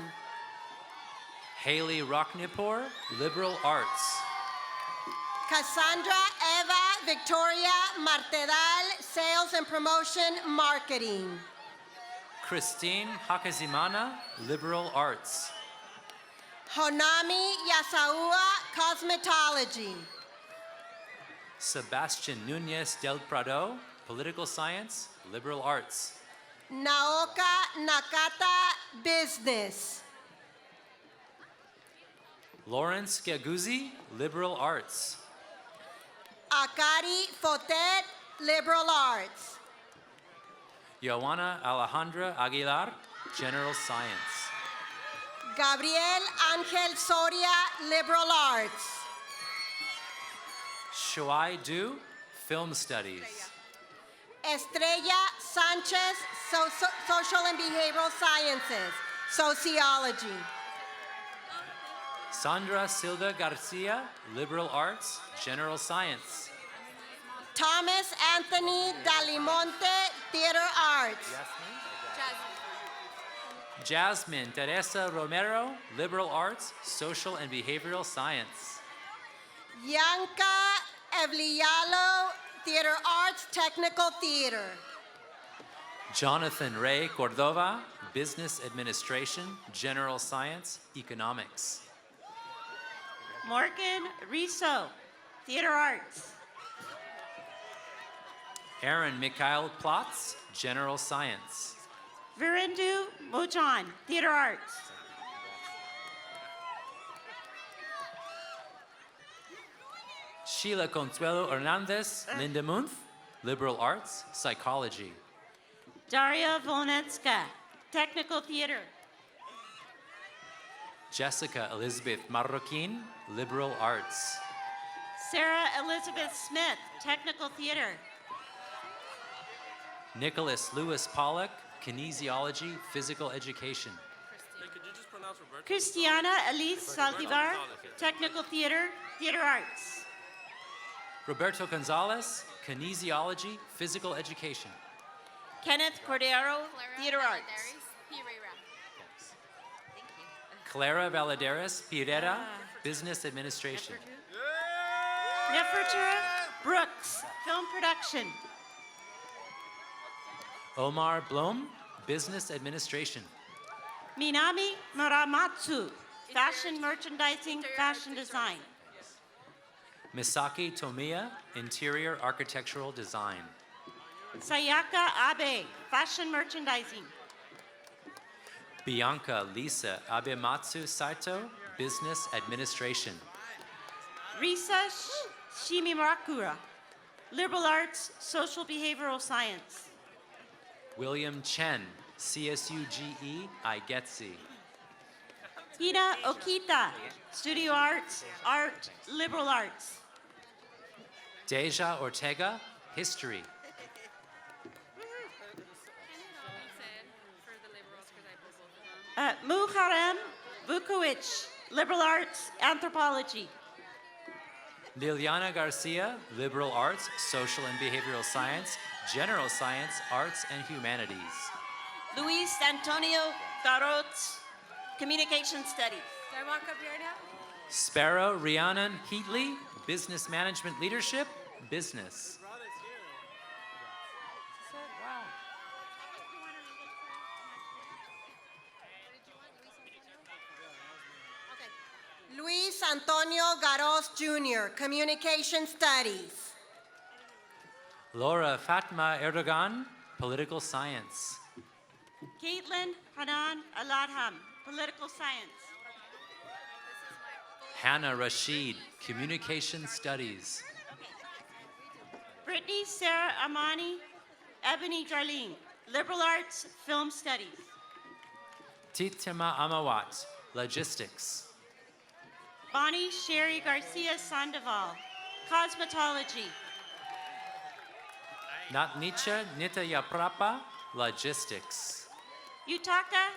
Haley Rocknipor, liberal arts. Cassandra Eva Victoria Martedal, sales and promotion, marketing. Christine Hakazimana, liberal arts. Honami Yasaua, cosmetology. Sebastian Nunez del Prado, political science, liberal arts. Naoka Nakata, business. Lawrence Gaguzzi, liberal arts. Akari Fotet, liberal arts. Joana Alejandra Aguilar, general science. Gabriel Angel Soria, liberal arts. Shuai Du, film studies. Estrella Sanchez, Social and Behavioral Sciences, Sociology. Sandra Silva Garcia, Liberal Arts, General Science. Thomas Anthony Dalimonte, Theater Arts. Jasmine Teresa Romero, Liberal Arts, Social and Behavioral Science. Yanka Evlialo, Theater Arts, Technical Theater. Jonathan Ray Cordova, Business Administration, General Science, Economics. Morgan Riso, Theater Arts. Aaron Mikhail Plotz, General Science. Virendu Mojan, Theater Arts. Sheila Consuelo Hernandez, Linda Munth, Liberal Arts, Psychology. Daria Volnetska, Technical Theater. Jessica Elizabeth Marroquin, Liberal Arts. Sarah Elizabeth Smith, Technical Theater. Nicholas Lewis Pollock, Kinesiology, Physical Education. Hey, could you just pronounce Roberto? Christiana Elise Saldivar, Technical Theater, Theater Arts. Roberto Gonzalez, Kinesiology, Physical Education. Kenneth Cordero, Theater Arts. Clara Valadares Pirera, Business Administration. Nefertara Brooks, Film Production. Omar Blom, Business Administration. Minami Muramatsu, Fashion Merchandising, Fashion Design. Misaki Tomiya, Interior Architectural Design. Sayaka Abe, Fashion Merchandising. Bianca Lisa Abematsu Saito, Business Administration. Risa Shimimakura, Liberal Arts, Social Behavioral Science. William Chen, CSUGE IGETSI. Hina Okita, Studio Arts, Art, Liberal Arts. Deja Ortega, History. Muharrem Vukovic, Liberal Arts, Anthropology. Liliana Garcia, Liberal Arts, Social and Behavioral Science, General Science, Arts and Humanities. Luis Antonio Garotz, Communication Studies. Do I walk up here now? Sparrow Rhiannon Heatley, Business Management Leadership, Business. Luis Antonio Garos Jr., Communication Studies. Laura Fatma Erdogan, Political Science. Caitlin Hanan Aladham, Political Science. Hannah Rashid, Communication Studies. Brittany Sarah Amani, Ebony Darlene, Liberal Arts, Film Studies. Titima Amawat, Logistics. Bonnie Sherry Garcia Sandoval, Cosmetology. Natnicha Nitayaprapa, Logistics. Yutaka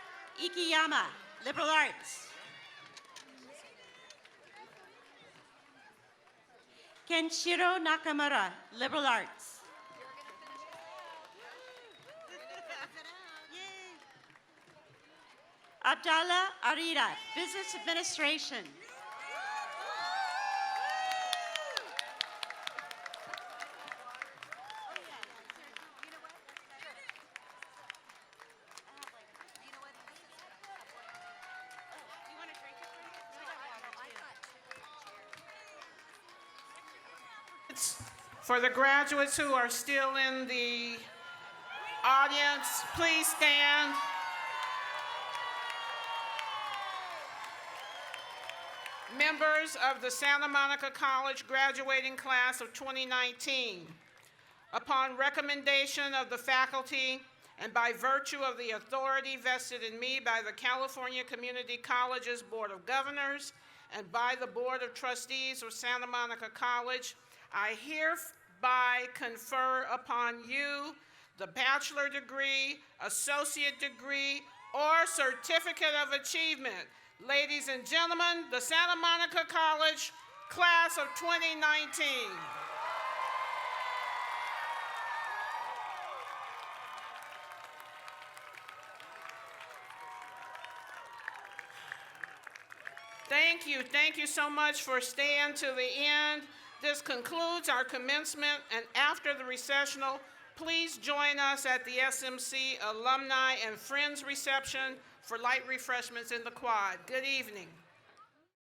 Ikiyama, Liberal Arts. Kenshiro Nakamura, Liberal Arts. Abdallah Arida, Business Administration. For the graduates who are still in the audience, please stand. Members of the Santa Monica College graduating class of 2019, upon recommendation of the faculty and by virtue of the authority vested in me by the California Community Colleges Board of Governors and by the Board of Trustees of Santa Monica College, I hereby confer upon you the bachelor degree, associate degree, or certificate of achievement. Ladies and gentlemen, the Santa Monica College class of 2019. Thank you so much for staying to the end. This concludes our commencement, and after the recessional, please join us at the SMC Alumni and Friends Reception for light refreshments in the quad. Good evening.